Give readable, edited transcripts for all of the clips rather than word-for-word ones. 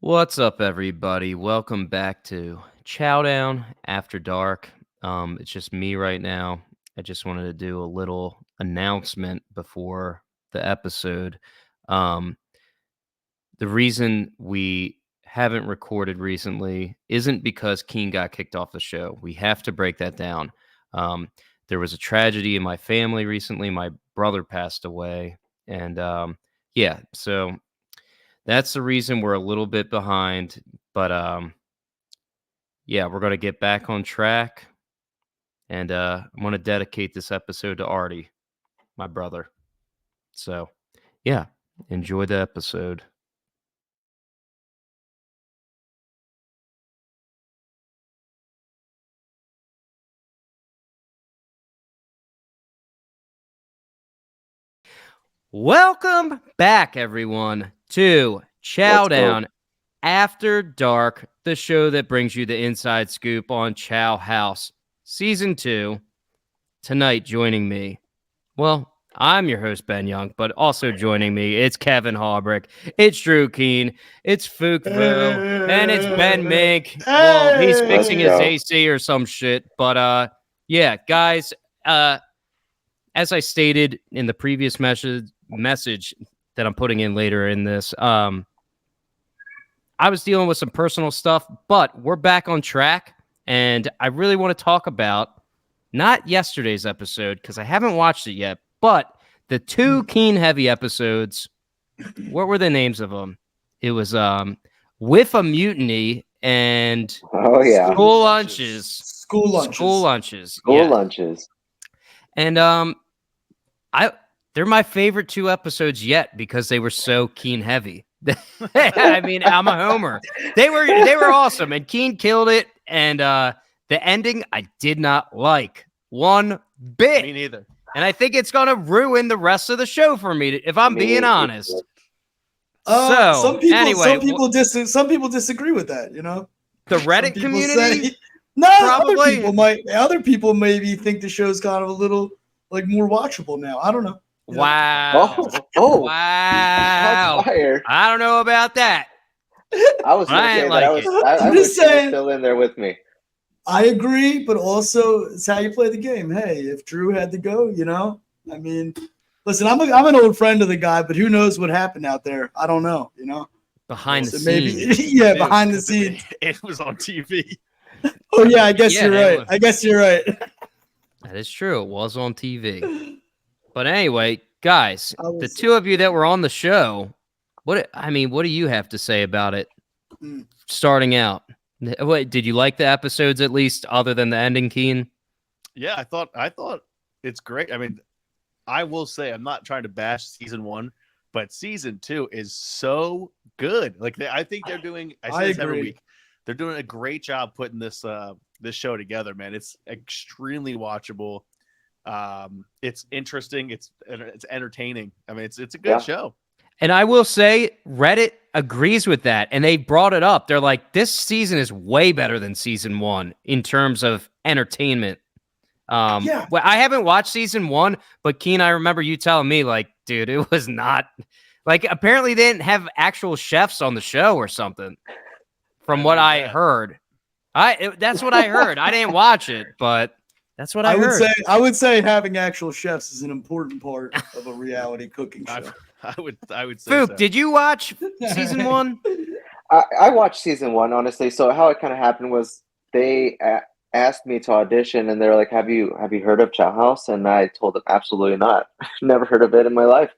What's up, everybody? Welcome back to Chow Down After Dark. It's just me right now. I just wanted to do a little announcement before the episode. Um, the reason we haven't recorded recently isn't because Keane got kicked off the show. We have to break that down. Um, there was a tragedy in my family recently. My brother passed away, and so that's the reason we're a little bit behind, but, we're gonna get back on track, and, I'm gonna dedicate this episode to Artie, my brother. So, yeah, enjoy the episode. Welcome back, everyone, to Chow Let's go. Down After Dark, the show that brings you the inside scoop on Ciao House, Season 2. Tonight, joining me, well, I'm your host, Ben Young, but also joining me, it's Kevin Hawbrick, it's Drew Keane, it's Phuoc Vo, and it's Ben Mink. Well, he's Let's fixing his go. AC or some shit, but yeah, guys, as I stated in the previous message that I'm putting in later in this, I was dealing with some personal stuff, but we're back on track, and I really want to talk about not yesterday's episode because I haven't watched it yet, but the two Keane heavy episodes. What were the names of them? It was Whiff of Mutiny and Oh yeah. School Lunches. School lunches. School Lunches. School Yeah. lunches. And they're my favorite two episodes yet because they were so Keane heavy. I mean, I'm a homer. They were awesome, and Keane killed it. And the ending I did not like one bit. Me neither. And I think it's gonna ruin the rest of the show for me, if I'm being honest. Some people anyway, some people disagree with that. You know, the Some Reddit people community. say- no, Probably. other people maybe think the show's kind of a little like more watchable now. I don't know. You know? Wow. Oh. Wow. Shots fired. I don't know about that. I was gonna I say ain't that. like I I'm wish just you were saying. still in there with me. I agree, but also it's how you play the game. Hey, if Drew had to go, you know, I mean, listen, I'm an old friend of the guy, but who knows what happened out there? I don't know. You know, Behind the so maybe scenes. yeah, behind the scenes. It was on TV. Oh yeah, I guess Yeah, you're it right. was. I guess you're right. That is true. It was on TV. But anyway, guys, I will the say- two of you that were on the show, what do you have to say about it? Mm. Starting out. What, did you like the episodes at least, other than the ending, Keane? Yeah, I thought it's great. I mean, I will say I'm not trying to bash season 1, but season 2 is so good. Like I think they're doing. I say this every agree. week. They're doing a great job putting this show together, man. It's extremely watchable. It's interesting. It's entertaining. I mean, it's a good Yeah. show. And I will say, Reddit agrees with that, and they brought it up. They're like, this season is way better than season 1 in terms of entertainment. Yeah. Well, I haven't watched season 1, but Keane, I remember you telling me, like, dude, it was not like, apparently they didn't have actual chefs on the show or something, from what I heard. That's what I heard. I didn't watch it, but that's what I heard. I would say having actual chefs is an important part of a reality cooking show. I would say Phuoc, so. did you watch season 1? I watched season 1 honestly. So how it kind of happened was they asked me to audition, and they're like, "Have you heard of Ciao House?" And I told them, "Absolutely not. Never heard of it in my life."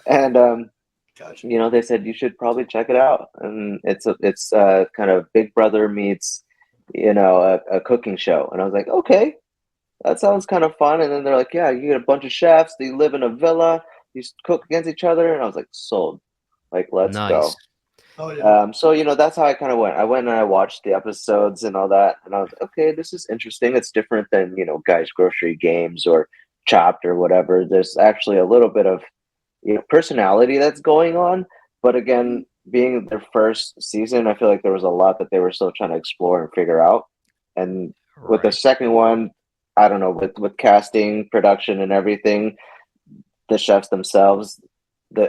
And Gotcha. you know, they said you should probably check it out. And it's kind of Big Brother meets, you know, a cooking show. And I was like, okay, that sounds kind of fun. And then they're like, yeah, you get a bunch of chefs. They live in a villa. You cook against each other. And I was like, sold. Like, let's go. Nice. Oh yeah. So, you know, that's how I kind of went. I went and I watched the episodes and all that. And I was like, okay, this is interesting. It's different than, you know, Guys Grocery Games or Chopped or whatever. There's actually a little bit of, you know, personality that's going on. But again, being their first season, I feel like there was a lot that they were still trying to explore and figure out. And with the second one, I don't know, with casting, production, and everything, the chefs themselves,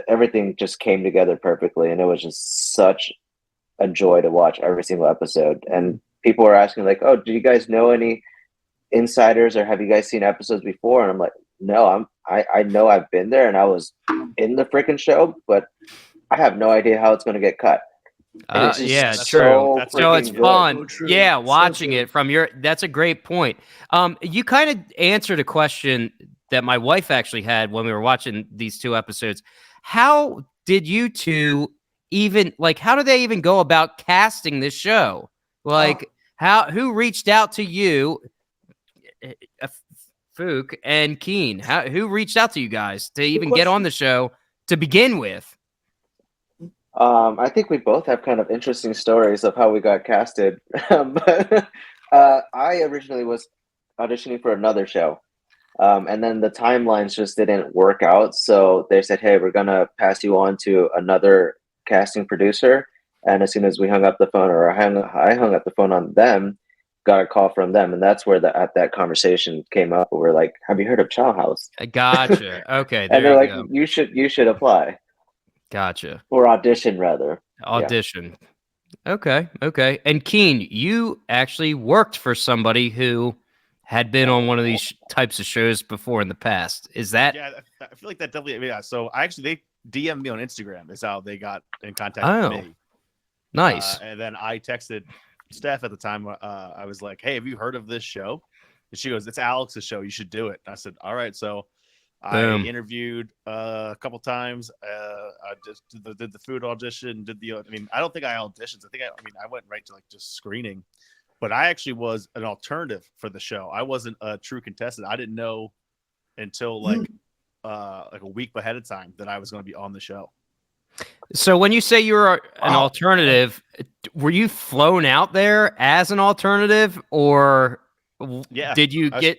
everything just came together perfectly, and it was just such a joy to watch every single episode. And people were asking like, "Oh, do you guys know any insiders, or have you guys seen episodes before?" And I'm like, "No, I know I've been there, and I was in the freaking show, but I have no idea how it's going to get cut." And it's just Yeah, that's true. so that's So it's freaking good. So fun. true. Yeah, So watching true. it from your that's a great point. You kind of answered a question that my wife actually had when we were watching these two episodes. How did you two even like how do they even go about casting this show? Like who reached out to you, uh, Phuoc and Keane? Who reached out to you guys to even get on question. the show to begin with? I think we both have kind of interesting stories of how we got casted. But I originally was auditioning for another show. And then the timelines just didn't work out. So they said, "Hey, we're going to pass you on to another casting producer." And as soon as we hung up the phone, or I hung up the phone on them, got a call from them. And that's where that conversation came up. We're like, "Have you heard of Ciao House?" Gotcha. Okay, And there they're you like, go. you should apply, Gotcha. or audition rather. Yeah. Audition. Okay, okay. And Keen, you actually worked for somebody who had been on one of these types of shows before in the past. Is that? Yeah, I feel like that definitely. Yeah. So I actually they DM'd me on Instagram. Is how they got in contact Oh, with me. nice. And then I texted Steph at the time. I was like, "Hey, have you heard of this show?" And she goes, "It's Alex's show. You should do it." And I said, "All right." So I Boom. interviewed a couple times. I just did the food audition. Did the? I mean, I don't think I auditioned. I mean, I went right to like just screening. But I actually was an alternative for the show. I wasn't a true contestant. I didn't know until like a week ahead of time that I was going to be on the show. So when you say you were an alternative, were you flown out there as an alternative, or Yeah. did you get?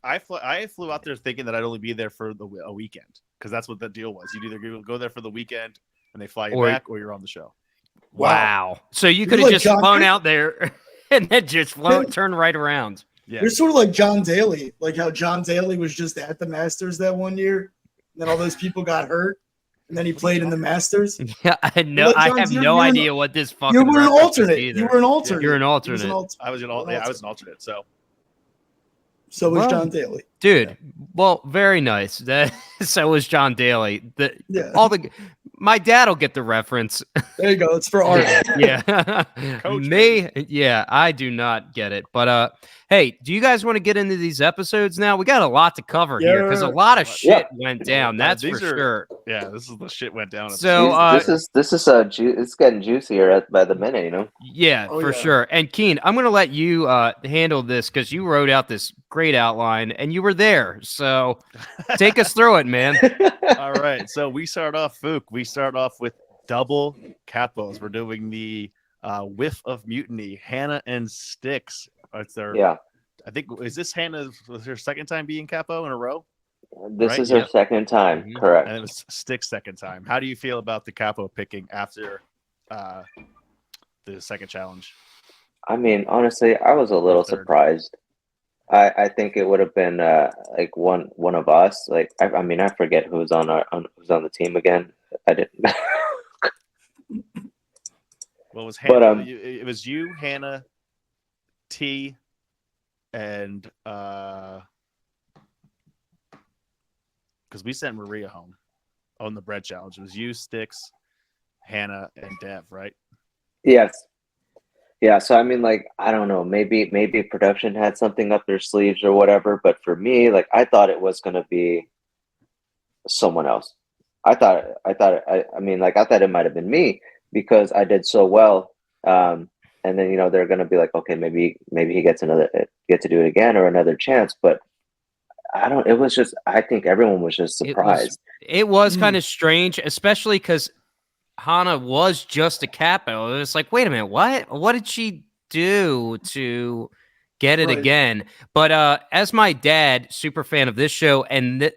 I flew out there thinking that I'd only be there for a weekend, because that's what the deal was. You'd either go there for the weekend and they fly you back, or you're on the show. Wow. So you could have like just John flown out there and then just turn right around. Yeah. You're sort of like John Daly, like how John Daly was just at the Masters that one year, and then all those people got hurt, and then he played in the Masters. Yeah, I have no idea what this fucking. You were an reference is alternate. either. You were an alternate. You're an He alternate. was an I was an alternate. So was Well, John Daly. Dude, well, very nice. So was John Daly. My dad will get the reference. There you go. It's for art. Yeah. Coach, Me, yeah, I do not get it. But hey, do you guys want to get into these episodes now? We got a lot to cover here because a lot of shit went down. That's for sure. Yeah, this is the shit went down. So this is it's getting juicier by the minute, you know. Yeah, for sure. And Keen, I'm going to let you handle this because you wrote out this great outline and you were there. So take us through it, man. All right. So we start off, Phuoc. We start off with double capos. We're doing the Whiff of Mutiny, Hannah and Styx. It's their, I think, is this Hannah's her second time being capo in a row? This is her second time, correct. And it was Styx's second time. How do you feel about the capo picking after the second challenge? I mean, honestly, I was a little surprised. I think it would have been like one of us. Like I mean, I forget who's on who's on the team again. I didn't. Well, it was Hannah. It was you, Hannah, T, and because we sent Maria home on the bread challenge. It was you, Styx, Hannah, and Dev, right? Yes. Yeah, so I mean, like, I don't know, maybe production had something up their sleeves or whatever, but for me, like, I thought it was gonna be someone else. I thought it might have been me because I did so well. And then they're gonna be like, okay, maybe he get to do it again or another chance, but it was just, I think everyone was just surprised. It was kind of strange, especially because Hannah was just a capo. It was like, wait a minute, what did she do to get it again? But as my dad, super fan of this show and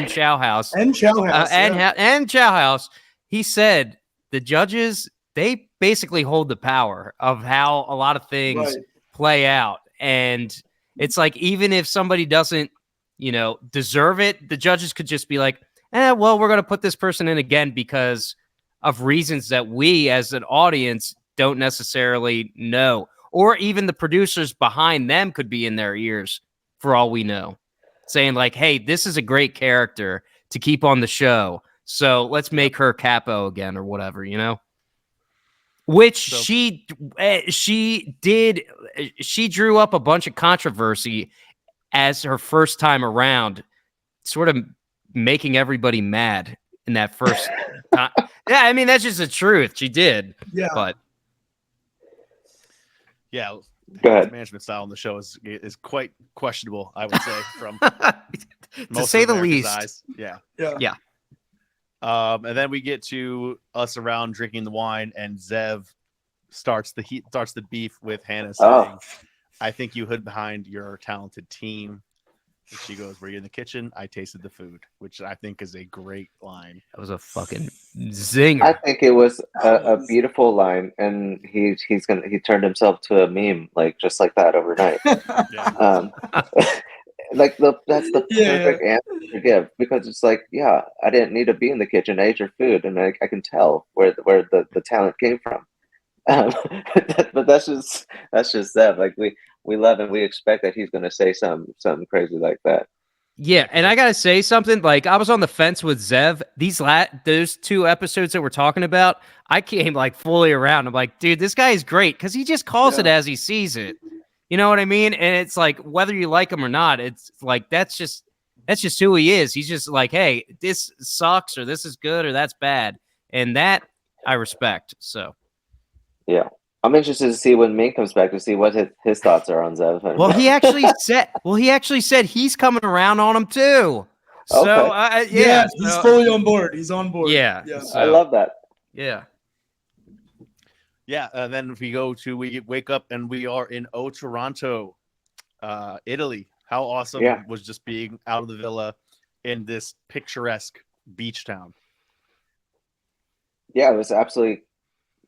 Ciao House and Ciao House and Ciao House, he said the judges, they basically hold the power of how a lot of things play out, and it's like even if somebody doesn't deserve it, the judges could just be like, well, we're gonna put this person in again because of reasons that we as an audience don't necessarily know. Or even the producers behind them could be in their ears for all we know, saying like, hey, this is a great character to keep on the show. So let's make her Capo again or whatever, you know? Which So- she did. She drew up a bunch of controversy as her first time around, sort of making everybody mad in that first time. Yeah, I mean, that's just the truth. She did. Yeah. But Yeah, Go his ahead. management style on the show is quite questionable, I would say, from to most say of the America's least. eyes. Yeah. Yeah. And then we get to us around drinking the wine, and Zev starts the beef with Hannah, saying, Oh. I think you hid behind your talented team. And she goes, were you in the kitchen? I tasted the food, which I think is a great line. That was a fucking zinger. I think it was a beautiful line, and he turned himself to a meme, like just like that overnight. Yeah. Like that's the Yeah, perfect answer to give, because it's like, yeah, I didn't need to be in the kitchen. I ate your food, and I can tell where the talent came from. But that's just that. Like we love and we expect that he's going to say something crazy like that. Yeah, and I gotta say something. Like, I was on the fence with Zev. Those 2 episodes that we're talking about, I came like fully around. I'm like, dude, this guy is great because he just calls it as he sees it. You know what I mean? And it's like, whether you like him or not, it's like that's just who he is. He's just like, hey, this sucks, or this is good, or that's bad, and that I respect. So, Yeah, I'm interested to see when Ming comes back to see what his thoughts are on Zev. well, he actually said he's coming around on him too. So, Okay. Yeah, he's fully on board. He's on board. Yeah, Yeah. so- I love that. yeah. Yeah, and then we wake up and we are in Toronto, Italy. How awesome was just being out of the villa in this picturesque beach town. Yeah, it was absolutely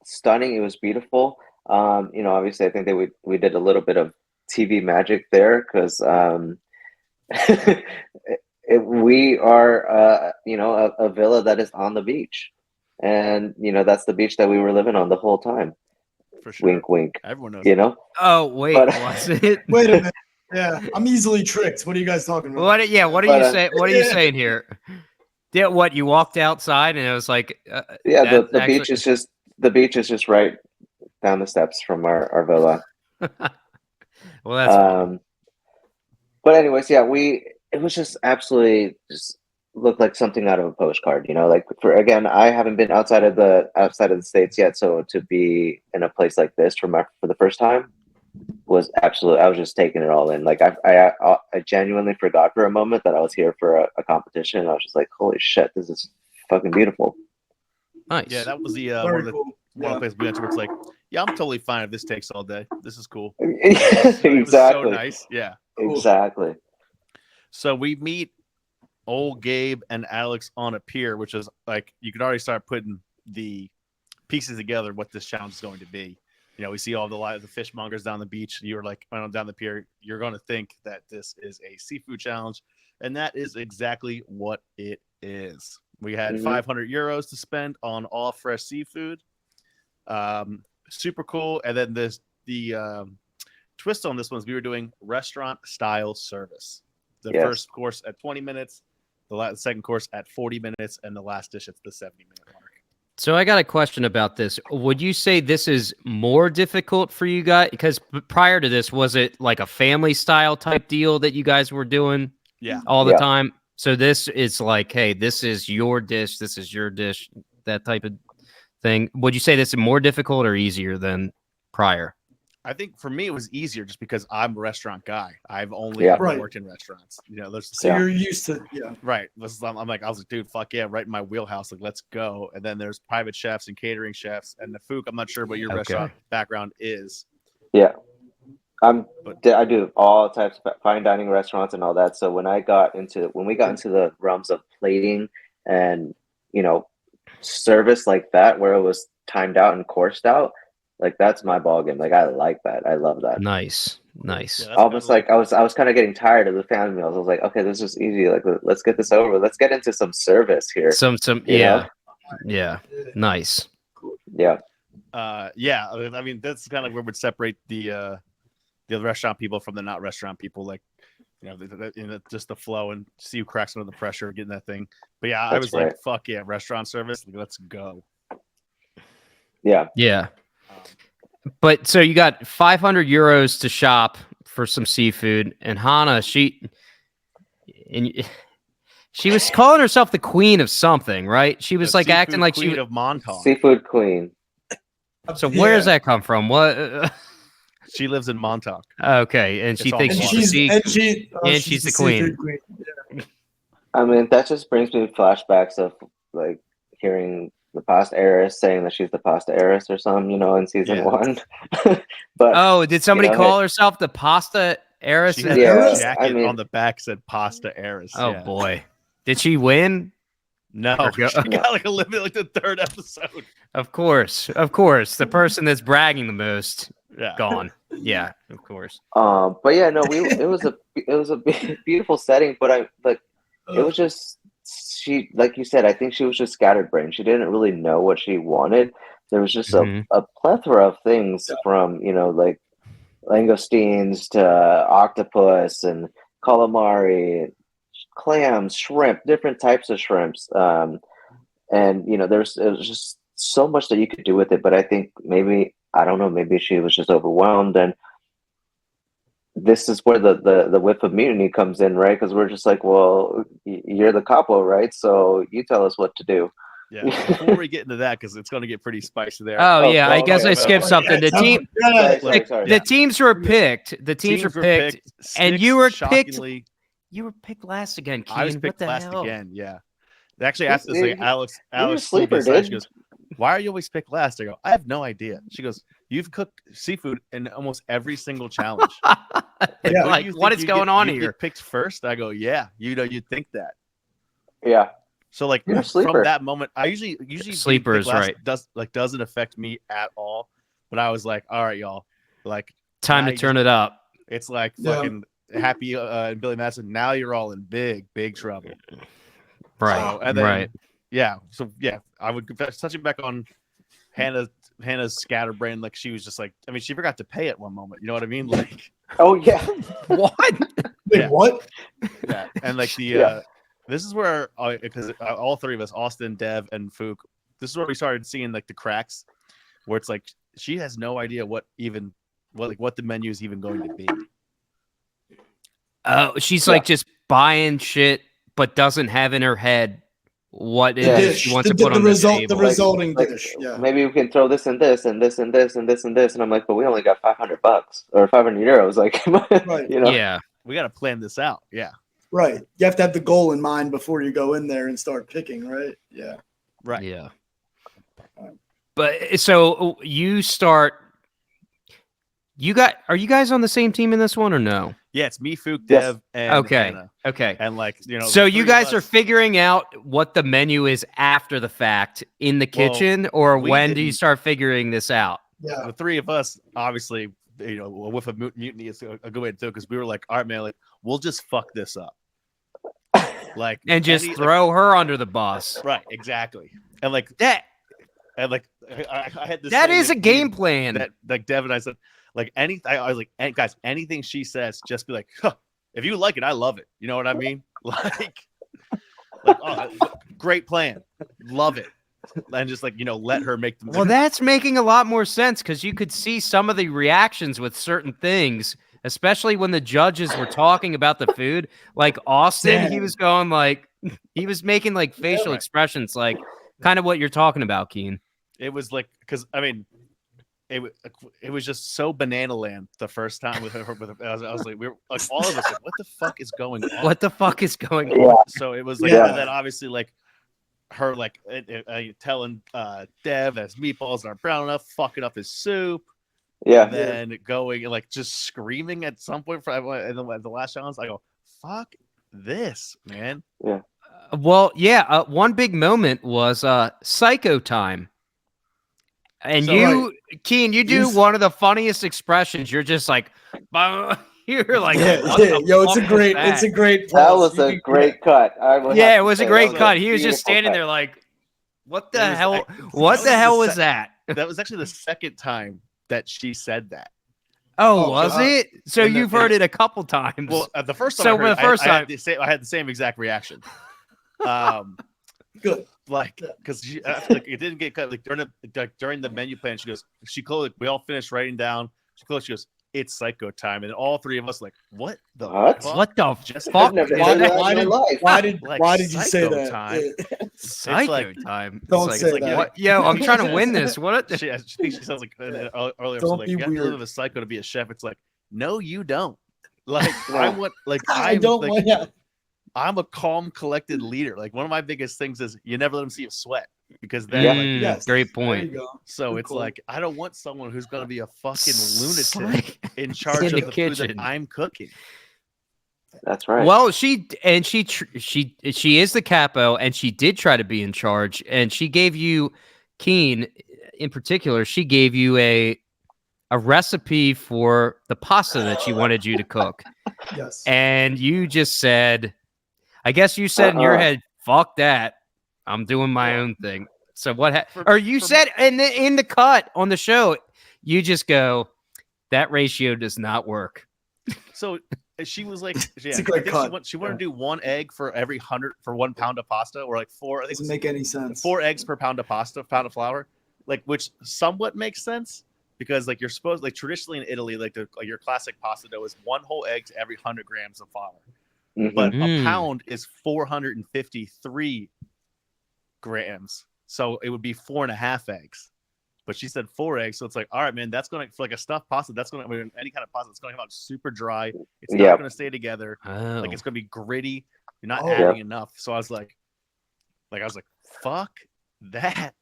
stunning. It was beautiful. Obviously, I think that we did a little bit of TV magic there, because we are a villa that is on the beach, and that's the beach that we were living on the whole time. For sure. Wink, wink. Everyone knows. Oh wait, was it? Wait a minute. Yeah, I'm easily tricked. What are you guys talking about? What are you saying? What are you saying here? Yeah, what, you walked outside and it was like, the beach is just right down the steps from our villa. Well, that's fine. But anyways, yeah, it was just absolutely just looked like something out of a postcard, like I haven't been outside of the States yet, so to be in a place like this for the first time was absolutely, I was just taking it all in. Like I genuinely forgot for a moment that I was here for a competition. I was just like, holy shit, this is fucking beautiful. Nice. Yeah, that was the Very one of the cool. places we went to where it's like, yeah, I'm totally fine if this takes all day. This is cool. Exactly. It was so nice. Yeah. Exactly. So we meet old Gabe and Alex on a pier, which is like, you could already start putting the pieces together what this challenge is going to be. We see all the fishmongers down the beach. You're like, down the pier, you're going to think that this is a seafood challenge, and that is exactly what it is. We had 500 euros to spend on all fresh seafood. Super cool. And then the twist on this one is we were doing restaurant style service. The first course at 20 minutes, the second course at 40 minutes, and the last dish at the 70-minute mark. So I got a question about this. Would you say this is more difficult for you guys? Because prior to this, was it like a family style type deal that you guys were doing all the time? So this is like, hey, this is your dish, this is your dish, that type of thing. Would you say this is more difficult or easier than prior? I think for me it was easier just because I'm a restaurant guy. I've only ever worked in restaurants. So you're used to right. I was like, dude, fuck yeah, right in my wheelhouse. Like, let's go. And then there's private chefs and catering chefs and the Phuoc. I'm not sure what your restaurant background is. Yeah, I do all types of fine dining restaurants and all that. So when we got into the realms of plating and service like that, where it was timed out and coursed out. Like, that's my ballgame. Like, I like that. I love that. Nice. Yeah, almost like I was kind of getting tired of the family meals. I was like, okay, this is easy. Like, let's get this over. Let's get into some service here. Yeah. Yeah. Nice. Yeah. Yeah. I mean, that's kind of where would separate the restaurant people from the not restaurant people. Like, just the flow and see who cracks under the pressure, getting that thing. But yeah, I That's was right. like, fuck yeah, restaurant service. Like, let's go. Yeah. Yeah. Um, But so you got 500 euros to shop for some seafood, and Hannah, she was calling herself the queen of something, right? She was the like acting seafood like queen she. of Montauk. Seafood queen. So where does that come from? What? She lives in Montauk. Okay, and she It's thinks all she's the And sea, she's the queen. seafood queen. Yeah. I mean, that just brings me flashbacks of like hearing the pasta heiress saying that she's the pasta heiress or something, in season Yeah. 1. But Oh, did somebody hey, call herself the pasta heiress? She had Yeah, a jacket I mean- on the back said pasta heiress. Oh yeah. boy, did she win? No, Or go- she got like eliminated like the 3rd episode. Of course, the person that's bragging the most Yeah. gone. Yeah, of course. but yeah, no, it was a beautiful setting, but it was just, she, like you said, I think she was just scatterbrained. She didn't really know what she wanted. There was just Mhm. a plethora of things from, like langoustines to octopus and calamari, clams, shrimp, different types of shrimps. And it was just so much that you could do with it. But I think maybe, I don't know, maybe she was just overwhelmed. And this is where the whiff of mutiny comes in, right? Because we're just like, well, you're the capo, right? So you tell us what to do. Yeah. Before we get into that, because it's going to get pretty spicy there. Oh yeah, I well, guess okay, I well, skipped something. The team, Sorry. the teams were picked. The teams were picked, and Sticks, you were picked. shockingly, You were picked last again, Keane. I was What picked the last hell? again. Yeah. They actually asked this, like, Alex a Movie sleeper, aside, dude. she goes, "Why are you always picked last?" I go, "I have no idea." She goes, "You've cooked seafood in almost every single challenge. Yeah. Like, what is going on you here? Get picked first?" I go, "Yeah, you'd think that." Yeah. So like You're a from sleeper. that moment, I usually Sleeper being is picked last right. doesn't affect me at all. But I was like, all right, y'all, like Time now to you turn just- it up. It's like Yeah. fucking Happy and Billy Madison. Now you're all in big trouble. Right, So, and then, right. Yeah. So yeah, I would touching back on Hannah's scatterbrain. Like she was just like, I mean, she forgot to pay at one moment. You know what I mean? Like, Oh yeah. What? Wait, Yeah. what? yeah, and like the Yeah. this is where because all 3 of us, Austin, Dev, and Phuoc, this is where we started seeing like the cracks, where it's like she has no idea what the menu is even going to be. Oh, she's Yeah. like just buying shit, but doesn't have in her head what it Yeah. is she wants to put on the table. The resulting Like, dish. Yeah. maybe we can throw this and this and this and this and this and this, and I'm like, but we only got $500 or 500 euros. Like, Right. Yeah, We got to plan this out. Yeah, Right. You have to have the goal in mind before you go in there and start picking, right? Yeah. right. yeah. But so you start. Are you guys on the same team in this one or no? Yeah, it's me, Phuoc, Yes. Dev, and Okay. Hannah. Okay. And like So the you 3 of guys are us- figuring out what the menu is after the fact in the Well, kitchen, or we when do you didn't- start figuring this out? Yeah. the 3 of us, obviously, a whiff of mutiny is a good way to do it because we were like, all right, man, like we'll just fuck this up, like And just any- throw her under the bus. right, exactly, and like That I had this. that thing is a that game plan. that like Dev and I said, like I was like, guys, anything she says, just be like, huh, if you like it, I love it. You know what I mean? Like oh, great plan, love it, and just like let her make the. Well, that's making a lot more sense because you could see some of the reactions with certain things, especially when the judges were talking about the food. Like Austin, he was going like, he was making like facial right. expressions, like kind of what you're talking about, Keen. It was like because I mean, it was just so banana land the first time with her. I was like, we were like all of us like, what the fuck is going on? What the fuck is going on? Yeah. So it was like, Yeah. and then obviously like her like telling Dev as meatballs aren't brown enough, fucking up his soup, Yeah. and then going and like just screaming at some point for and then the last challenge, I go, fuck this, man. Well, yeah, one big moment was psycho time. And So, you, Keen, you do You- one of the funniest expressions. You're just like, you're like, Yeah, what yeah. the Yo, it's a fuck great, was it's a great. That pause. was You a can- great cut. I would Yeah, have it to was a say great that cut. He was just beautiful standing cut. there like, What It the was- hell? I- What that the was hell the was that? That was actually the second time that she said that. Oh, Oh, was God. it? So And the- you've and heard the- it a couple times. Well, the first time So I heard, the first I had time- I had the same exact reaction. Good. Like, because like it didn't get cut. Like during the menu plan, she closed. We all finished writing down. She closed. She goes, "It's psycho time," and all three of us like, "What the What? fuck? What the Just fuck? I've never is heard that? that in my life. Like why did you say psycho that? time. Psycho like- time. Don't It's say like, that. what? Yo, I'm trying to win this. What? She thinks she sounds like earlier. Don't So like, be you have to weird. live with a psycho to be a chef. It's like, no, you don't. Like No. I want. Like I don't like, want that. I'm a calm, collected leader. Like one of my biggest things is you never let them see you sweat because then Mm, like Yes. great There point. you go. so Good it's call. like I don't want someone who's gonna be a fucking lunatic in charge In of the the food that kitchen. I'm cooking. That's right. Well, she is the capo, and she did try to be in charge, and she gave you, Keane, in particular, she gave you a recipe for the pasta that she wanted you to cook, Yes. and you just said, I guess you said in your head, "Fuck that, I'm doing my own thing." So what? Or you said in the cut on the show, you just go, "That ratio does not work." So she was like, yeah, a great I think cut. she wanted to do 1 egg for every 100 for 1 pound of pasta, or like 4. I think it Doesn't was make any sense. 4 eggs per pound of pasta, pound of flour, like which somewhat makes sense because like you're supposed like traditionally in Italy, like your classic pasta dough is 1 whole egg to every 100 grams of flour, Mhm. but Mm. a pound is 453 grams, so it would be 4.5 eggs. But she said 4 eggs, so it's like, all right, man, that's gonna for like a stuffed pasta. That's gonna any kind of pasta. It's gonna come out super dry. It's not Yep. gonna stay together. Oh. Like it's gonna be gritty. You're not Oh. adding enough. So I was like, fuck that.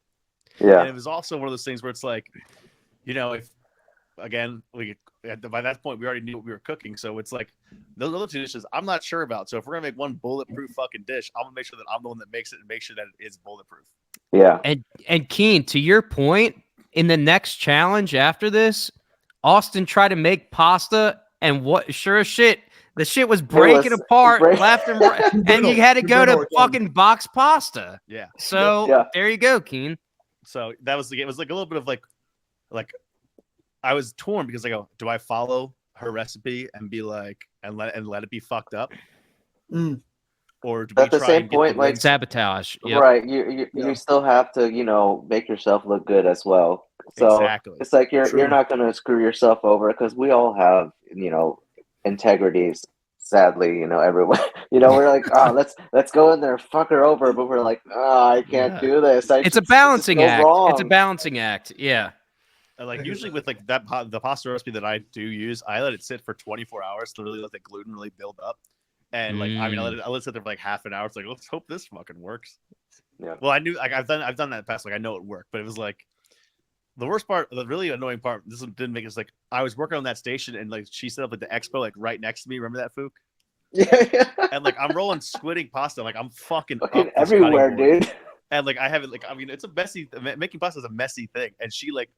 Yeah. And it was also one of those things where it's like, if again by that point we already knew what we were cooking, so it's like those other 2 dishes I'm not sure about. So if we're gonna make one bulletproof fucking dish, I'm gonna make sure that I'm the one that makes it and make sure that it is bulletproof. Yeah. And Keen, to your point, in the next challenge after this, Austin tried to make pasta, and what? Sure as shit, the shit was breaking apart left and right, and you had to go to fucking box pasta. Yeah. So Yeah. there you go, Keen. So that was it was like a little bit of like I was torn because I go, do I follow her recipe and be like and let it be fucked up? Mm. Or do But we at the try same and get point, the like wins? Sabotage. Yep. right, you Yeah. still have to make yourself look good as well. So Exactly. it's like you're True. not going to screw yourself over because we all have integrities. Sadly, everyone. We're like, oh, let's go in there, fuck her over, but we're like, oh, I can't Yeah. do this. It's a balancing act. It's a balancing act. Yeah. Like usually with like the pasta recipe that I do use, I let it sit for 24 hours to really let the gluten really build up. And like I let it sit there for like half an hour. It's like, let's hope this fucking works. Yeah. Well, I knew like I've done that in the past. Like I know it worked, but it was like the worst part, the really annoying part. This didn't make it. Like I was working on that station, and like she set up like the expo like right next to me. Remember that, Phuoc? Yeah. And like I'm rolling squidding pasta, like I'm fucking up Fucking this everywhere, cutting board. dude. And like I have it, like I mean, it's a messy. Making pasta is a messy thing. And she's like,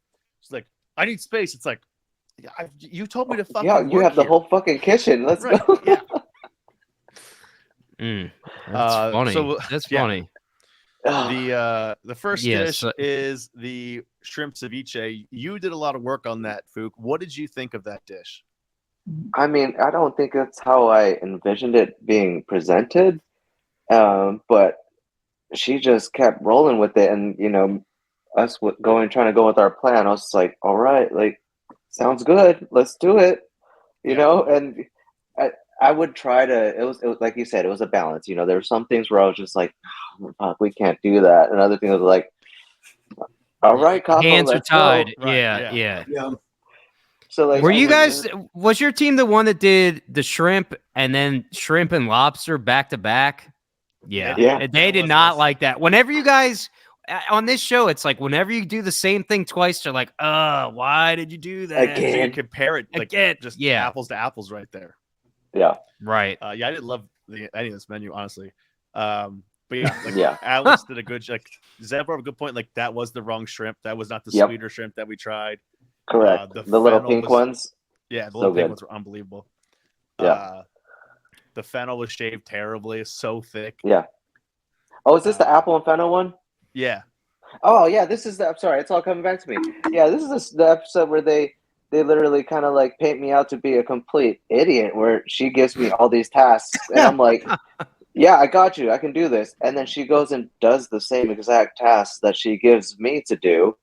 I need space. It's like, you told me to fucking. Yeah, you work have the here. whole fucking kitchen. Let's Right, go. yeah. That's funny. so, That's yeah. funny. The first Yes, dish is the shrimp ceviche. You did a lot of work on that, Phuoc. What did you think of that dish? I mean, I don't think that's how I envisioned it being presented, but she just kept rolling with it, and us trying to go with our plan. I was just like, all right, like, sounds good, let's do it, And I would try to. It was like you said, it was a balance. There were some things where I was just like, oh, fuck, we can't do that, and other things was like, all right, Capo, Hands are let's go. tied. Right, Yeah. Yeah. So like, Were you guys? Was your team the one that did the shrimp and then shrimp and lobster back to back? Yeah. Yeah. They did not like that. Whenever you guys on this show, it's like whenever you do the same thing twice, they're like, why did you do that? Again? So you compare it like Again, just yeah. apples to apples right there. Yeah. Right. Yeah, I didn't love any of this menu, honestly. But yeah, like Yeah. Alex did a good like Zeb brought up a good point. Like that was the wrong shrimp. That was not the Yep. sweeter shrimp that we tried. Correct. The the little fennel pink was- ones. Yeah, the So little pink good. ones were unbelievable. Yeah. The fennel was shaved terribly. It's so thick. Yeah. Oh, is this the apple and fennel one? Yeah. Oh yeah, this is the. I'm sorry, it's all coming back to me. Yeah, this is the episode where they literally kind of like paint me out to be a complete idiot. Where she gives me all these tasks, and I'm like, yeah, I got you. I can do this. And then she goes and does the same exact tasks that she gives me to do,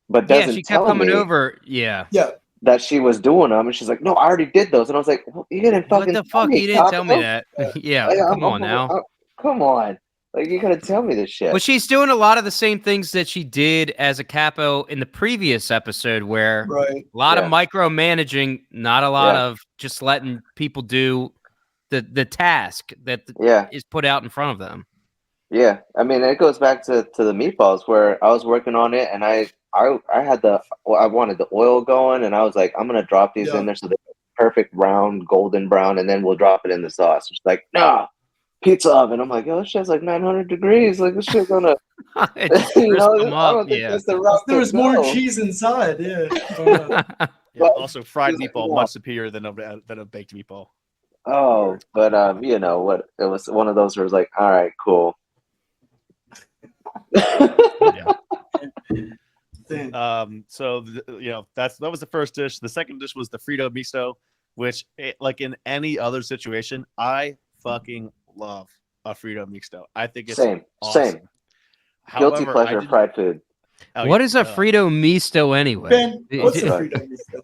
but Yeah, she doesn't kept tell coming me over. Yeah. Yeah. that she was doing them. And she's like, "No, I already did those." And I was like, well, "You didn't What fucking the tell fuck? me, You didn't tell me Taco. that. Yeah, Like, come on now. come on. Like, you gotta tell me this shit." Well, she's doing a lot of the same things that she did as a capo in the previous episode, where Right. a lot of Yeah. micromanaging, not a lot Yeah. of just letting people do the task that Yeah. is put out in front of them. Yeah, I mean, it goes back to the meatballs where I was working on it, and I had I wanted the oil going, and I was like, I'm gonna drop these in Yeah. there so they're perfect round, golden brown, and then we'll drop it in the sauce. She's like, nah, pizza oven. I'm like, oh, this shit's like 900 degrees. Like, this shit's gonna, It just you crisp know, them I up. don't think Yeah. that's the route There to was more go. cheese inside. Yeah. Oh, Yeah, But also, fried she's like, meatball no. much superior than a baked meatball. Oh, but you know what? It was one of those where it was like, all right, cool. damn. So that was the first dish. The second dish was the Frito misto, which like in any other situation, I fucking love a Frito misto. I think it's Same. awesome. Guilty However, pleasure fried food. What is a Frito misto anyway? Ben, what's It's a good. Frito misto?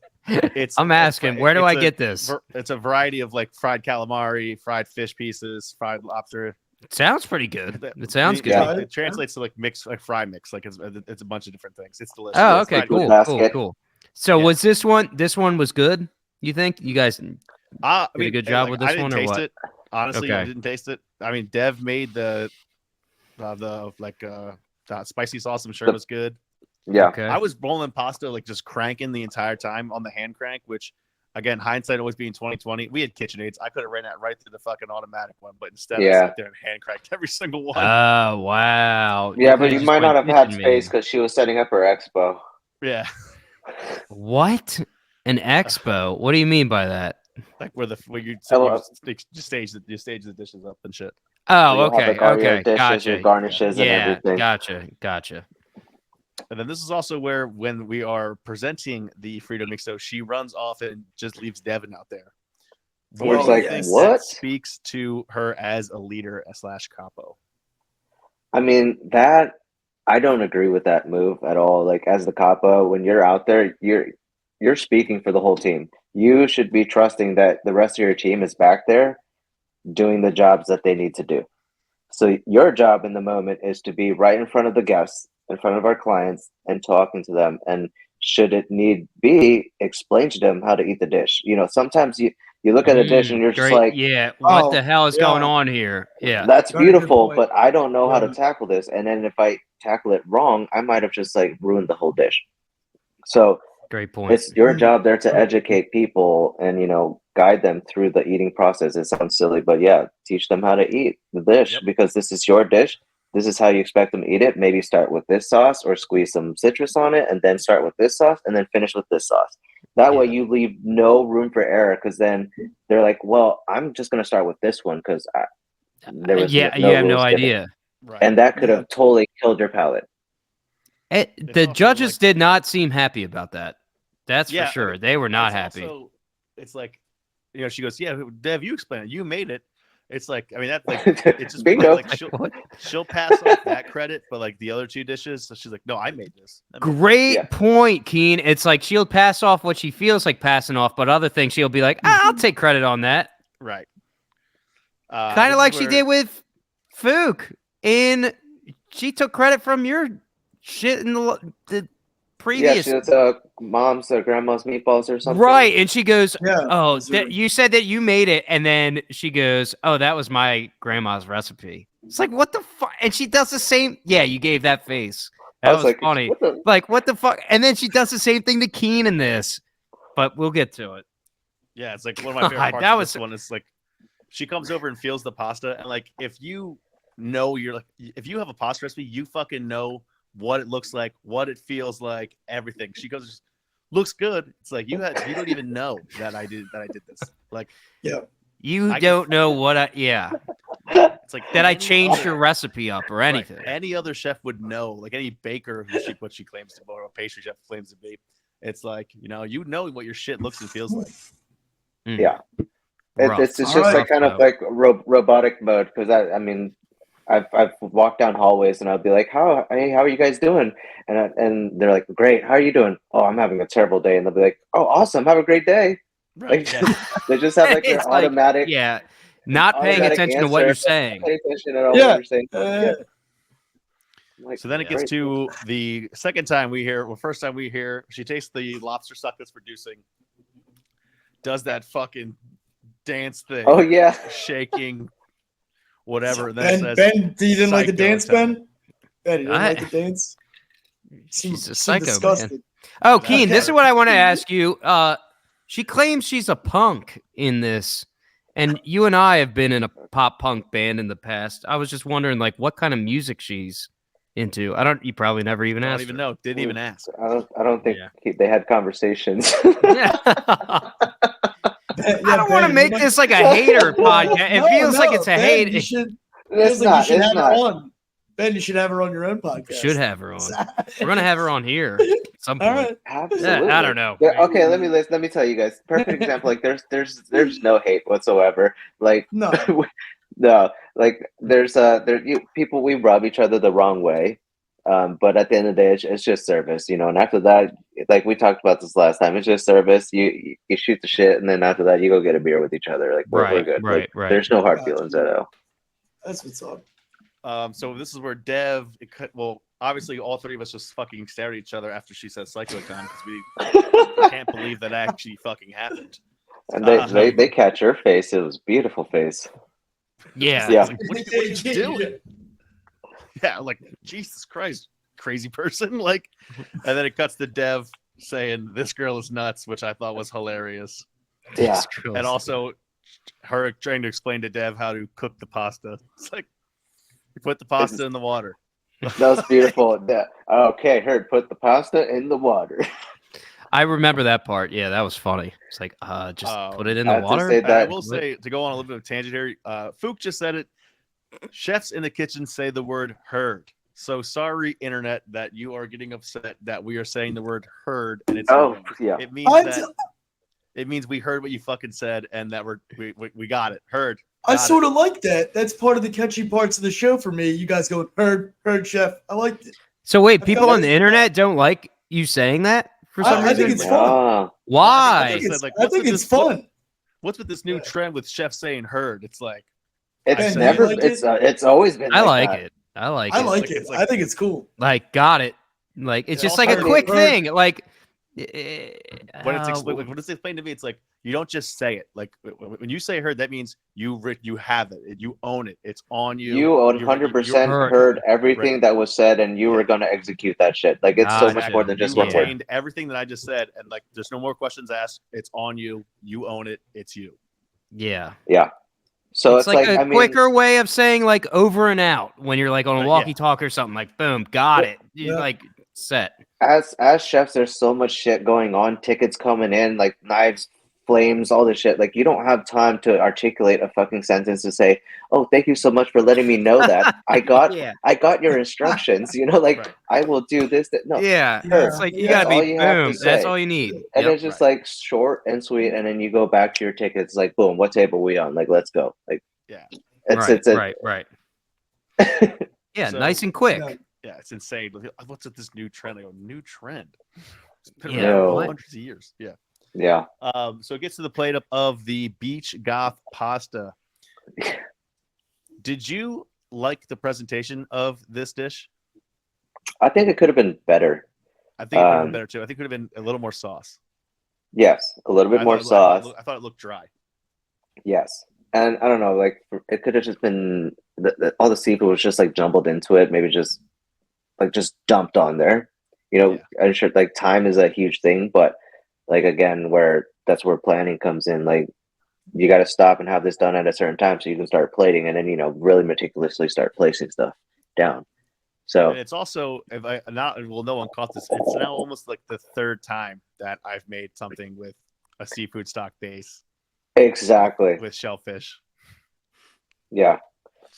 I'm asking, where do I get this? It's a variety of like fried calamari, fried fish pieces, fried lobster. It sounds pretty good. It sounds good. Yeah. It translates to like fry mix. Like it's a bunch of different things. It's delicious. Oh, It's okay, fried cool, good. basket. cool. So Yeah. was this one? This one was good. You think you guys did I a mean, good job with this I didn't one, or taste what? it. Honestly, I Okay. didn't taste it. I mean, Dev made the spicy sauce. I'm sure The- was good. Yeah. Okay. I was rolling pasta like just cranking the entire time on the hand crank, which again, hindsight always being 2020. We had KitchenAids. I could have ran that right through the fucking automatic one, but instead I Yeah. sat there and hand cranked every single one. Oh wow. Yeah, but could've you just might not went have had kitchen space made. because she was setting up her expo. Yeah, What? An expo? What do you mean by that? like where you Hello. stage the dishes up and shit. Oh, You'll have, okay, like, all your okay, dishes, your gotcha. garnishes, and Yeah, everything. gotcha. And then this is also where, when we are presenting the Frito Mixto, she runs off and just leaves Devin out there. We're just do you like, think what? that speaks to her as a leader / capo? I mean, that I don't agree with that move at all. Like, as the capo, when you're out there, you're speaking for the whole team. You should be trusting that the rest of your team is back there doing the jobs that they need to do. So your job in the moment is to be right in front of the guests, in front of our clients, and talking to them. And should it need be, explain to them how to eat the dish. You know, sometimes you look at a dish and you're just Great. like, Yeah. What Oh, the hell is yeah. going on here? Yeah. that's Very good beautiful, point. but I don't know how to Yeah. tackle this. And then if I tackle it wrong, I might have just like ruined the whole dish. So Great point. it's your job there to educate people and, you know, guide them through the eating process. It sounds silly, but yeah, teach them how to eat the dish. Yep. Because this is your dish. This is how you expect them to eat it. Maybe start with this sauce or squeeze some citrus on it, and then start with this sauce and then finish with this sauce. That way Yeah. you leave no room for error, because then they're like, well, I'm just going to start with this one because there was Yeah, no you have no rules given. idea. Right. And that could Yeah. have totally killed your palate. The also judges like- did not seem happy about that. That's Yeah, for sure. I mean, They were not It's happy. also- it's like, you know, she goes, "Yeah, Dev, you explain it. You made it." It's like, I mean, that like it just Bingo. like she'll pass off that credit, but like the other two dishes, so she's like, "No, I made this." Great Yeah. point, Keen. It's like she'll pass off what she feels like passing off, but other things she'll be like, I'll take credit on that. Right. Kind this of like is she where- did with Phuoc. She took credit from your shit in the previous. Yeah, it's mom's or grandma's meatballs or something. Right, and she goes, Yeah. "Oh, Missouri. you said that you made it," and then she goes, "Oh, that was my grandma's recipe." It's like, what the fuck? And she does the same. Yeah, you gave that face. I That was was like, funny. what the- Like, what the fuck? And then she does the same thing to Keen in this, but we'll get to it. Yeah, it's like one of my favorite God, parts that of was- this one is like she comes over and feels the pasta, and like if you know, you're like, if you have a pasta recipe, you fucking know what it looks like, what it feels like, everything. She goes, looks good. It's like you don't even know that I did this. Like You I can- don't know what I. Yeah, It's like that I any changed other- your recipe up or anything. Right. Any other chef would know, like any baker what she claims to be, or a pastry chef claims to be. It's like, you know what your shit looks and feels like. Mm. Yeah. Rough. It's just Alright. like kind of Rough, like robotic mode, because I mean I've walked down hallways and I'll be like, how are you guys doing? And they're like, great. How are you doing? Oh, I'm having a terrible day. And they'll be like, oh, awesome. Have a great day. Right. Like they just have like their It's like, automatic yeah, not paying automatic attention to what answer. you're saying. Pay attention at all Yeah. what you're saying. Yeah. Like, So then it gets to the second time we hear, first time we hear, she tastes the lobster suck that's producing, does that fucking dance thing, oh yeah. shaking, whatever. And Ben, then says, Ben, you didn't like the psycho dance, time. Ben? Ben, you didn't like the dance? She's a Seem psycho, disgusted. man. Oh, Keen, Okay. this is what I want to ask you. She claims she's a punk in this, and you and I have been in a pop punk band in the past. I was just wondering, like, what kind of music she's into. You probably never even I don't asked even her. know. Didn't even ask. I don't think they had conversations. Yeah. Ben, I don't want to Ben, make you this like a hater podcast. It feels like it's a Ben, hate. You should, It's feels like not. you should It's have not. her on. Ben, you should have her on your own podcast. Should have her on. We're gonna have her on here at some point. All right. Absolutely. I don't know. Okay, let me tell you guys. Perfect example. Like there's no hate whatsoever. Like No. no. Like there's people, we rub each other the wrong way. But at the end of the day, it's just service, And after that, like we talked about this last time, it's just service. You shoot the shit, and then after that, you go get a beer with each other. Like we're good. Right. There's no hard Gotcha. feelings at all. That's what's up. So this is where Dev, obviously all three of us just fucking stare at each other after she said psycho time because we can't believe that actually fucking happened. And they catch her face. It was a beautiful face. Yeah. Yeah. Like, what are you doing? Yeah, like Jesus Christ, crazy person. Like, and then it cuts to Dev saying, "This girl is nuts," which I thought was hilarious. Yeah. And also her trying to explain to Dev how to cook the pasta. It's like you put the pasta in the water. That was beautiful. Yeah. Okay, heard. Put the pasta in the water. I remember that part. Yeah, that was funny. It's like, just put it in I the have to water. say I that- will say, to go on a little bit of a tangent here, Phuoc just said it. Chefs in the kitchen say the word heard. So sorry, internet, that you are getting upset that we are saying the word heard, and it's Oh wrong. yeah. It means it means we heard what you fucking said, and that we got it. Heard. I Got sort it. of like that. That's part of the catchy parts of the show for me. You guys going, heard, chef. I liked it. So wait, I people felt on the like- internet don't like you saying that for some I reason? think it's fun. Ah. Why? I think it's, like, I what's think with it's this- what- fun. What's with this new trend with chefs saying heard? It's like It's Ben, do never. you like it? It's always been. I like like that. it. I like I it. like Like, it. it's like- I think it's cool. Like, got it. Like, it's Yeah, just like a also- quick Heard. thing. Like, when it's explained to me, it's like you don't just say it. Like when you say heard, that means you have it, you own it, it's on you. You 100% heard. heard everything Right. that was said, and you were Yeah. gonna execute that shit. Like it's so much Gotcha. more than You just one word. retained everything that I just said, and like there's no more questions asked. It's on you. You own it. It's you. yeah. Yeah. So It's like a I mean, quicker way of saying like over and out when you're like on a Yeah. walkie talkie or something. Like, boom, got it. You Yeah. like set. as chefs, there's so much shit going on. Tickets coming in, like knives, flames, all this shit. Like you don't have time to articulate a fucking sentence to say, "Oh, thank you so much for letting me know that I got Yeah. your instructions." Like Right. I will do this. That no. Yeah. Heard. It's like you That's gotta all be you have to boom. That's say. all you need. And Yep. it's just like short and sweet, and then you go back to your tickets. Like boom, what table we on? Like let's go. Like Yeah. it's right. Yeah, So- nice and quick. Yeah. Yeah, it's insane. What's with this new trend? I go, new trend. It's been Yeah, around for what? hundreds of years. Yeah. yeah. So it gets to the plate of the beach goth pasta. Did you like the presentation of this dish? I think it could have been better. I think it could have been Um, better too. I think it could have been a little more sauce. Yes, a little bit I more thought sauce. I thought it looked dry. Yes, and I don't know, like it could have just been all the seafood was just like jumbled into it. Maybe just dumped on there. I'm sure like time is a huge thing, but like again, that's where planning comes in. Like you got to stop and have this done at a certain time so you can start plating, and then really meticulously start placing stuff down. So And it's also, if I not well, no one caught this. It's now almost like the third time that I've made something with a seafood stock base exactly, with shellfish. yeah.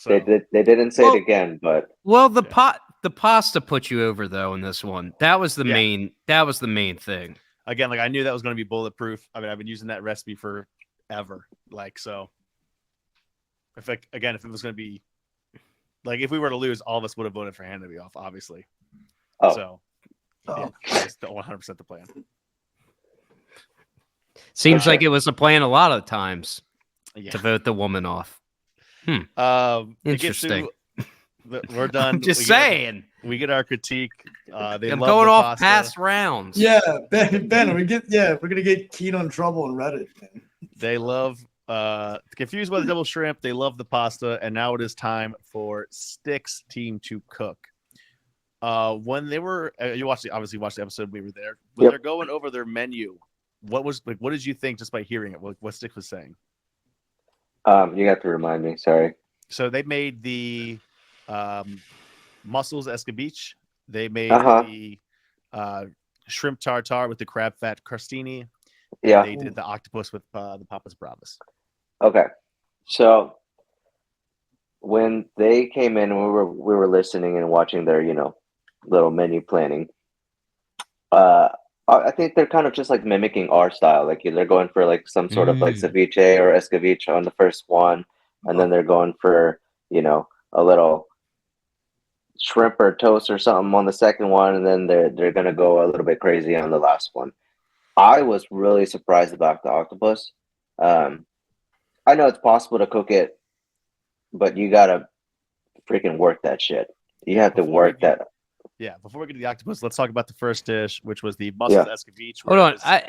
So They didn't say Well- it again, but Well, the Yeah. the pasta put you over though in this one. That was the Yeah. main. That was the main thing. again, like I knew that was going to be bulletproof. I mean, I've been using that recipe for ever. Like, so if it was going to be like, if we were to lose, all of us would have voted for Hannah to be off, obviously. Oh. So Oh. yeah, that was 100% the plan. Seems like Okay. it was the plan a lot of times Yeah. to vote the woman off. To get Interesting. we're done. I'm just We get- saying. we get our critique. They I'm love going the off pasta. past rounds. Yeah, Ben, we're gonna get Keane on trouble on Reddit. Man. They love confused by the double shrimp. They love the pasta, and now it is time for Stick's team to cook. When they were obviously watched the episode, we were there. When Yep. they're going over their menu, what did you think just by hearing it? What Stick was saying? You have to remind me. Sorry. So they made the mussels escabeche. They made Uh-huh. the shrimp tartare with the crab fat crostini. Yeah. They did the octopus with the papas bravas. Okay. So when they came in, we were listening and watching their, little menu planning. I think they're kind of just like mimicking our style. Like they're going for like some sort of like ceviche or escabeche on the first one, and then they're going for, a little shrimp or toast or something on the second one, and then they're gonna go a little bit crazy on the last one. I was really surprised about the octopus. I know it's possible to cook it, but you gotta freaking work that shit. You have to Before we work get- that. Yeah, before we get to the octopus, let's talk about the first dish, which was the mussels escabeche. Hold on, where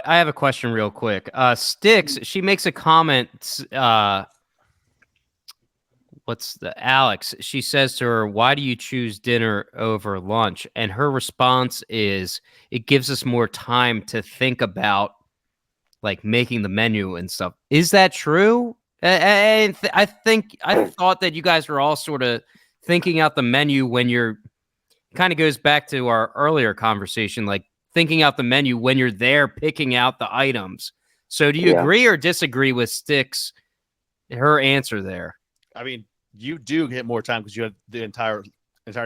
I have a question real quick. Sticks, she makes a comment. What's the Alex? She says to her, "Why do you choose dinner over lunch?" And her response is, "It gives us more time to think about like making the menu and stuff." Is that true? And I thought that you guys were all sort of thinking out the menu when you're. Kind of goes back to our earlier conversation, like thinking out the menu when you're there picking out the items. So do you agree or disagree with Sticks, her answer there? I mean, you do get more time because you have the entirety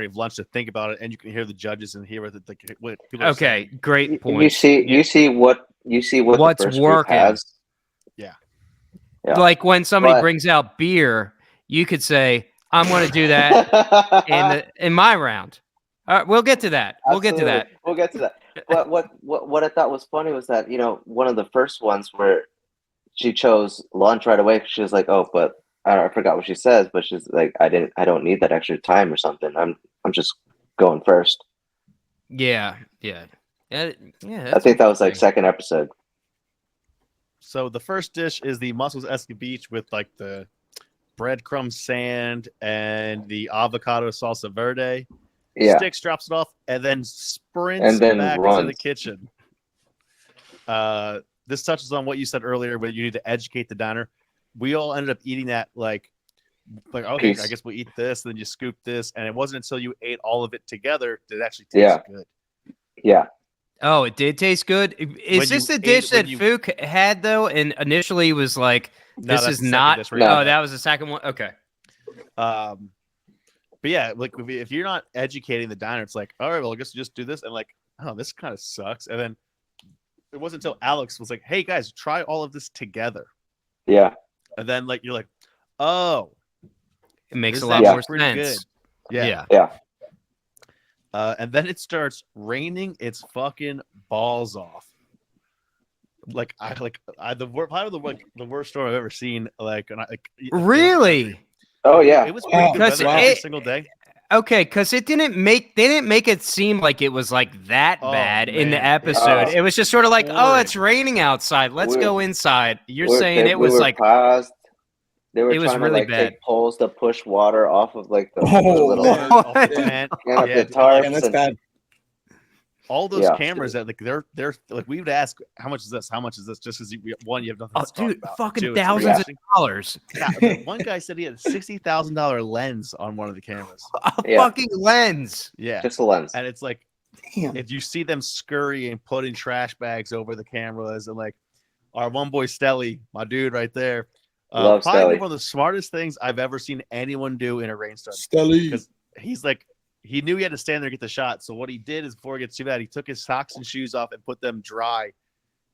of lunch to think about it, and you can hear the judges and hear what people are saying. Okay, great point. You see what What's the first working. group has. Yeah. Like when somebody But- brings out beer, you could say, "I'm going to do that in my round." All right, we'll get to that. We'll get to that. We'll get to that. But what I thought was funny was that one of the first ones where she chose lunch right away. She was like, "Oh, but I forgot what she says." But she's like, "I don't need that extra time or something. I'm just going first." Yeah. I think that was like second episode. So the first dish is the mussels escabeche with like the breadcrumb sand and the avocado salsa verde. Yeah. Sticks drops it off and then sprints And then back runs. into the kitchen. This touches on what you said earlier, where you need to educate the diner. We all ended up eating that like okay, Piece. I guess we'll eat this, then you scoop this, and it wasn't until you ate all of it together that it actually tasted good. Yeah. Oh, it did taste good. Is this the dish that Phuoc had though? And initially he was like, No, "This that's is the second not." dish Oh, right that was the second one. Okay. But yeah, like if you're not educating the diner, it's like, all right, well, I guess just do this, and like, oh, this kind of sucks. And then it wasn't until Alex was like, hey guys, try all of this together. Yeah. And then like you're like, oh, It makes this a lot Yeah. more pretty sense. good. Yeah. Yeah. And then it starts raining its fucking balls off. Like the worst storm I've ever seen. Really? Oh yeah. It was pretty good Because weather every it- single day. Okay, because they didn't make it seem like it was like that Oh, bad in the man. episode. Oh. It was just sort of like, oh, Horrid. it's raining outside. Let's We're- go inside. You're We saying it was were like paused. They were it was trying really to like bad. take poles to push water off of like the Oh, little man. Off the What? tent. Yeah, Yeah, the tarps And that's and- bad. all those Yeah. cameras that like they're like we would ask how much is this just because one you have nothing Oh, to talk dude, about. fucking Two, it's thousands embarrassing. of dollars. Yeah, one guy said he had a $60,000 lens on one of the cameras. A Yeah. fucking lens. Yeah, just a lens. and it's like Damn. if you see them scurrying, putting trash bags over the cameras, and like our one boy Stelly, my dude right there, Love Probably Stelly. one of the smartest things I've ever seen anyone do in a rainstorm. Stelly. Because he's like, he knew he had to stand there and get the shot. So what he did is before it gets too bad, he took his socks and shoes off and put them dry.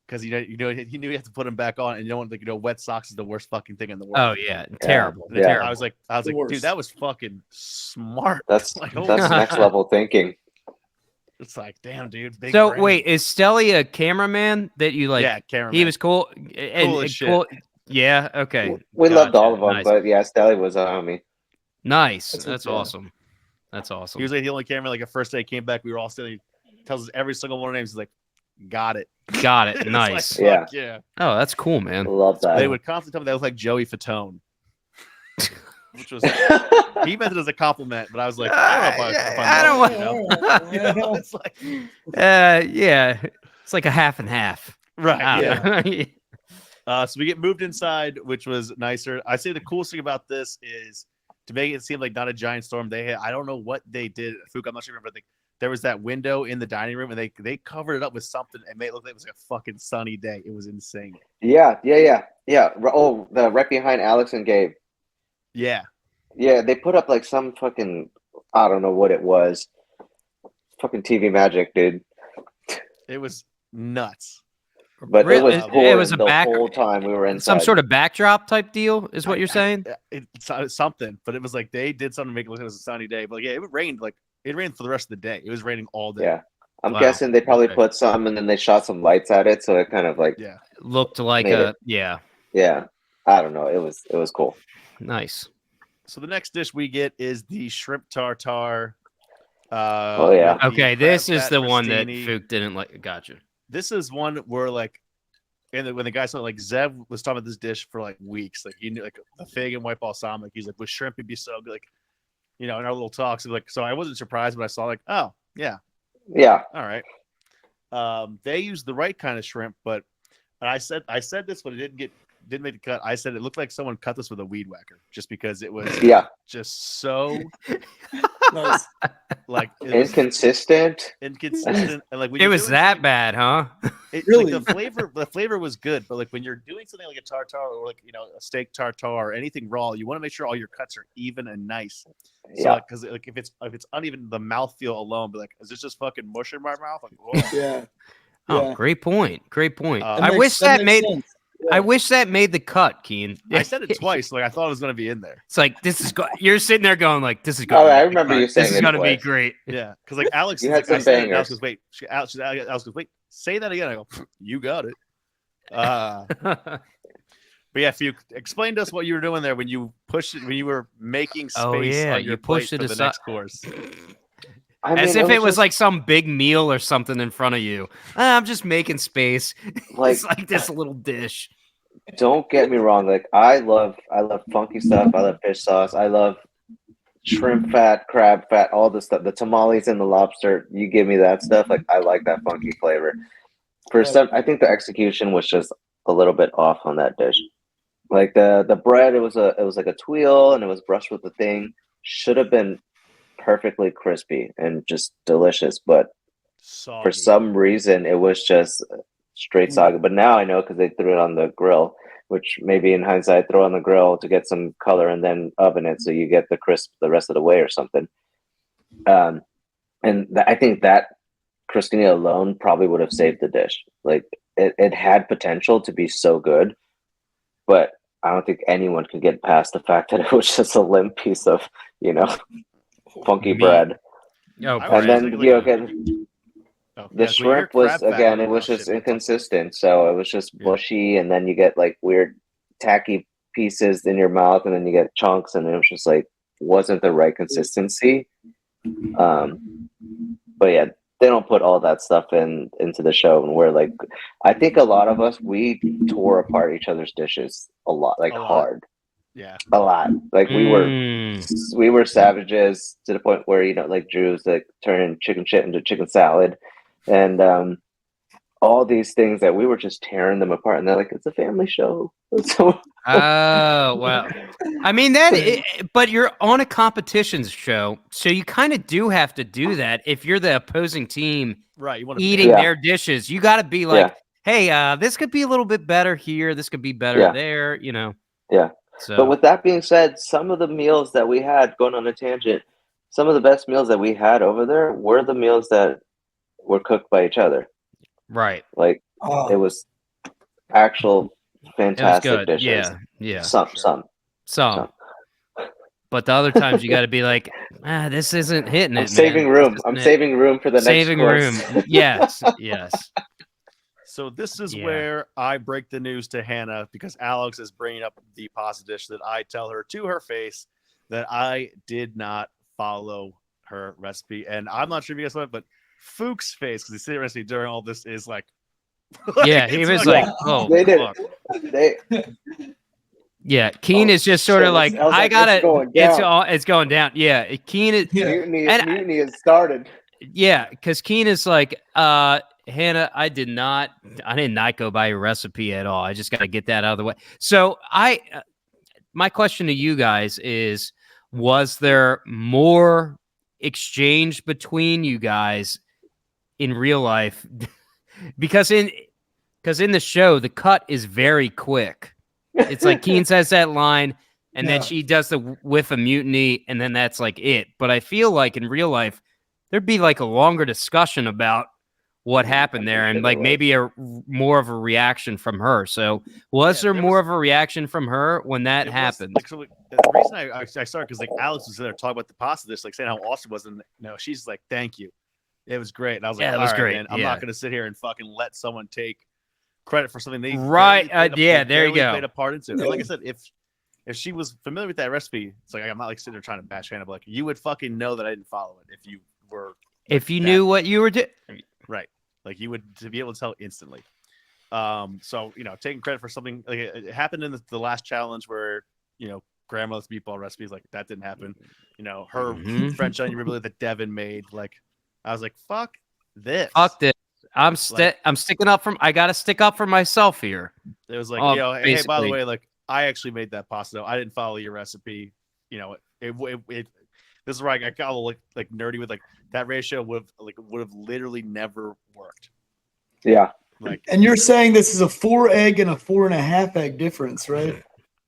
Because he knew he had to put them back on, and you know what? Like, wet socks is the worst fucking thing in the world. Oh yeah, terrible. Yeah. Terrible. I was like, worst. dude, that was fucking smart. That's like, that's next level thinking. It's like, damn, dude. Big So brain. wait, is Stelly a cameraman that you like? Yeah, cameraman. He was cool. Cool as shit. Yeah. Okay. We loved all of them, Nice. but yeah, Stelly was a homie. Nice. That's That's what- yeah. awesome. That's awesome. He was like the only cameraman. Like, the first day he came back, we were all standing. He tells us every single one of names. He's like, got it. Got it. It's Nice. like, fuck yeah. Oh, that's cool, man. Love that. They would constantly tell me that looked like Joey Fatone. Which was, he meant it as a compliment, but I was like, I don't know if I don't want. want. You know, it's like, Yeah, it's like a half and half. right. I Yeah. don't know. So we get moved inside, which was nicer. I say the coolest thing about this is to make it seem like not a giant storm. I don't know what they did. Phuoc, I'm not sure, but there was that window in the dining room, and they covered it up with something and made it look like it was like a fucking sunny day. It was insane. Yeah. Oh, the right behind Alex and Gabe. Yeah. Yeah, they put up like some fucking, I don't know what it was. Fucking TV magic, dude. It was nuts. But it was It pouring was a the back, whole time we were inside. some sort of backdrop type deal, is what you're saying? It's something, but it was like they did something to make it look like it was a sunny day. But yeah, it rained for the rest of the day. It was raining all day. Yeah. I'm Wow. guessing they probably Okay. put some and then they shot some lights at it, so it kind of like Yeah. Looked like Made a it. yeah. I don't know. It was cool. Nice. So the next dish we get is the shrimp tartare. Oh, yeah. with the Okay, crab this is fat the one that crostini. Phuoc didn't like. Gotcha. This is one where like, and when the guy said like Zev was talking about this dish for like weeks, like he knew like the fig and white balsamic. He's like, with shrimp it'd be so good, like, in our little talks. Like, so I wasn't surprised when I saw like, oh yeah, Yeah. all right. They used the right kind of shrimp, but I said this, but it didn't make the cut. I said it looked like someone cut this with a weed whacker, just because it was Yeah. just so Nice. like it was Inconsistent. inconsistent, and like when It you're was doing that something- bad, huh? Really? like the flavor was good, but like when you're doing something like a tartare or like a steak tartare or anything raw, you want to make sure all your cuts are even and nice. So Yeah. because like if it's uneven, the mouthfeel alone, but like, is this just fucking mush in my mouth? Like, whoa. Yeah. Oh, Yeah. great point. Great point. That I wish that made. sense. I wish that made the cut, Keen. I said it twice. Like I thought it was gonna be in there. It's like this is. You're sitting there going like, "This is Oh, going." I remember you saying this is it going to be twice. great. Yeah, because like Alex, You is had like, I some said it, and bangers. Alex goes, "Wait," Alex goes, "Wait, say that again." I go, "You got it." But yeah, if you explain to us what you were doing there when you were making space Oh, yeah, on your you plate pushed it for the aside. next course. I mean, As if it was just, like some big meal or something in front of you. I'm just making space. like, It's like this little dish. don't get me wrong. Like I love funky stuff. I love fish sauce. I love shrimp fat, crab fat, all the stuff. The tamales and the lobster. You give me that stuff. Like I like that funky flavor. For some, I think the execution was just a little bit off on that dish. Like the bread, it was like a tuile and it was brushed with the thing. Should have been perfectly crispy and just delicious, but Soggy. for some reason it was just straight soggy. But now I know because they threw it on the grill, which maybe in hindsight throw on the grill to get some color and then oven it so you get the crisp the rest of the way or something. And I think that crostini alone probably would have saved the dish. Like it had potential to be so good, but I don't think anyone can get past the fact that it was just a limp piece of funky Meat. bread. Oh, I And was bread. then like- again, Oh, the yeah, so your shrimp was crab fat again, on it was that just shit, inconsistent. So it was just Yeah. mushy, and then you get like weird tacky pieces in your mouth, and then you get chunks, and it was just like wasn't the right consistency. But yeah, they don't put all that stuff into the show, and we're like, I think a lot of us we tore apart each other's dishes a lot, like A lot. hard, Yeah. a lot. Like we Mm. were savages to the point where like Drew's like turning chicken shit into chicken salad, and all these things that we were just tearing them apart. And they're like, it's a family show. So Oh, well. I mean, but you're on a competitions show, so you kind of do have to do that if you're the opposing team Right. You want eating Yeah. their dishes. You got to be like, hey, this could be a little bit better here. This could be better Yeah. there, Yeah. So But with that being said, some of the meals that we had, going on a tangent, some of the best meals that we had over there were the meals that were cooked by each other. right, Like it Oh, was actual it was fantastic good. dishes. Yeah, yeah, Some, Sure. some, some. some. But the other times you got to be like, this isn't hitting I'm it, man. saving This room. I'm isn't it. saving room for the next Saving course. room. Yes, yes. So this is Yeah. where I break the news to Hannah because Alex is bringing up the pasta dish that I tell her to her face that I did not follow her recipe. And I'm not sure if you guys saw it, but Phuoc's face, because he said the recipe during all this, is like, Yeah, he it's was fucking- like, oh, They did. fuck. They Yeah, Keane is just sort shit, of like, I was I like, gotta, it's going down. it's going down. Yeah, Keane is, yeah. and Mutiny has started. yeah, because Keane is like, Hannah, I did not go by your recipe at all. I just got to get that out of the way. So my question to you guys is, was there more exchange between you guys in real life? because in the show, the cut is very quick. It's like Keane says that line, and then Yeah. she does the whiff of mutiny, and then that's like it. But I feel like in real life, there'd be like a longer discussion about what happened there, and like maybe more of a reaction from her. So, was there more of a reaction from her when that happened? Like, so the reason I started because like Alex was there talking about the pasta dish, like saying how awesome it was, and she's like, "Thank you, it was great." And I was like, Yeah, it was "All right, great. man, I'm Yeah. not going to sit here and fucking let someone take credit for something they Right, barely played yeah, they there you barely go. played a part into." And like I said, if she was familiar with that recipe, it's like I'm not like sitting there trying to bash Hannah, but like you would fucking know that I didn't follow it if you were If you that- knew what you were doing. right, like you would to be able to tell instantly. So taking credit for something like it happened in the last challenge where grandmother's meatball recipes, like that didn't happen. Her Mhm. French onion ribeye that Devin made, like I was like, fuck this. Fuck this. I'm sticking up from. I got to stick up for myself here. It was like, Oh, hey, by the basically. way, like I actually made that pasta. I didn't follow your recipe. It this is where I got a little like nerdy with like that ratio would have literally never worked. Yeah. Like, And you're saying this is a 4 egg and a 4.5 egg difference, right?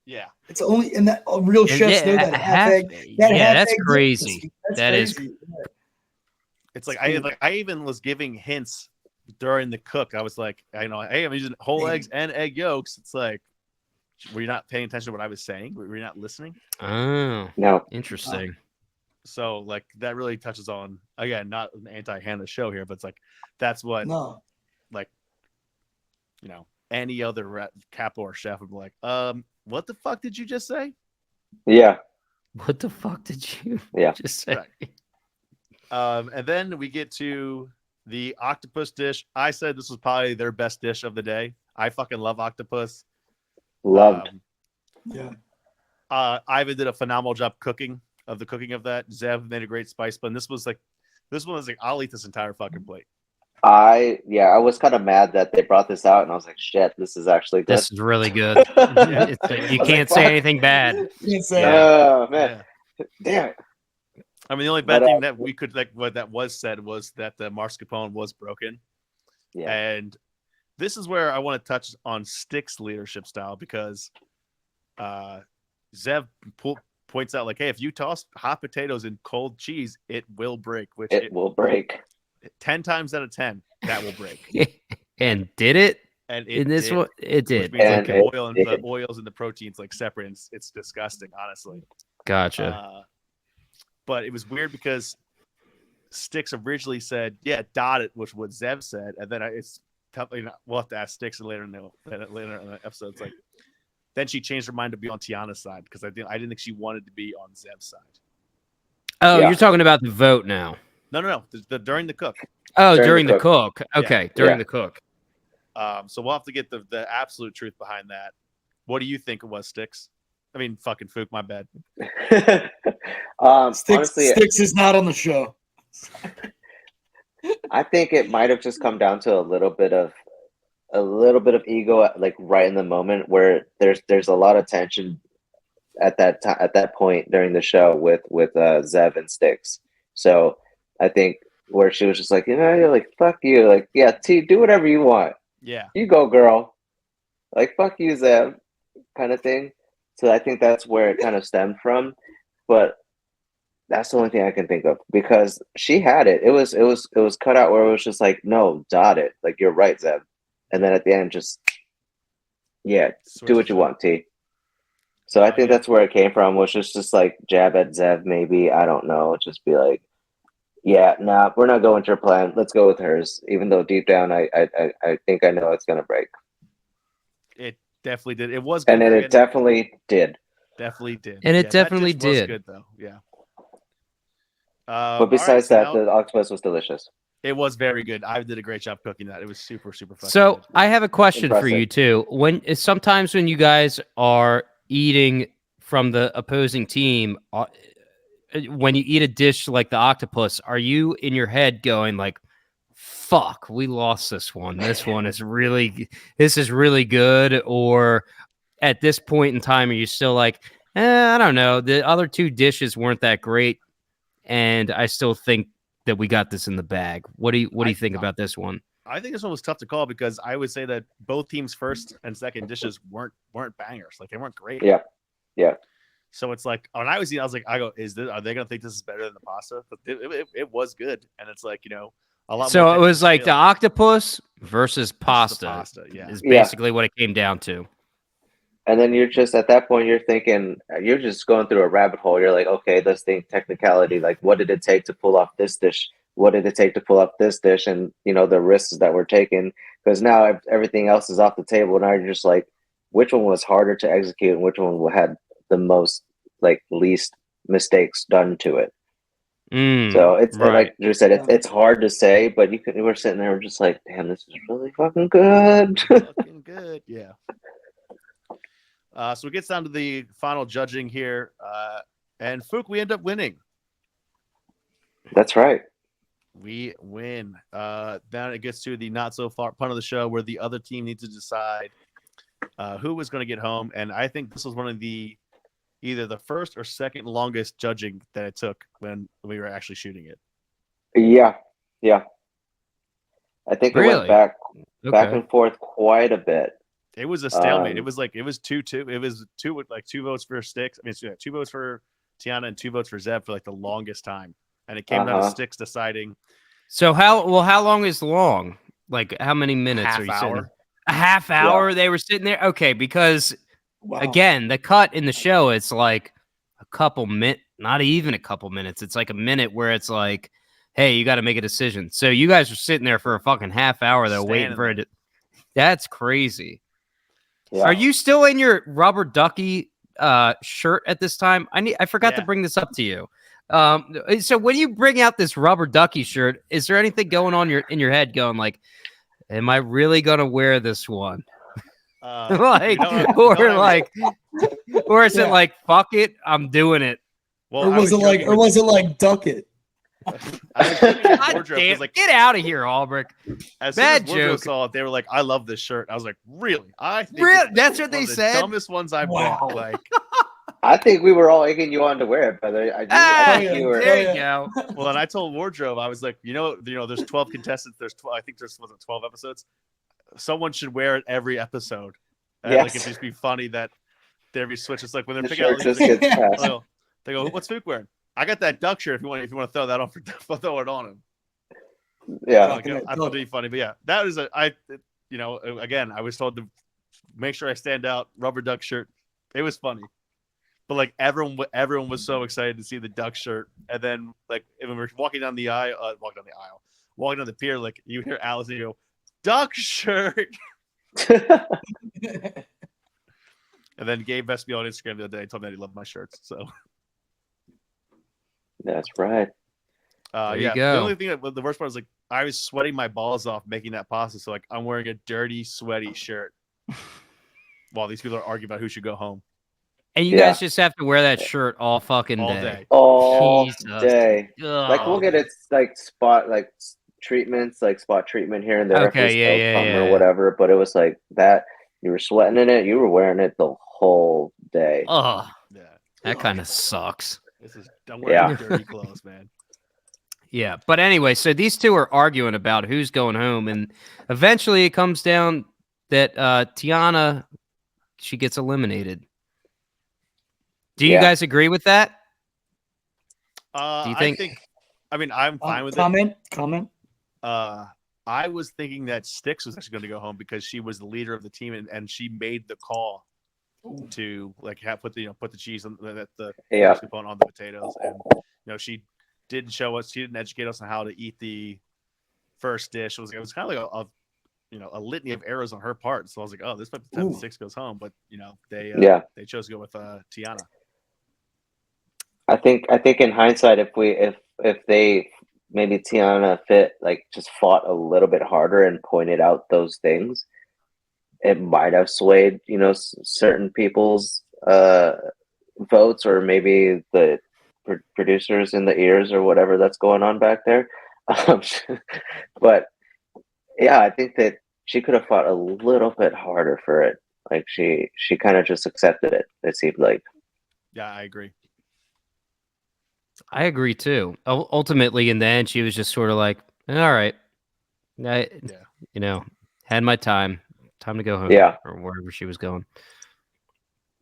yeah, It's only and that real chefs know that half egg. That yeah, half that's egg crazy. difference. That's That is- crazy. it's like I even was giving hints during the cook. I was like, hey, I'm using whole eggs and egg yolks. It's like, were you not paying attention to what I was saying? Were you not listening? Oh, No. interesting. So like that really touches on, again, not an anti-Hannah show here, but it's like that's what No. like any other capo or chef would be like, what the fuck did you just say? Yeah. What the fuck did you Yeah. just say? Right. And then we get to the octopus dish. I said this was probably their best dish of the day. I fucking love octopus. Loved. Yeah. Ivan did a phenomenal job cooking of that. Zev made a great spice blend. This one was like, I'll eat this entire fucking plate. I was kind of mad that they brought this out, and I was like, shit, this is actually good. This is really good. You can't say anything bad. Can't say Oh man, damn it. I mean, the only bad thing that we could what that was said was that the mascarpone was broken. Yeah. And this is where I want to touch on Stick's leadership style, because Zev points out, like, hey, if you toss hot potatoes in cold cheese, it will break. Which it will break. 10 times out of 10, that will break. And did it? And In this one, it did. Which means And like it the did. oils and the proteins like separate. And it's disgusting, honestly. Gotcha. But it was weird because Sticks originally said, yeah, dot it, which what Zev said, and then it's tough. We'll have to ask Sticks later in the episode. It's like, then she changed her mind to be on Tiana's side, because I didn't think she wanted to be on Zev's side. Oh, Yeah. you're talking about the vote now. No. During the cook. Oh, During during the the cook. Okay, during Yeah. the cook. So we'll have to get the absolute truth behind that. What do you think it was, Sticks? I mean, fucking Phuoc, my bad. Honestly, Sticks is not on the show. I think it might have just come down to a little bit of ego, like right in the moment, where there's a lot of tension at that point during the show with Zev and Sticks. So I think where she was just like, you're like, fuck you, like, yeah, T, do whatever you want, Yeah. you go, girl, like, fuck you, Zev, kind of thing. So I think that's where it kind of stemmed from. But that's the only thing I can think of because she had it. It was cut out where it was just like, no, dot it. Like you're right, Zeb. And then at the end, just do what you want, T. So I think that's where it came from, was just like jab at Zev, maybe. I don't know. Just be like, yeah, nah, we're not going to her plan. Let's go with hers. Even though deep down, I think I know it's gonna break. It definitely did. It was good. And then it definitely did. Definitely did. And it definitely that dish was did. good though. Yeah. But besides that, the octopus was delicious. It was very good. I did a great job cooking that. It was super, super fun. So I have a question for Impressive. you too. Sometimes when you guys are eating from the opposing team, when you eat a dish like the octopus, are you in your head going like, fuck, we lost this one. This is really good. Or at this point in time, are you still like, I don't know. The other two dishes weren't that great. And I still think that we got this in the bag. What do you think about this one? I think this one was tough to call because I would say that both teams' first and second dishes weren't bangers. Like they weren't great. Yeah. Yeah. So it's like when I was eating, I was like, are they gonna think this is better than the pasta? But it was good. And it's like, a lot so more. It was like the octopus versus pasta. Yeah. Is basically what it came down to. And then you're just at that point, you're thinking, you're just going through a rabbit hole. You're like, okay, let's think technicality. Like, what did it take to pull off this dish? What did it take to pull off this dish? And, the risks that we're taking. Because now everything else is off the table. Now you're just like, which one was harder to execute and which one had the most, least mistakes done to it? So it's right. like you said, it's hard to say, but we're sitting there just like, damn, this is really fucking good. Fucking good. Yeah. So it gets down to the final judging here. And Phuoc, we end up winning. That's right. We win. Then it gets to the not so far part of the show where the other team needs to decide who was going to get home. And I think this was one of either the first or second longest judging that it took when we were actually shooting it. Yeah. Yeah. I think it went back and forth quite a bit. It was a stalemate. It was 2-2. It was two votes for Sticks. I mean, 2 votes for Tiana and 2 votes for Zeb for the longest time. And it came down to Sticks deciding. So how long is long? Like how many minutes are you sitting? A half hour? Yeah. They were sitting there? Okay, because again, the cut in the show, it's like a couple minutes, not even a couple minutes. It's like a minute where it's like, hey, you got to make a decision. So you guys are sitting there for a fucking half hour though, waiting for it. That's crazy. Yeah. Are you still in your rubber ducky shirt at this time? I forgot to bring this up to you. So when you bring out this rubber ducky shirt, is there anything going on in your head going like, am I really gonna wear this one? Or is it like, fuck it, I'm doing it? Well, or was it like duck it? God damn, get out of here, Albrecht. Bad joke. Saw it, they were like, "I love this shirt." I was like, "Really? I think that's what they said." The dumbest ones I bought. Like, I think we were all egging you on to wear it, brother. There you go. Well, and I told Wardrobe, I was like, there's 12 contestants. I think there's 12 episodes. Someone should wear it every episode. Like it'd just be funny that there'd be switches. Like when they're picking out, they go, "What's Phuoc wearing?" I got that duck shirt. If you want to throw that on, throw it on him. Yeah, I thought it'd be funny, but yeah, that is again, I was told to make sure I stand out. Rubber duck shirt. It was funny, but everyone was so excited to see the duck shirt, and then when we're walking down the pier, like you hear Allison go, "Duck shirt." And then Gabe messaged me on Instagram the other day, told me that he loved my shirts. So. That's right. There you go. The only thing the worst part was I was sweating my balls off making that pasta, so I'm wearing a dirty, sweaty shirt while these people are arguing about who should go home. And you guys just have to wear that shirt all fucking day. All day. Ugh. We'll get it spot treatments, spot treatment here and there. Okay, or whatever. But it was like that. You were sweating in it. You were wearing it the whole day. Oh, yeah. That kind of sucks. I'm wearing dirty clothes, man. Yeah, but anyway, so these two are arguing about who's going home, and eventually it comes down that Tiana, she gets eliminated. Do you guys agree with that? Do you think? I mean, I'm fine with it. Comment. I was thinking that Styx was actually going to go home because she was the leader of the team and she made the call to like put the cheese on the component on the potatoes, and she didn't educate us on how to eat the first dish. It was kind of like a litany of errors on her part. So I was like, oh, this might be the time Styx goes home, but they chose to go with Tiana. I think in hindsight, if they maybe Tiana just fought a little bit harder and pointed out those things, it might have swayed certain people's votes, or maybe the producers in the ears or whatever that's going on back there. But yeah, I think that she could have fought a little bit harder for it. Like she kind of just accepted it. It seemed like. Yeah, I agree. I agree too. Ultimately, in the end, she was just sort of like, "All right, had my time to go home." Yeah, or wherever she was going.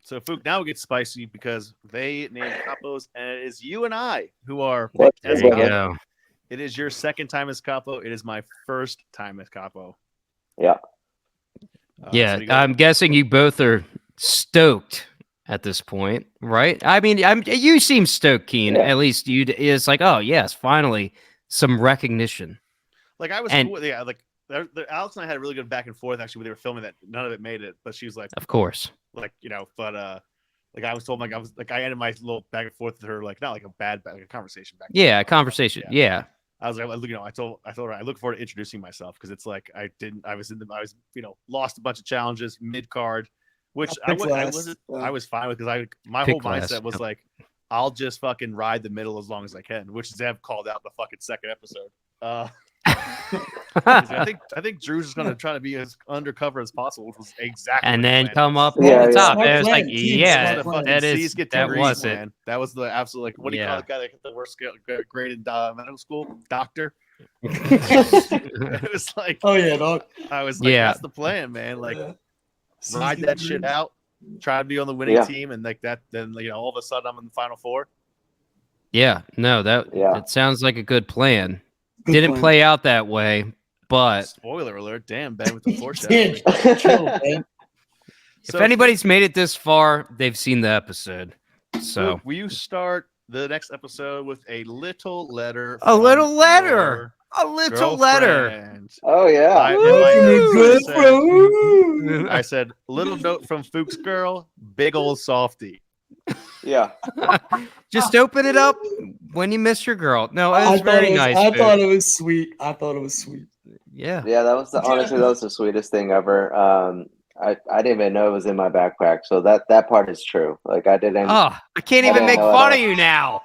So Phuoc, now it gets spicy because they named capos, and it is you and I who are picked as There you capo. go. It is your second time as capo. It is my first time as capo. Yeah. Yeah, I'm guessing you both are stoked at this point, right? I mean, you seem stoked, Keane. Yeah. At least it's like, oh yes, finally some recognition. Like I was cool with like Alex and I had a really good back and forth actually when they were filming that. None of it made it, but she was like, of course, like but like I was told, like I ended my little back and forth with her, like not like a bad like a conversation back. Yeah, conversation. Yeah. I was like, I told her I look forward to introducing myself because it's like I was lost a bunch of challenges mid card, which I was fine with because my whole mindset was like, I'll just fucking ride the middle as long as I can, which Zev called out the fucking second episode. I think Drew's just gonna try to be as undercover as possible, which was exactly. And then come up yeah, on the top. Yeah. It was like, that was it. That was the absolute like what do you call the guy that got the worst grade in medical school? Doctor. It was like, oh yeah, dog. I was like, that's the plan, man. Like, ride that shit out, try to be on the winning team, and like that. Then all of a sudden, I'm in the final four. Yeah, no, it sounds like a good plan. Didn't play out that way, but spoiler alert! Damn, Ben with the foreshadowing. If anybody's made it this far, they've seen the episode. So, will you start the next episode with a little letter? A little letter. Oh yeah. I said, little note from Phuoc's girl, big old softy. Yeah. Just open it up when you miss your girl. No, it was very nice. I thought it was sweet. Yeah. Yeah, that was honestly that was the sweetest thing ever. I didn't even know it was in my backpack, so that part is true. Like I didn't. Oh, I can't even make fun of you now.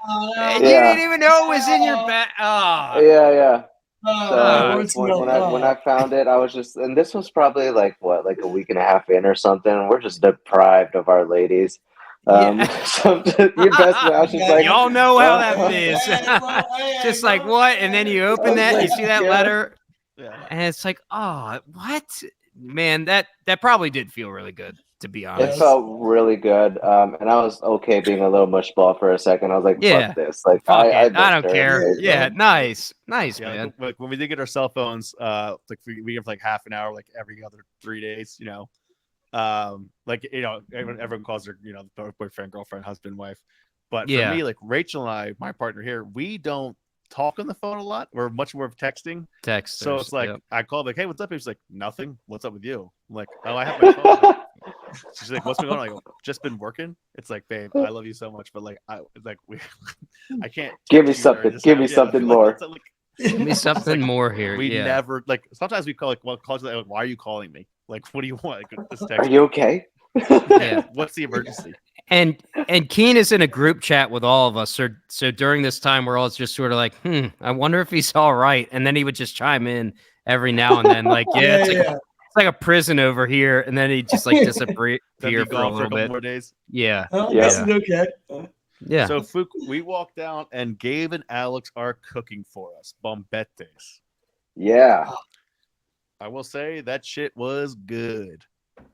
You didn't even know it was in your bag. Oh. Yeah. So when I found it, I was just, and this was probably like a week and a half in or something. We're just deprived of our ladies. So your best match is like, y'all know how that is. Just like what, and then you open that, you see that letter, and it's like, oh, what? Man, that probably did feel really good, to be honest. It felt really good, and I was okay being a little mushball for a second. I was like, fuck this. Like, I don't care. Yeah, nice, man. Like when we did get our cell phones, like we have like half an hour, like every other 3 days, like everyone calls her, boyfriend, girlfriend, husband, wife. But for me, like Rachel and I, my partner here, we don't talk on the phone a lot. We're much more of texting. So it's like I call like, hey, what's up? He's like, nothing. What's up with you? I'm like, oh, I have my phone. She's like, what's going on? I go, just been working. It's like, babe, I love you so much, but like I can't give me something. Give me something more. Give me something more here. We never like. Sometimes we call like, why are you calling me? Like, what do you want? Like, this text. Are you okay? Yeah. What's the emergency? And Keane is in a group chat with all of us. So during this time, we're all just sort of like, I wonder if he's all right. And then he would just chime in every now and then, like, it's like a prison over here. And then he'd just like disappear for a little bit. More days. Yeah. Okay. Yeah. So Phuoc, we walked down and Gabe and Alex are cooking for us. Bombetes. Yeah. I will say that shit was good.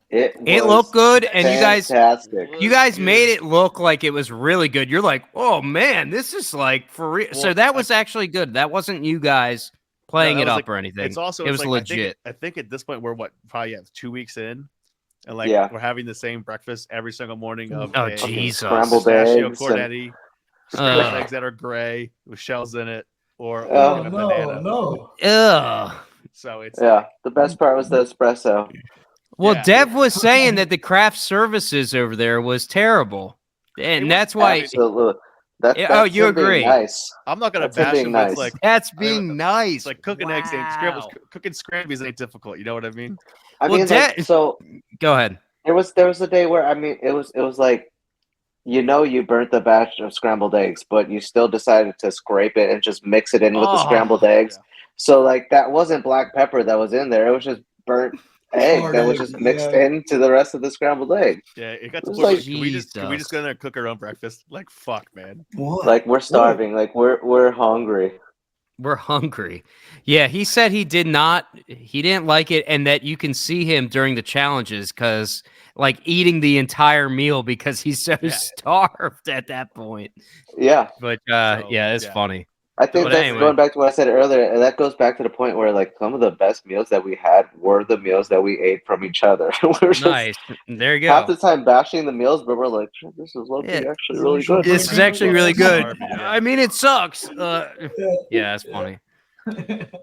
It was looked good, and fantastic. you guys made it look like it was really good. You're like, oh man, this is like for real. Well, So that was actually good. That wasn't you guys playing that it was up or anything. It's also it was like, legit. I think at this point we're probably 2 weeks in, and like Yeah. we're having the same breakfast every single morning of Oh, a Jesus. Scrambled pistachio eggs. cornetti, scrambled eggs that are gray with shells in it, or Oh, a no, banana. no. Ugh. So it's The best part was the espresso. Well, Yeah. Dev was saying that the craft services over there was terrible, and that's why. Absolutely. That's you him being agree? nice. I'm not gonna That's him bash being him, but nice. it's like That's I mean, being nice. it's like cooking eggs ain't cooking scrambies ain't difficult. You know what I mean? I Well, mean, like, so Go ahead. there was a day where, I mean, it was like, you burnt the batch of scrambled eggs, but you still decided to scrape it and just mix it in with the scrambled eggs. Yeah. So like that wasn't black pepper that was in there. It was just burnt egg Hard that was egg, just mixed yeah. into the rest of the scrambled egg. Yeah, it got to It's the point. like- Can we just go Jesus. in there and cook our own breakfast? Like fuck, man. What? Like we're starving. Like we're hungry. We're hungry. Yeah, he said he didn't like it, and that you can see him during the challenges because like eating the entire meal because he's so starved at that point. Yeah. But So, it's funny. I think But that's anyway. going back to what I said earlier, and that goes back to the point where like some of the best meals that we had were the meals that we ate from each other. We're just Nice. There you half go. the time bashing the meals, but we're like, this is low-key Yeah. actually really good. This is actually really good. Starving, yeah. I mean, it sucks. Yeah, it's funny.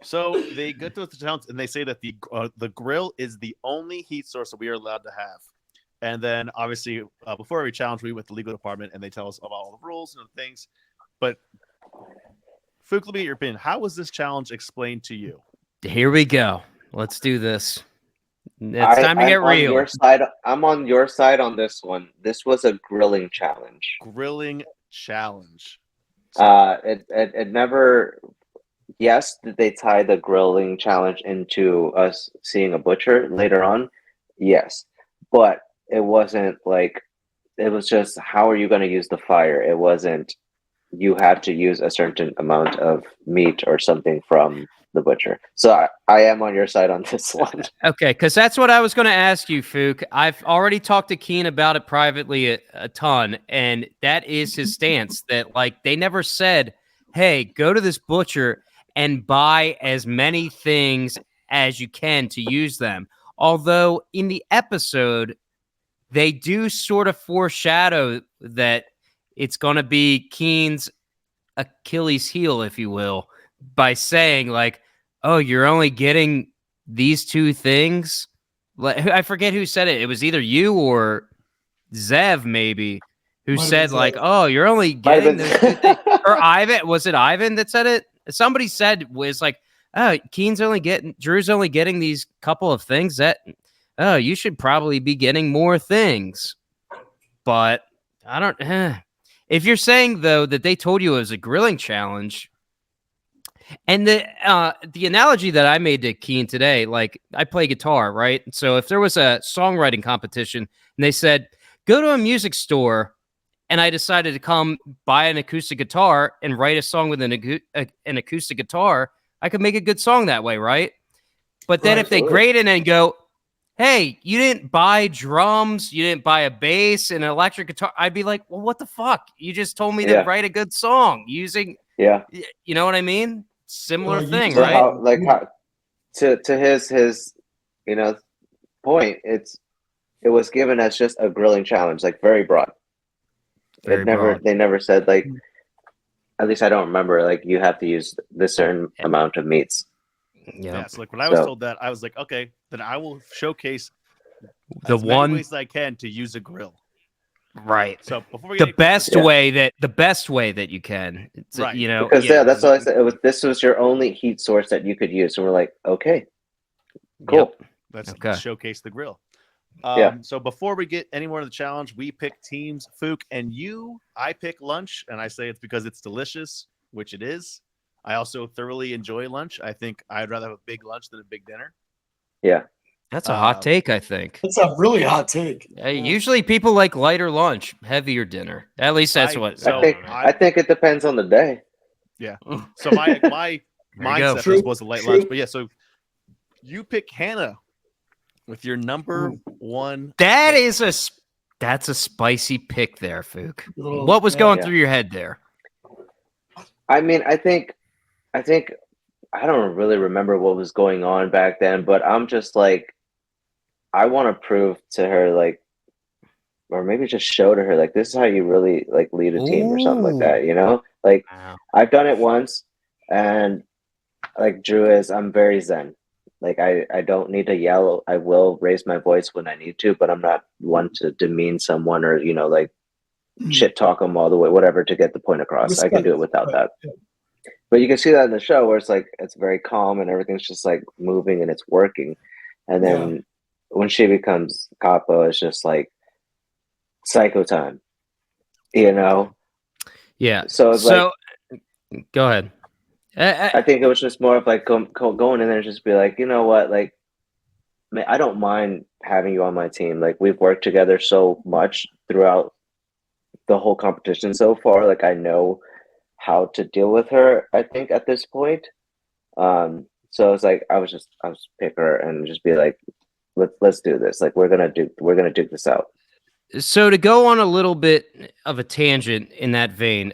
So they get to the challenge and they say that the grill is the only heat source that we are allowed to have. And then obviously before every challenge, we went to the legal department and they tell us about all the rules and things. But Phuoc, let me get your opinion. How was this challenge explained to you? Here we go. Let's do this. It's time to get real. I'm on your side on this one. This was a grilling challenge. Grilling challenge. It never. Yes, did they tie the grilling challenge into us seeing a butcher later on? Yes, but it wasn't like it was just how are you going to use the fire? It wasn't you had to use a certain amount of meat or something from the butcher. So I am on your side on this one. Okay, because that's what I was going to ask you, Phuoc. I've already talked to Keane about it privately a ton, and that is his stance. That like they never said, "Hey, go to this butcher and buy as many things as you can to use them." Although in the episode, they do sort of foreshadow that it's going to be Keane's Achilles heel, if you will, by saying like, "Oh, you're only getting these two things." Like, I forget who said it. It was either you or Zev, maybe, who said like, "Oh, you're only getting those two things." Or Ivan, was it Ivan that said it? Somebody said was like, "Oh, Drew's only getting these couple of things that, oh, you should probably be getting more things." But I don't. If you're saying though that they told you it was a grilling challenge, and the analogy that I made to Keane today, like I play guitar, right? So if there was a songwriting competition and they said go to a music store, and I decided to come buy an acoustic guitar and write a song with an acoustic guitar, I could make a good song that way, right? But then if they grade it and go, "Hey, you didn't buy drums, you didn't buy a bass and an electric guitar," I'd be like, "Well, what the fuck? You just told me to write a good song using," you know what I mean? Similar thing, So right? how to his point, it was given as just a grilling challenge, like very broad. They never said like, at least I don't remember, like you have to use this certain amount of meats. Yeah. So like when I was told that, I was like, okay, then I will showcase the many ways I can to use a grill. Right. So before we the best way that you can, right? You know, because that's what I said. This was your only heat source that you could use, and we're like, okay, cool. Let's showcase the grill. So before we get any more of the challenge, we pick teams. Phuoc and I pick lunch, and I say it's because it's delicious, which it is. I also thoroughly enjoy lunch. I think I'd rather have a big lunch than a big dinner. Yeah. That's a hot take, I think. That's a really hot take. Usually people like lighter lunch, heavier dinner. At least that's what. So I think it depends on the day. Yeah. So my mindset was a light lunch. But yeah, so you pick Hannah with your number one. That's a spicy pick there, Phuoc. Little- What was yeah. going Yeah. through your head there? I mean, I think I don't really remember what was going on back then, but I'm just like, I want to prove to her, like, or maybe just show to her, like, this is how you really like lead a team or something like that, you know? Like, Wow. I've done it once, and like Drew is, I'm very zen. Like, I don't need to yell. I will raise my voice when I need to, but I'm not one to demean someone or, like shit talk them all the way, whatever, to get the point across. I can do it without that. Yeah. But you can see that in the show where it's like it's very calm and everything's just like moving and it's working. And then when she becomes capo, it's just like psycho time, you know? Yeah. So it's like, go ahead. I think it was just more of like going in there and just be like, you know what, like, man, I don't mind having you on my team. Like, we've worked together so much throughout the whole competition so far. Like, I know how to deal with her, I think, at this point. So it's like I was pick her and just be like, let's do this. Like, we're gonna dig this out. So to go on a little bit of a tangent in that vein,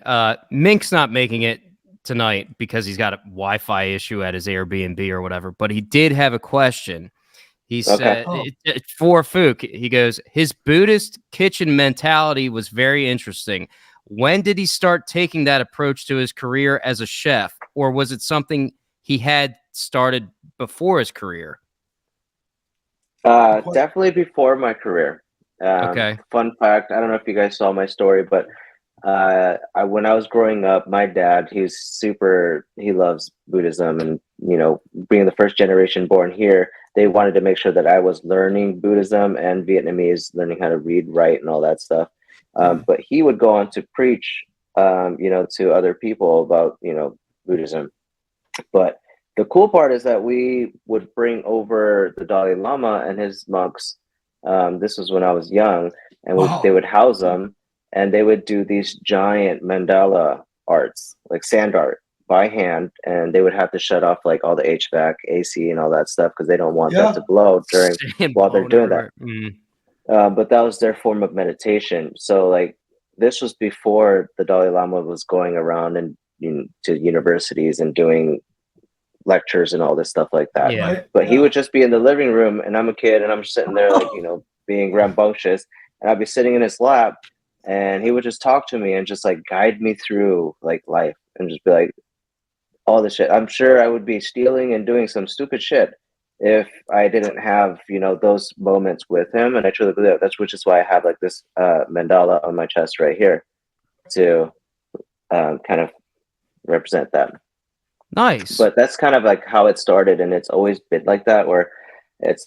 Mink's not making it tonight because he's got a Wi-Fi issue at his Airbnb or whatever, but he did have a question. He said for Phuoc, he goes, his Buddhist kitchen mentality was very interesting. When did he start taking that approach to his career as a chef, or was it something he had started before his career? Definitely before my career. Okay. Fun fact, I don't know if you guys saw my story, but when I was growing up, my dad, he loves Buddhism, and being the first generation born here, they wanted to make sure that I was learning Buddhism and Vietnamese, learning how to read, write, and all that stuff. But he would go on to preach, to other people about, Buddhism. But the cool part is that we would bring over the Dalai Lama and his monks. This was when I was young, and they would house them, and they would do these giant mandala arts, like sand art, by hand, and they would have to shut off like all the HVAC, AC, and all that stuff because they don't want that to blow while they're doing that. But that was their form of meditation. So like this was before the Dalai Lama was going around and to universities and doing lectures and all this stuff like that. Yeah. But he would just be in the living room, and I'm a kid, and I'm sitting there like being rambunctious, and I'd be sitting in his lap, and he would just talk to me and just like guide me through like life and just be like all this shit. I'm sure I would be stealing and doing some stupid shit if I didn't have those moments with him, and I truly believe which is why I have like this mandala on my chest right here to kind of represent that. Nice. But that's kind of like how it started, and it's always been like that, where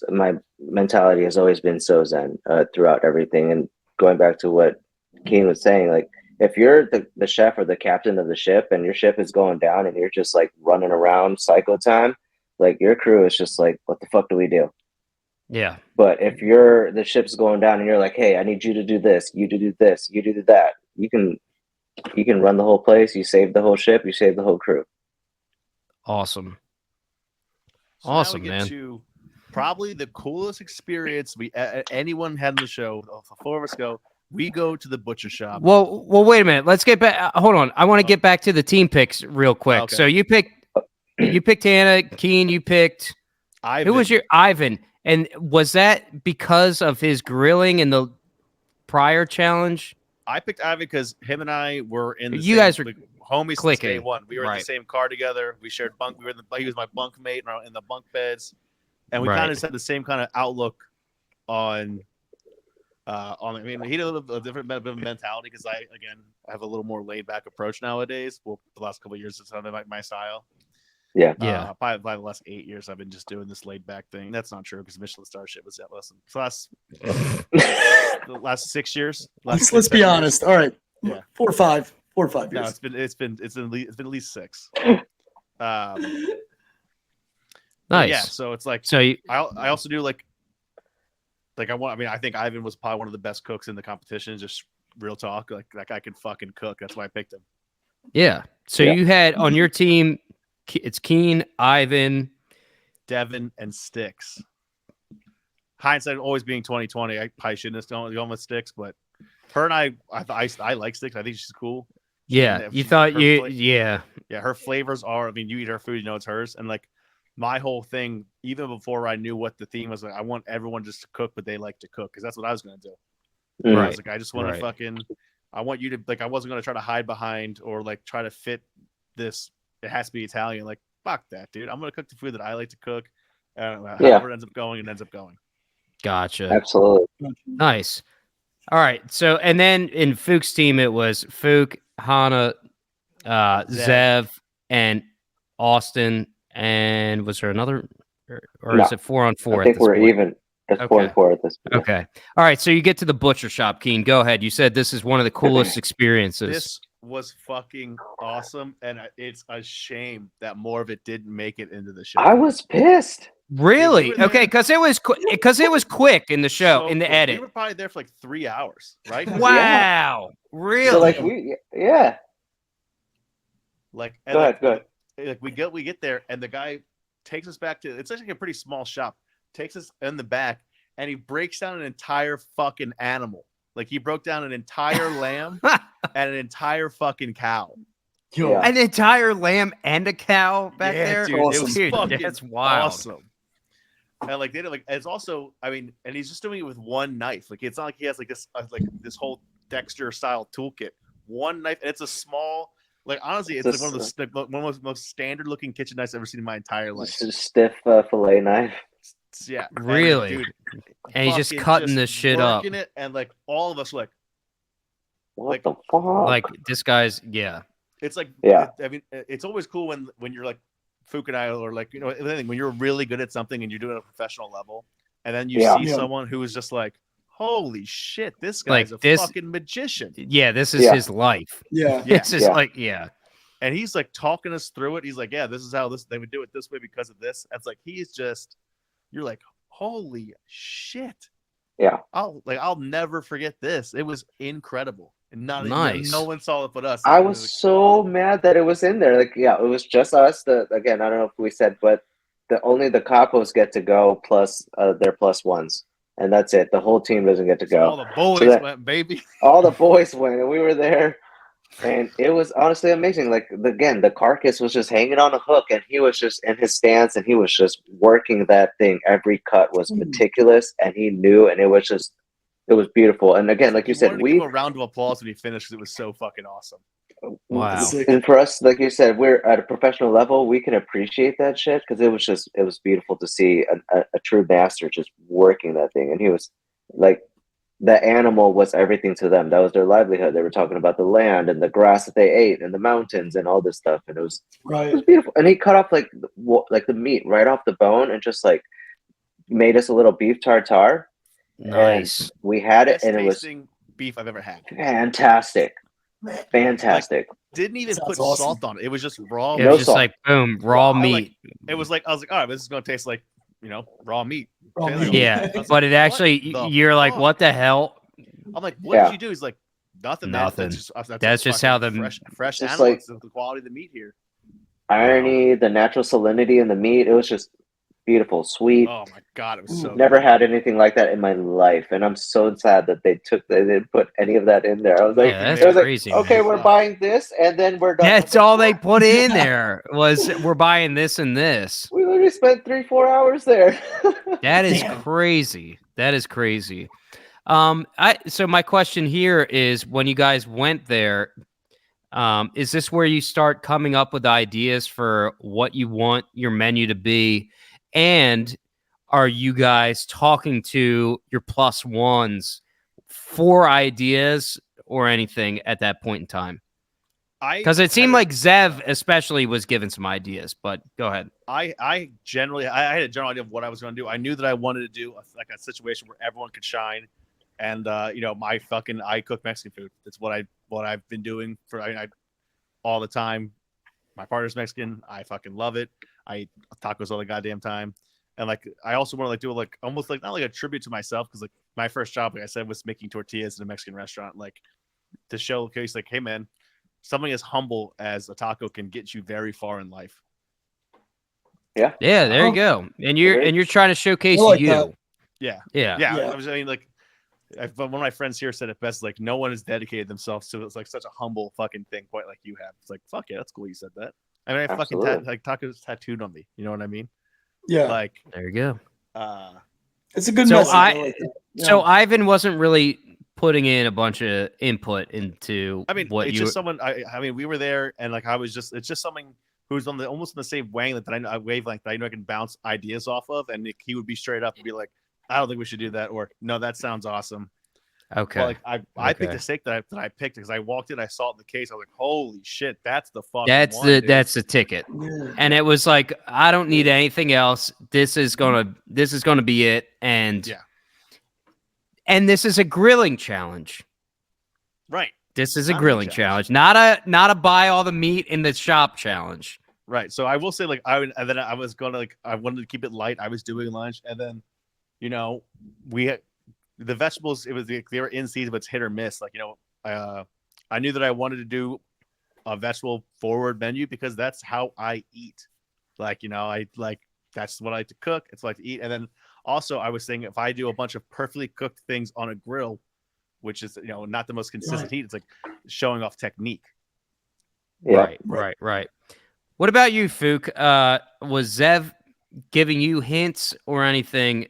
my mentality has always been so zen throughout everything. And going back to what Keane was saying, like if you're the chef or the captain of the ship and your ship is going down and you're just like running around psycho time, like your crew is just like, what the fuck do we do? Yeah. But if the ship's going down and you're like, hey, I need you to do this, you to do this, you to do that, you can run the whole place, you save the whole ship, you save the whole crew. Awesome. So awesome, now we get man. to probably the coolest experience anyone had on the show. The four of us go. We go to the butcher shop. Well, wait a minute. Let's get back. Hold on. I want to get back to the team picks real quick. Okay. So you picked Hannah, Keane. You picked Ivan. Who was your Ivan? And was that because of his grilling in the prior challenge? I picked Ivan because him and I were in the You same, guys were homies since day clicking. one. We were in the same car together. We shared bunk. He was my bunk mate in the bunk beds, and we kind of just had the same kind of outlook on. I mean, he had a little different bit of mentality because I have a little more laid back approach nowadays. Well, the last couple of years, it's kind of my style. Yeah. Probably the last 8 years, I've been just doing this laid back thing. That's not true because Michelin Star shit was that lesson. The last 6 years. Let's be honest. All right. Yeah. 4 or 5 years. No, it's been at least 6. Nice. Yeah. So it's like I also do like I think Ivan was probably one of the best cooks in the competition. Just real talk. Like that guy can fucking cook. That's why I picked him. Yeah. So you had on your team, it's Keane, Ivan, Devin, and Sticks. hindsight always being 2020. I probably shouldn't have gone with sticks, but her and I like sticks. I think she's cool. Yeah, you thought yeah, her flavors are. I mean, you eat her food, you know it's hers, and like my whole thing, even before I knew what the theme was, like I want everyone just to cook what they like to cook because that's what I was gonna do. Right. I was like, I just want to fucking. I want you to like. I wasn't gonna try to hide behind or like try to fit this. It has to be Italian. Like fuck that, dude. I'm gonna cook the food that I like to cook. However it ends up going, it ends up going. Gotcha. Absolutely. Nice. All right. So, and then in Phuoc's team, it was Phuoc, Hannah, Zev, and Austin. And was there another, or No. is it 4-on-4? I think we're point? even. It's 4-4 at this point. Okay. All right. So you get to the butcher shop, Keane. Go ahead. You said this is one of the coolest experiences. This was fucking awesome, and it's a shame that more of it didn't make it into the show. I was pissed. Really? Okay, because it was quick in the show, So in the quick. edit. We were probably there for like 3 hours, right? Wow. Really? So like like go ahead. Like we get there, and the guy takes us back to. It's actually a pretty small shop. Takes us in the back, and he breaks down an entire fucking animal. Like he broke down an entire lamb and an entire fucking cow. Yo, An entire lamb and a cow back there? Dude, Awesome. it was Dude, fucking that's wild. awesome. And like they did like it's also, I mean, and he's just doing it with one knife. Like it's not like he has like this whole Dexter style toolkit. One knife, and it's a small. Like honestly, it's like one of the most standard looking kitchen knives I've ever seen in my entire life. It's a stiff fillet knife. Yeah, Really? dude, And he's just cutting this shit up. It, and like all of us were like, What the fuck? Like this guy's, it's like, Yeah. I mean, it's always cool when you're like Phuoc and I, or like, you know, when you're really good at something and you're doing it at a professional level, and then you see someone who is just like, holy shit, this guy's Like a fucking magician. Yeah, this is his life. yeah. This is And he's like talking us through it. He's like, yeah, this is how they would do it this way because of this. And it's like he's just, you're like, holy shit. Yeah. I'll never forget this. It was incredible. And Nice. No one saw it but us. I was so mad that it was in there. Like, yeah, it was just us. Again, I don't know if we said, but only the capos get to go plus their plus ones. And that's it. The whole team doesn't get to go. All the boys went, baby. All the boys went, and we were there. And it was honestly amazing. Like, again, the carcass was just hanging on a hook, and he was just in his stance, and he was just working that thing. Every cut was meticulous, and he knew, and it was beautiful. And again, like you said, we give him a round of applause when he finished because it was so fucking awesome. Wow. And for us, like you said, we're at a professional level. We can appreciate that shit because it was beautiful to see a true master just working that thing. And he was like, the animal was everything to them. That was their livelihood. They were talking about the land and the grass that they ate and the mountains and all this stuff. And it was beautiful. And he cut off like the meat right off the bone and just like made us a little beef tartare. Nice. And we had it, and it was beef I've ever had. Fantastic. Like, didn't even put salt on it. It was just raw. It was just like boom, raw meat. It was like I was like, all right, this is gonna taste like, you know, raw meat. Yeah, but it actually, you're like, what the hell? I'm like, what did you do? He's like, nothing. That's just how the fresh just animal. like the quality of the meat here. Irony, the natural salinity in the meat. It was just beautiful, sweet. Oh my god, it was so never good. had anything like that in my life, and I'm so sad that they didn't put any of that in there. I was like, that's crazy. Like, okay, we're buying this, and then we're done. That's all they put in there was we're buying this and this. We literally spent 3-4 hours there. That is crazy. That is crazy. So my question here is, when you guys went there, is this where you start coming up with ideas for what you want your menu to be? And are you guys talking to your plus ones for ideas or anything at that point in time? Because it seemed like Zev especially was given some ideas, but go ahead. I had a general idea of what I was going to do. I knew that I wanted to do a situation where everyone could shine, and you know, I cook Mexican food. That's what I've been doing all the time. My partner's Mexican. I fucking love it. I eat tacos all the goddamn time. And like, I also want to like do like almost like not like a tribute to myself, because like my first job, like I said, was making tortillas in a Mexican restaurant. Like, to show case, like, hey man, something as humble as a taco can get you very far in life. Yeah. Yeah, there you go. And you're trying to showcase you. that. Yeah. Yeah. Yeah. I mean, like, one of my friends here said it best. Like, no one has dedicated themselves to it's like such a humble fucking thing, quite like you have. It's like, fuck yeah, that's cool. You said that. I mean, I fucking Absolutely. like tacos tattooed on me. You know what I mean? Yeah. Like, There you go. It's a good So message. I like that. so Ivan wasn't really putting in a bunch of input into I mean, what it's you just someone. I mean, we were there, and like, it's just someone who's on the almost on the same wavelength that I know, wavelength that I know I can bounce ideas off of, and he would be straight up and be like, I don't think we should do that, or no, that sounds awesome. okay. Well, like I picked Okay. a steak that I picked because I walked in, I saw it in the case, I was like, holy shit, that's the fucking That's one, the dude. that's the ticket. Yeah. And it was like, I don't need anything else. This is gonna be it. And Yeah. and this is a grilling challenge. Right. This is a Not a meat grilling challenge, not a buy all the meat in the shop challenge. Right. So I will say, like, and then I was gonna like I wanted to keep it light. I was doing lunch, and then, you know, the vegetables. It was they were in season, but it's hit or miss. Like, you know, I knew that I wanted to do a vegetable forward menu because that's how I eat. Like, you know, that's what I like to cook. It's what I like to eat, and then also I was saying if I do a bunch of perfectly cooked things on a grill, which is, you know, not the most consistent heat, it's like showing off technique. Yeah. Right. What about you, Phuoc? Was Zev giving you hints or anything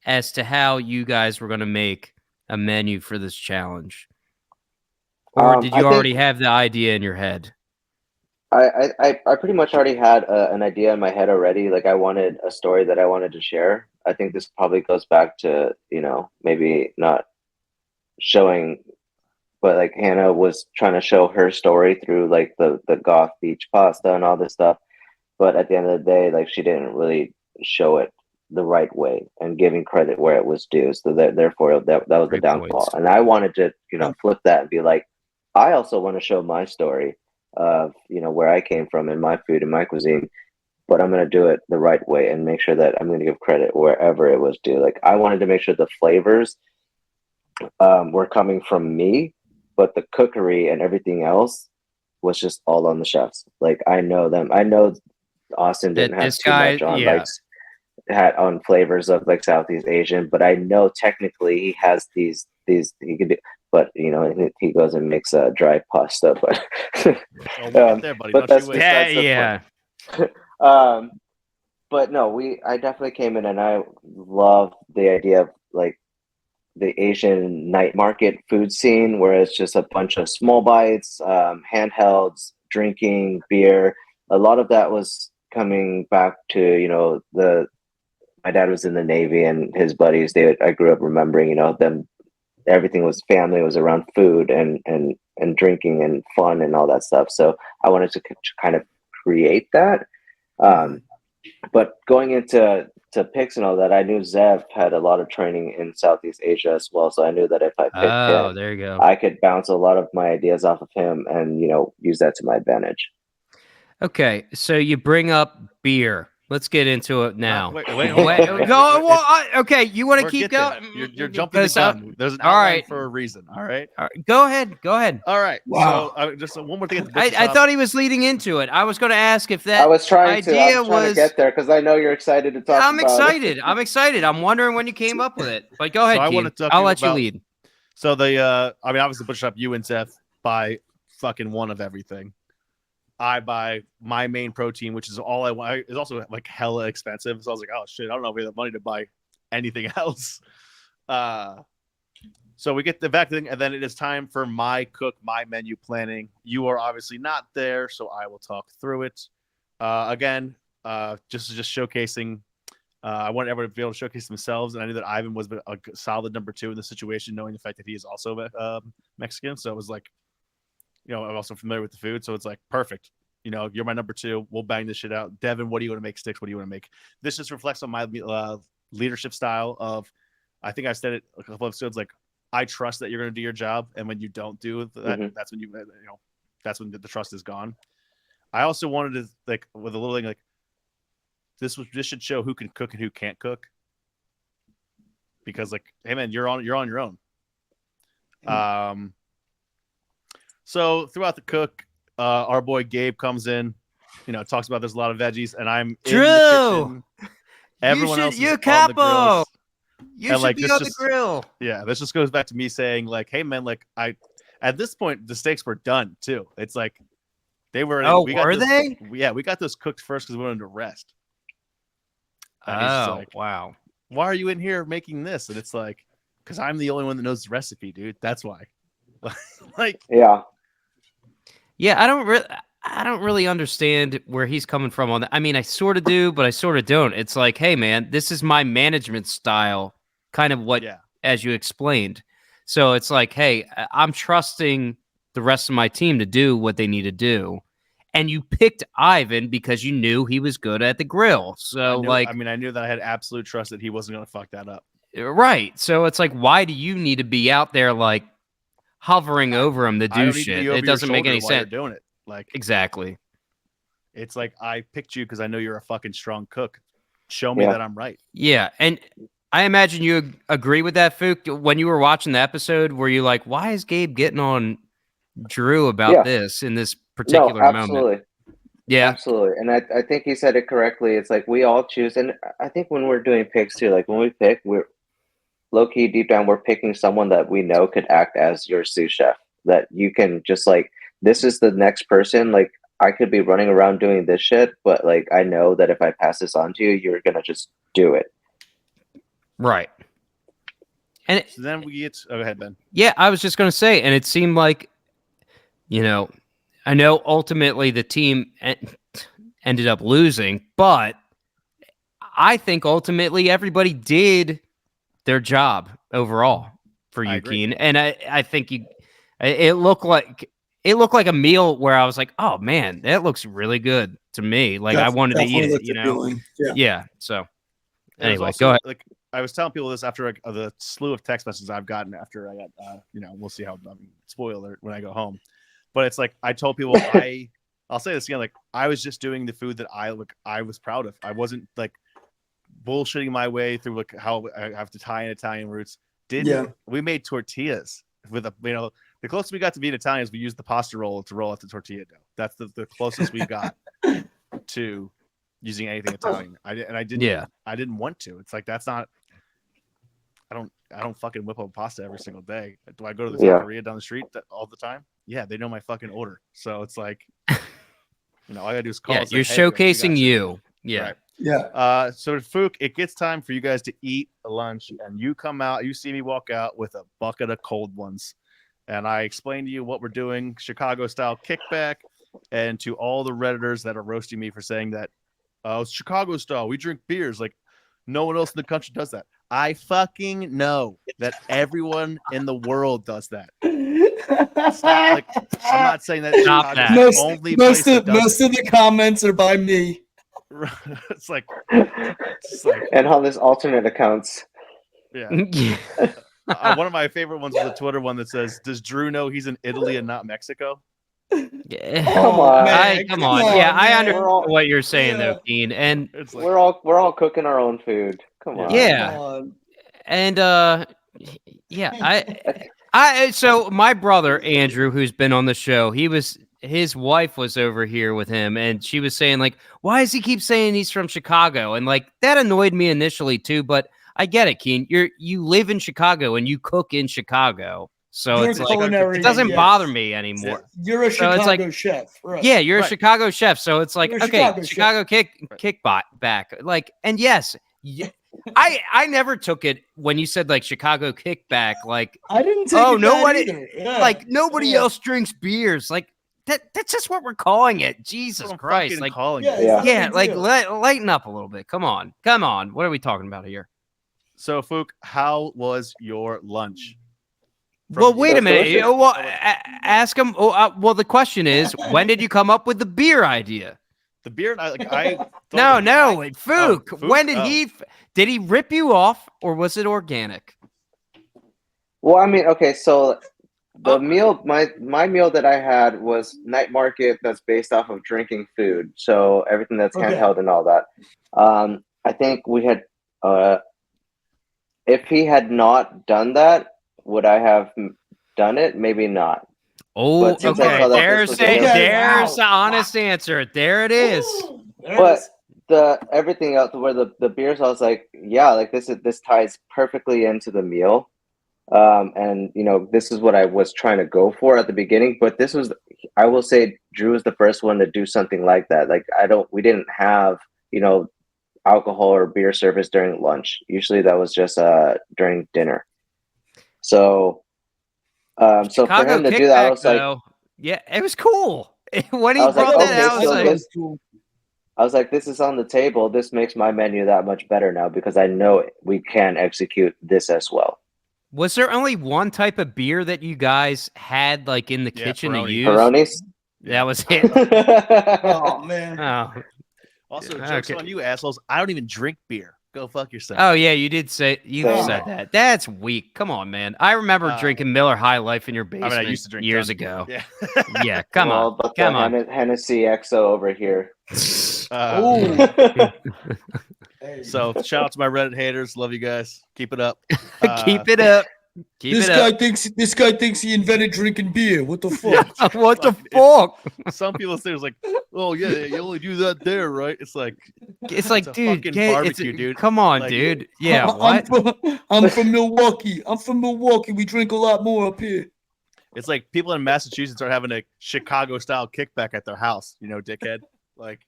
as to how you guys were going to make a menu for this challenge? Or did I you think already have the idea in your head? I pretty much already had an idea in my head already. Like I wanted a story that I wanted to share. I think this probably goes back to, you know, maybe not showing, but like Hannah was trying to show her story through like the goth beach pasta and all this stuff. But at the end of the day, like she didn't really show it the right way and giving credit where it was due. So therefore that was the Great downfall. points. And I wanted to, you know, flip that and be like, I also want to show my story of, you know, where I came from and my food and my cuisine, but I'm going to do it the right way and make sure that I'm going to give credit wherever it was due. Like I wanted to make sure the flavors were coming from me, but the cookery and everything else was just all on the chefs. Like I know them. I know Austin didn't That have this too guy, much on yeah. like had on flavors of like Southeast Asian, but I know technically he has these he could do, but you know he goes and makes a dry pasta, but Oh, we'll get there, buddy. but Don't you wait. that's the Yeah. point. But no, I definitely came in and I love the idea of like the Asian night market food scene where it's just a bunch of small bites, handhelds, drinking beer. A lot of that was coming back to, you know, my dad was in the Navy and his buddies, I grew up remembering, you know, them, everything was family, was around food and drinking and fun and all that stuff. So I wanted to kind of create that. But going into picks and all that, I knew Zev had a lot of training in Southeast Asia as well. So I knew that if I picked Oh, him, there you go. I could bounce a lot of my ideas off of him and, you know, use that to my advantage. Okay, so you bring up beer. Let's get into it now. Wait, Okay, you want to We're keep getting going? there. You're jumping the Because, gun. There's an all outline right. for a reason. All right. All right, go ahead. All right. Wow. So just one more thing. At the I thought he was leading into it. I was going to ask if that I was trying idea to get there because I know you're excited to talk I'm about excited. it. I'm excited. I'm wondering when you came up with it. But go ahead, So I Keane. wanna talk I'll let you about- lead. So I mean, obviously, Butcher Shop, you and Seth buy fucking one of everything. I buy my main protein, which is all I want. It's also like hella expensive. So I was like, oh shit, I don't know if we have the money to buy anything else. So we get the back thing, and then it is time for my menu planning. You are obviously not there, so I will talk through it. Again, just showcasing. I want everyone to be able to showcase themselves, and I knew that Ivan was a solid number 2 in the situation, knowing the fact that he is also Mexican. So it was like, you know, I'm also familiar with the food, so it's like perfect. You know, you're my number 2. We'll bang this shit out. Devin, what do you want to make? Sticks, what do you want to make? This just reflects on my leadership style of, I think I said it a couple episodes, like, I trust that you're going to do your job, and when you don't do that, that's when that's when the trust is gone. I also wanted to, like, with a little thing, like, this should show who can cook and who can't cook, because, like, hey man, you're on your own. So throughout the cook, our boy Gabe comes in, you know, talks about there's a lot of veggies, and I'm Drew! in the kitchen. Everyone else is you on the capo! grills. You And, should like, be this on the just- grill. Yeah, this just goes back to me saying, like, hey man, like at this point the steaks were done too. It's like they were. Oh, we got were this, they? Yeah, we got those cooked first because we wanted to rest. And he's just Oh, like, wow. why are you in here making this? And it's like, because I'm the only one that knows the recipe, dude. That's why. Like, Yeah. Yeah, I don't really understand where he's coming from on that. I mean, I sort of do, but I sort of don't. It's like, hey, man, this is my management style, kind of what, yeah, as you explained. So it's like, hey, I'm trusting the rest of my team to do what they need to do. And you picked Ivan because you knew he was good at the grill. So, I knew that I had absolute trust that he wasn't going to fuck that up. right. So it's like, why do you need to be out there like hovering over him to I do don't need to shit? be over It your doesn't make shoulder any while you're sense. doing it. Like, Exactly. it's like, I picked you because I know you're a fucking strong cook. Show me Yeah. that I'm right. Yeah, and I imagine you agree with that, Phuoc. When you were watching the episode, were you like, "Why is Gabe getting on Drew about Yeah. this in this No, particular moment?" absolutely. Yeah, Absolutely. And I think he said it correctly. It's like we all choose. And I think when we're doing picks too, like when we pick, we're low key deep down, we're picking someone that we know could act as your sous chef. That you can just like, this is the next person. Like, I could be running around doing this shit, but like, I know that if I pass this on to you, you're going to just do it. right. And So then we get. Oh, go ahead, Ben. yeah, I was just gonna say, and it seemed like, you know, I know ultimately the team ended up losing, but I think ultimately everybody did their job overall for I you, agree. Keane. And I think it looked like a meal where I was like, oh man, that looks really good to me. Like I wanted to eat Definitely it, looked you know? appealing. Yeah. Yeah. So It was anyway, also, go ahead. Like, I was telling people this after like, the slew of text messages I've gotten after I got, we'll see how, spoiler alert, when I go home. But it's like, I told people, I'll say this again, like, I was just doing the food that I was proud of. I wasn't like bullshitting my way through like how I have to tie in Italian roots. We made tortillas with the closest we got to being Italian is we used the pasta roll to roll out the tortilla dough. That's the closest we got to using anything Italian. I didn't want to. It's like, that's not. I don't fucking whip up pasta every single day. Do I go to the taqueria down the street all the time? Yeah, they know my fucking order. So it's like, all I gotta do is call. Yeah, it's you're like, hey, we showcasing got you. Yeah. Right. Yeah. So Phuoc, it gets time for you guys to eat lunch, and you come out. You see me walk out with a bucket of cold ones, and I explain to you what we're doing, Chicago style kickback, and to all the Redditors that are roasting me for saying that, it's Chicago style. We drink beers. Like, no one else in the country does that. I fucking know that everyone in the world does that. It's not like, I'm not saying that Stop Chicago's that. the Most, only place that does most of the comments are by me. it. It's like, And on this alternate accounts. yeah. Yeah. One of my favorite ones is the Twitter one that says, "Does Drew know he's in Italy and not Mexico?" Yeah. Come on. Man, Come on. Yeah, I man. understand We're all- what you're saying Yeah. though, Keane. And It's like, we're all cooking our own food. Come on. Yeah. Come on. and yeah, so my brother Andrew, who's been on the show, his wife was over here with him, and she was saying like, why does he keep saying he's from Chicago? And like that annoyed me initially too, but I get it, Keane. You live in Chicago and you cook in Chicago, so You're it's a like culinary. it doesn't yes. bother me anymore. You're a So it's Chicago like- chef. Right. Yeah, you're Right. a Chicago chef, so it's like You're a okay, Chicago chef. kick back, like, and yes, I never took it when you said like Chicago kickback, like I didn't take Oh, it nobody- that either. Yeah. like nobody Yeah. else drinks beers, like that's just what we're calling it. Jesus what I'm Christ, fucking like calling Yeah, it. it's Yeah. not a yeah, big like deal. lighten up a little bit. Come on, what are we talking about here? So, Phuoc, how was your lunch? Well, wait a So minute. delicious. Well, ask him. Well, the question is, when did you come up with the beer idea? The beer, I No, thought Phuoc. Phuoc? When did Oh. did he rip you off, or was it organic? Well, I mean, okay, so the Oh. meal, my meal that I had was night market that's based off of drinking food. So everything that's Okay. handheld and all that. I think we had, if he had not done that, would I have done it? Maybe not. Oh, But since I okay. saw that this There's was there's delicious- Okay, wow. the honest answer. There it is. There it But is. everything else where the beers, I was like, yeah, like this ties perfectly into the meal. And this is what I was trying to go for at the beginning, but this was, I will say, Drew was the first one to do something like that. Like we didn't have, alcohol or beer service during lunch. Usually that was just during dinner. So so for Chicago him to do that, I kickback was like, though. Yeah, it was cool. When I he was like, brought that okay, out, I was so like, this, I was like, this is on the table. This makes my menu that much better now because I know we can execute this as well. was there only one type of beer that you guys had like in the Yeah, kitchen to Peroni. use? Peronis. That was it. Oh man. Oh, Also, yeah, jokes okay. on you, assholes. I don't even drink beer. Go fuck yourself. Oh yeah, you did say you Same. said that. That's weak. Come on, man. I remember drinking Miller High Life in your I basement mean, I used to drink years tons of beer. ago. Yeah. Yeah, come on, But come the on. Hennessy XO over here. Oh. Hey. So shout out to my Reddit haters. Love you guys. Keep it up. Keep it up. Keep This it guy up. thinks he invented drinking beer. What the fuck? What the Fuck, fuck? Some people say it's like, oh yeah, you only do that there, right? It's like It's like, a dude, fucking it's barbecue, dude. come on, Like, dude. Yeah, I'm what? from Milwaukee. I'm from Milwaukee. We drink a lot more up here. it's like people in Massachusetts are having a Chicago style kickback at their house, dickhead. Like,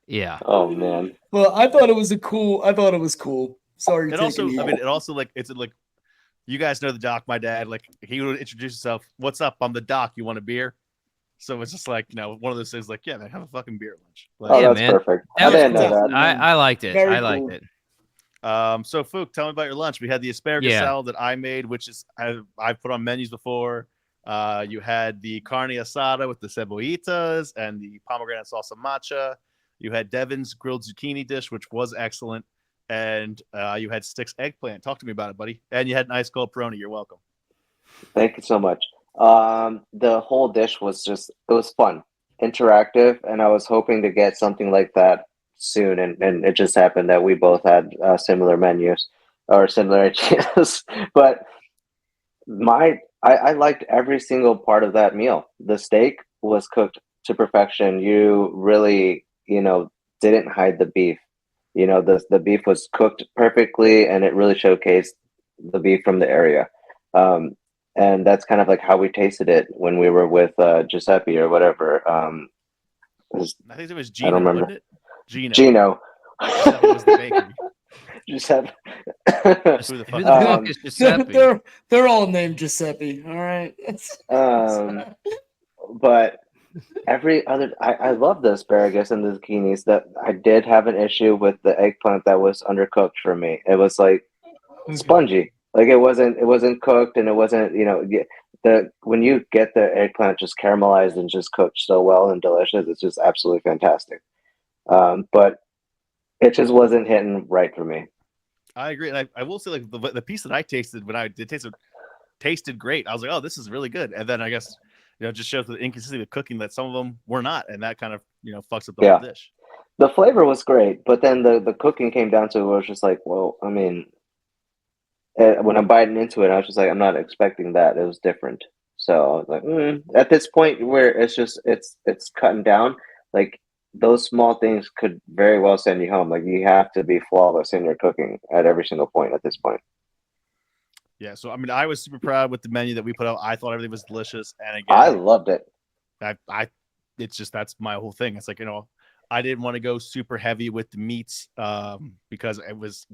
Yeah. Oh man. Well, I thought it was cool. Sorry, it also, I mean, it also like it's like you guys know the doc, my dad, like he would introduce himself. What's up? I'm the doc. You want a beer? So it's just like, one of those things like, yeah, man, have a fucking beer at lunch. Like, Oh, Yeah, that's man. perfect. That I was didn't know cool. that. I liked it. Very I liked cool. it. So Phuoc, tell me about your lunch. We had the asparagus Yeah. salad that I made, which is I've put on menus before. You had the carne asada with the cebollitas and the pomegranate salsa matcha. You had Devin's grilled zucchini dish, which was excellent. And you had Stick's eggplant. Talk to me about it, buddy. And you had an ice cold Peroni. You're welcome. Thank you so much. The whole dish was it was fun, interactive, and I was hoping to get something like that soon. And it just happened that we both had similar menus or similar ideas. But I liked every single part of that meal. The steak was cooked to perfection. You really, didn't hide the beef. The beef was cooked perfectly, and it really showcased the beef from the area. And that's kind of like how we tasted it when we were with Giuseppe or whatever. I think it was I Gino, don't remember. wasn't it? Gino. Gino. Giuseppe was the bakery. Giuseppe. Who the Who fuck? the fuck is Giuseppe? They're all named Giuseppe. All right. But every other, I love the asparagus and the zucchinis. That I did have an issue with the eggplant that was undercooked for me. It was like spongy. Like it wasn't cooked, and it wasn't, when you get the eggplant just caramelized and just cooked so well and delicious, it's just absolutely fantastic. But it just wasn't hitting right for me. I agree. And I will say, like, the piece that I tasted when I did taste it tasted great. I was like, oh, this is really good. And then I guess, it just shows the inconsistency of cooking that some of them were not. And that kind of, fucks up the whole dish. The flavor was great, but then the cooking came down to it was just like, well, I mean, when I'm biting into it, I was just like, I'm not expecting that. It was different. So I was like, at this point where it's cutting down, like those small things could very well send you home. Like you have to be flawless in your cooking at every single point at this point. Yeah. So, I mean, I was super proud with the menu that we put out. I thought everything was delicious. And again, I loved it. It's just, that's my whole thing. It's like, I didn't want to go super heavy with the meats because it was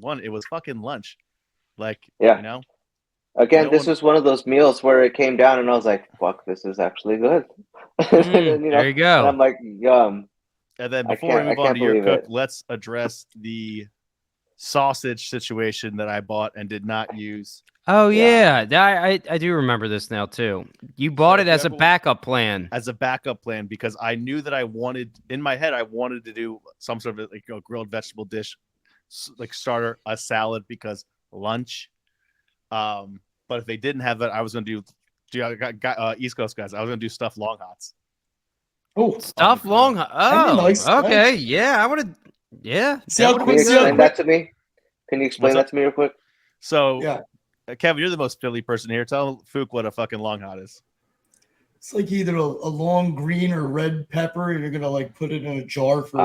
fucking lunch. Like, yeah. Again, this was one of those meals where it came down and I was like, fuck, this is actually good. And, there you go. And I'm like, yum. And then before we move on to your cook, let's address the sausage situation that I bought and did not use. Oh yeah, I do remember this now too. You bought it as a backup plan. As a backup plan because I knew that I wanted to do some sort of like grilled vegetable dish, like starter, a salad because lunch. But if they didn't have that, I was going to do East Coast guys. I was going to do stuffed long hots. Oh, stuffed long hot. Oh, nice, okay. nice. Yeah, I would have. Yeah. Can you explain that to me? Can you explain that to me real quick? So, yeah. Kevin, you're the most Philly person here. Tell Phuoc what a fucking long hot is. It's like either a long green or red pepper, and you're gonna like put it in a jar for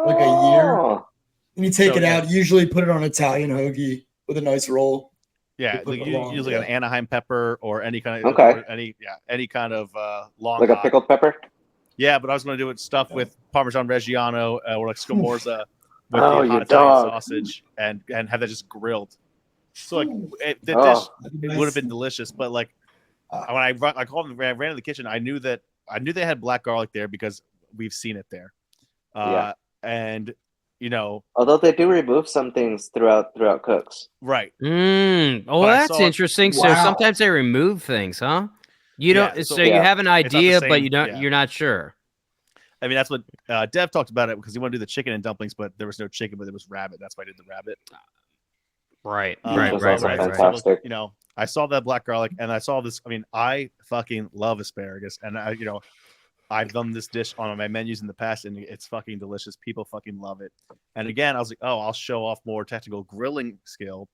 like a year. Oh, And you take So, it yeah. out. Usually put it on Italian hoagie with a nice roll. Yeah, put like it along, use like yeah. an Anaheim pepper or any kind of Okay. any kind of long like a hot. pickled pepper. Yeah, but I was going to do it stuff with Parmesan Reggiano or like scamorza with Oh, the you hot Italian dog. sausage and have that just grilled. So like the Oh. dish it would have been delicious, but like when I called and ran to the kitchen, I knew they had black garlic there because we've seen it there. Yeah. And you know, Although they do remove some things throughout right. Oh, But well, I that's saw it- interesting. So Wow. sometimes they remove things, huh? You Yeah, don't. So, so- you Yeah. have an It's not the idea, but same, you don't. yeah. You're not sure. I mean, that's what Dev talked about it because he wanted to do the chicken and dumplings, but there was no chicken, but there was rabbit. That's why I did the rabbit. Right. Which was but also when I- so, fantastic. you know, I saw that black garlic and I saw this. I mean, I fucking love asparagus, and I've done this dish on my menus in the past, and it's fucking delicious. People fucking love it. And again, I was like, oh, I'll show off more technical grilling skill.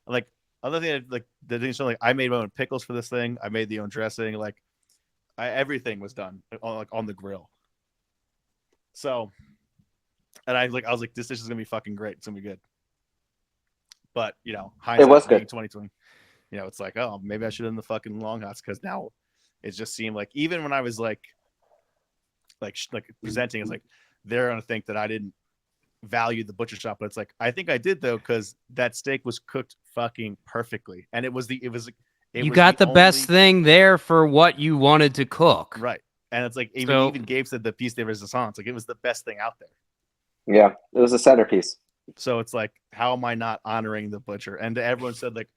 Like other thing, like the thing, like I made my own pickles for this thing. I made the own dressing. Like everything was done on the grill. So, and I was like, this dish is gonna be fucking great. It's gonna be good. But hindsight, was good. 2020. It's like, oh, maybe I should have done the fucking long hots because now it just seemed like even when I was like presenting, it's like they're gonna think that I didn't value the butcher shop, but it's like I think I did though because that steak was cooked fucking perfectly, and it was You got the best thing there for what you wanted to cook. right. And it's like So- even Gabe said the piece de resistance, like it was the best thing out there. Yeah, it was a centerpiece. So it's like, how am I not honoring the butcher? And everyone said like,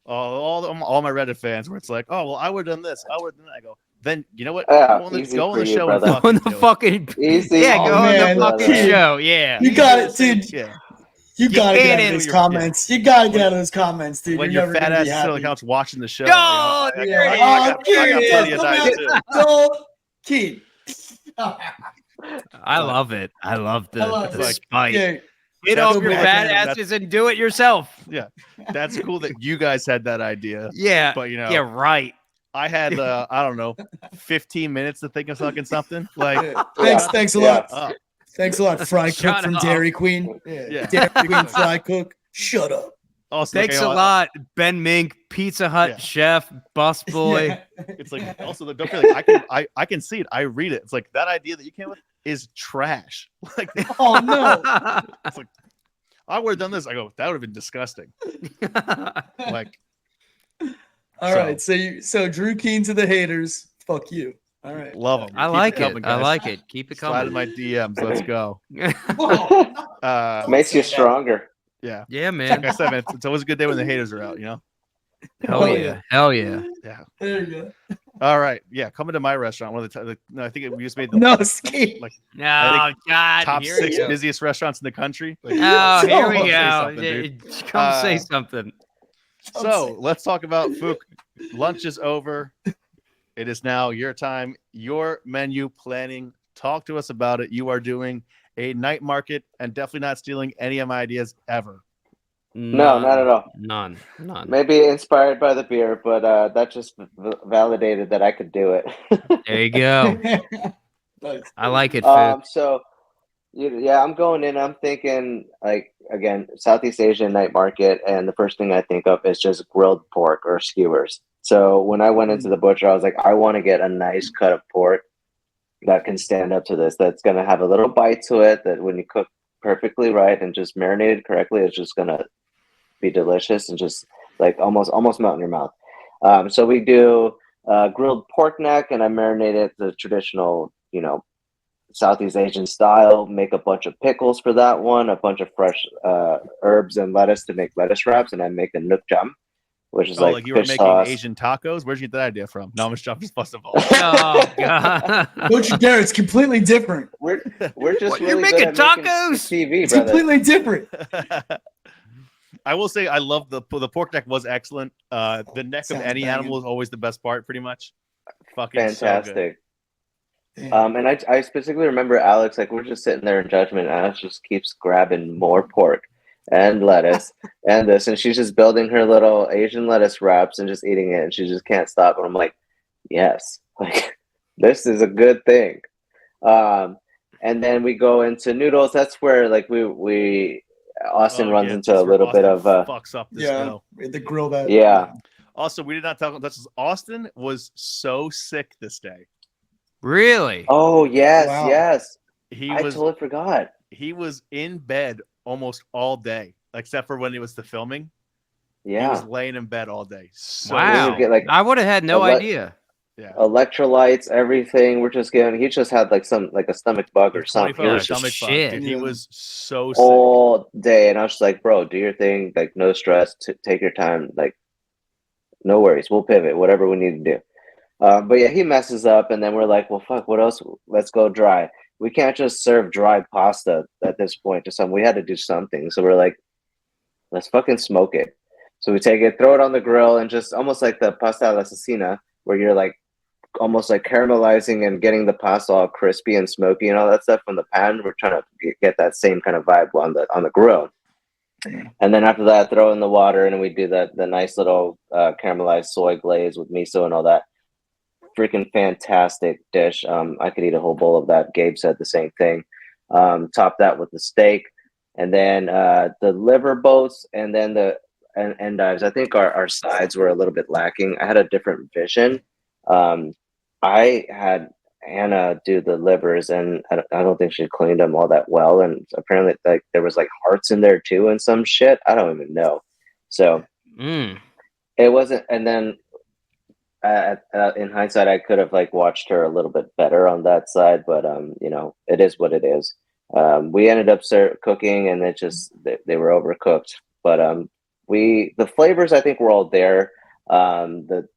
all my Reddit fans, where it's like, oh well, I would have done this, I would have done that. I go, then you know what? Yeah, go on the, easy go on for the you, show and brother. fucking On the do it. fucking Easy. yeah, Oh, go on man, the fucking dude. show. Yeah. You got it, dude. Yeah. You gotta can't get out of handle those your- comments. You gotta get out of those comments, dude. When You're your never fat gonna ass be is sitting on the happy. couch watching the show, Go! I There it got is. plenty of come diet too. Don't keep. I love it. I love the, I love the it. spite. Yeah. Get That's off your cool. fat That's- asses and do it yourself. Yeah, that's cool that you guys had that idea. Yeah. But Yeah, right. I had I don't know, 15 minutes to think of fucking something. Like, Thanks a lot. oh, Thanks a lot, Fry Cook Shut from up. Dairy Queen. Yeah. Dairy Queen Fry Cook. Shut up. also, Thanks like, a lot, Ben Mink, Pizza Hut Yeah. chef, busboy. Yeah. It's like also don't feel like I can see it. I read it. It's like that idea that you came with is trash. Like Oh no. I would have done this. I go, that would have been disgusting. Like, All right. So Drew Keane to the haters. Fuck you. All right. love them. I like it. I like it. Keep it Slide in coming. my DMs. Let's go. Makes you stronger. Yeah. Yeah, Like man. I said, man, it's always a good day when the haters are out. Hell yeah. Hell yeah. Yeah. There you go. All right. Yeah. Coming to my restaurant. One of the no, I think we just made the No, Ski. like Oh, God. top here 6 we go. busiest restaurants in the country. Like, Oh, here Come we say go. something, dude. Come say something. So let's talk about Phuoc. Lunch is over. It is now your time, your menu planning. Talk to us about it. You are doing a night market and definitely not stealing any of my ideas ever. No, not at all. None. Maybe inspired by the beer, but that just validated that I could do it. There you go. Nice. I like it, Phuoc. So, yeah, I'm going in. I'm thinking, like, again, Southeast Asian night market, and the first thing I think of is just grilled pork or skewers. So when I went into the butcher, I was like, I want to get a nice cut of pork that can stand up to this. That's going to have a little bite to it. That when you cook perfectly right and just marinated correctly, it's just going to be delicious and just like almost melt in your mouth. So we do grilled pork neck, and I marinate it the traditional, Southeast Asian style. Make a bunch of pickles for that one, a bunch of fresh herbs and lettuce to make lettuce wraps, and I make a nook jam, which is like you were fish making sauce. Asian tacos? Where'd you get that idea from? No, I'm just dropping first of all. Oh, God. Butcher Dare, it's completely different. We're just What, really you're good making at making tacos? TV, It's brother. completely different. I will say I love the pork neck was excellent. The neck of Sounds any banging. animal is always the best part, pretty much. Fucking so good. Fantastic. Damn. And I specifically remember Alex, like we're just sitting there in judgment. Alex just keeps grabbing more pork and lettuce and this, and she's just building her little Asian lettuce wraps and just eating it, and she just can't stop. And I'm like, yes, like This is a good thing. And then we go into noodles. That's where like we Austin Oh runs yeah, into this a is where little bit Austin of fucks up this Yeah, go. the grill that. yeah. Also, we did not talk about this. Austin was so sick this day. Really? Oh yes, Wow. yes. He I was totally forgot. in bed almost all day, except for when it was the filming. He Yeah. was laying in bed all day. So We Wow. would get like I would have had no ele- idea. yeah, electrolytes, everything. We're just getting. He just had like a stomach bug or something. He 24-hour was just stomach bug, dude. Shit. He Yeah. was so sick. all day, and I was just like, bro, do your thing. Like, no stress. Take your time. Like, no worries. We'll pivot. Whatever we need to do. But yeah, he messes up, and then we're like, well, fuck. What else? Let's go dry. We can't just serve dry pasta at this point to some. We had to do something. So we're like, let's fucking smoke it. So we take it, throw it on the grill, and just almost like the pasta alla assassina, where you're like almost like caramelizing and getting the pasta all crispy and smoky and all that stuff from the pan. We're trying to get that same kind of vibe on the grill. And then after that, throw in the water, and we do the nice little caramelized soy glaze with miso and all that. Freaking fantastic dish. I could eat a whole bowl of that. Gabe said the same thing. Top that with the steak, and then the liver boats, and then the endives. I think our sides were a little bit lacking. I had a different vision. I had Anna do the livers, and I don't think she cleaned them all that well. And apparently, like there was like hearts in there too, and some shit. I don't even know. So Mm. it wasn't. And then in hindsight, I could have like watched her a little bit better on that side, but it is what it is. We ended up cooking, and it just they were overcooked. But the flavors I think were all there. The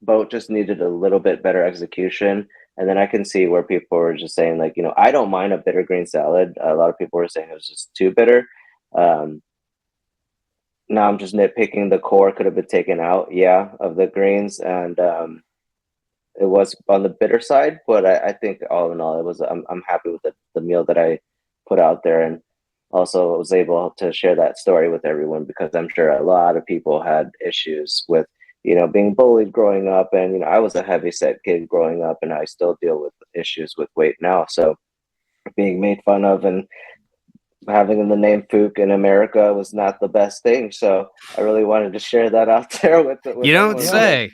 boat just needed a little bit better execution, and then I can see where people were just saying like, I don't mind a bitter green salad. A lot of people were saying it was just too bitter. Um, Now I'm just nitpicking. The core could have been taken out, yeah, of the greens, and it was on the bitter side. But I think all in all, it was. I'm happy with the meal that I put out there, and also was able to share that story with everyone because I'm sure a lot of people had issues with being bullied growing up, and I was a heavy set kid growing up, and I still deal with issues with weight now. So being made fun of and having the name Phuoc in America was not the best thing. So I really wanted to share that out there with You don't everyone. Yeah. say.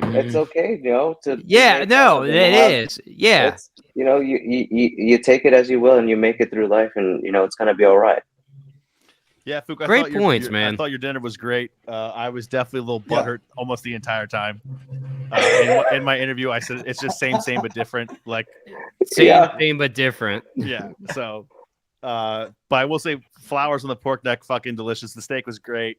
It's okay, to be Yeah, made fun no, of it and have is. Yeah. it's you take it as you will and you make it through life, and it's gonna be all right. Yeah, Phuoc, Great points, I man. thought your dinner was great. I was definitely a little Yeah. butthurt almost the entire time. In my interview, I said it's just same but different. Like, Same but different. yeah. So, but I will say, flowers on the pork neck, fucking delicious. The steak was great.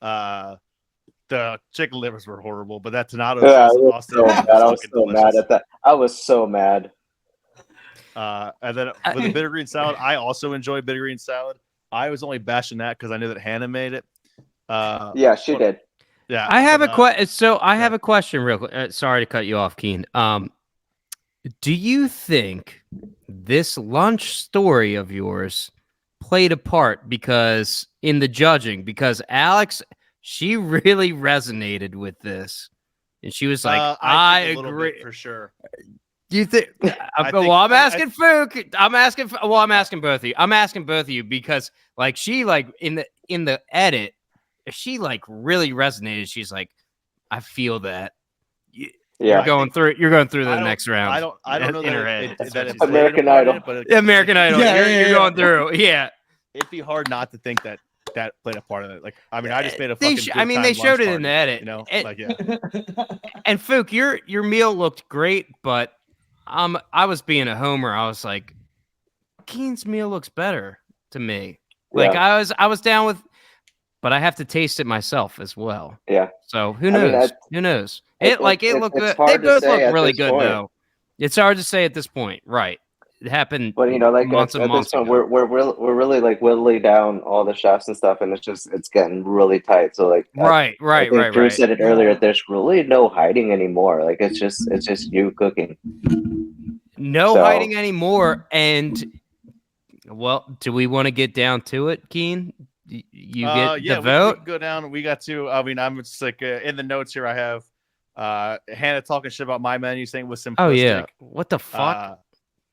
The chicken livers were horrible, but that Donato Yeah, sauce it was Austin so was bad. I was fucking so delicious. mad at that. I was so mad. And then with the bitter green salad, I also enjoy bitter green salad. I was only bashing that because I knew that Hannah made it. Yeah, she did. Yeah, I have but, a question. So I yeah. have a question, real quick. Sorry to cut you off, Keen. Do you think this lunch story of yours played a part because in the judging? Because Alex, she really resonated with this, and she was like, "I think a little agree." bit for sure. Do you think? Well, I'm asking Phuoc. I'm asking. Well, I'm asking both of you. I'm asking both of you because, like, she in the edit, she really resonated. She's like, I feel that. Yeah, You're going through the next round. I don't know in her that head. it That's that what it she said. played a American part in Idol. it, but Yeah, American Idol. Yeah, You're going through. Yeah. it'd be hard not to think that played a part of it. Like, I mean, I just made a They fucking. I mean, they showed it in the edit. You know, And, like, yeah. and Phuoc, your meal looked great, but I was being a homer. I was like, Keen's meal looks better to me. Like Yeah. I was down with, but I have to taste it myself as well. Yeah. So who I mean, knows? Who knows? It looked it's good. hard They to both say look at really this good point. though. It's hard to say at this point, right? It happened But like months at and this months point, ago. we're really like whittling down all the chefs and stuff, and it's getting really tight. So like, I think Drew Right. said it earlier. There's really no hiding anymore. Like it's just you cooking. No So- hiding anymore. And well, do we want to get down to it, Keen? You get the vote. We can go down. We got to. I mean, I'm just like in the notes here. I have Hannah talking shit about my menu, saying it was simplistic. Oh yeah, what the fuck? Uh,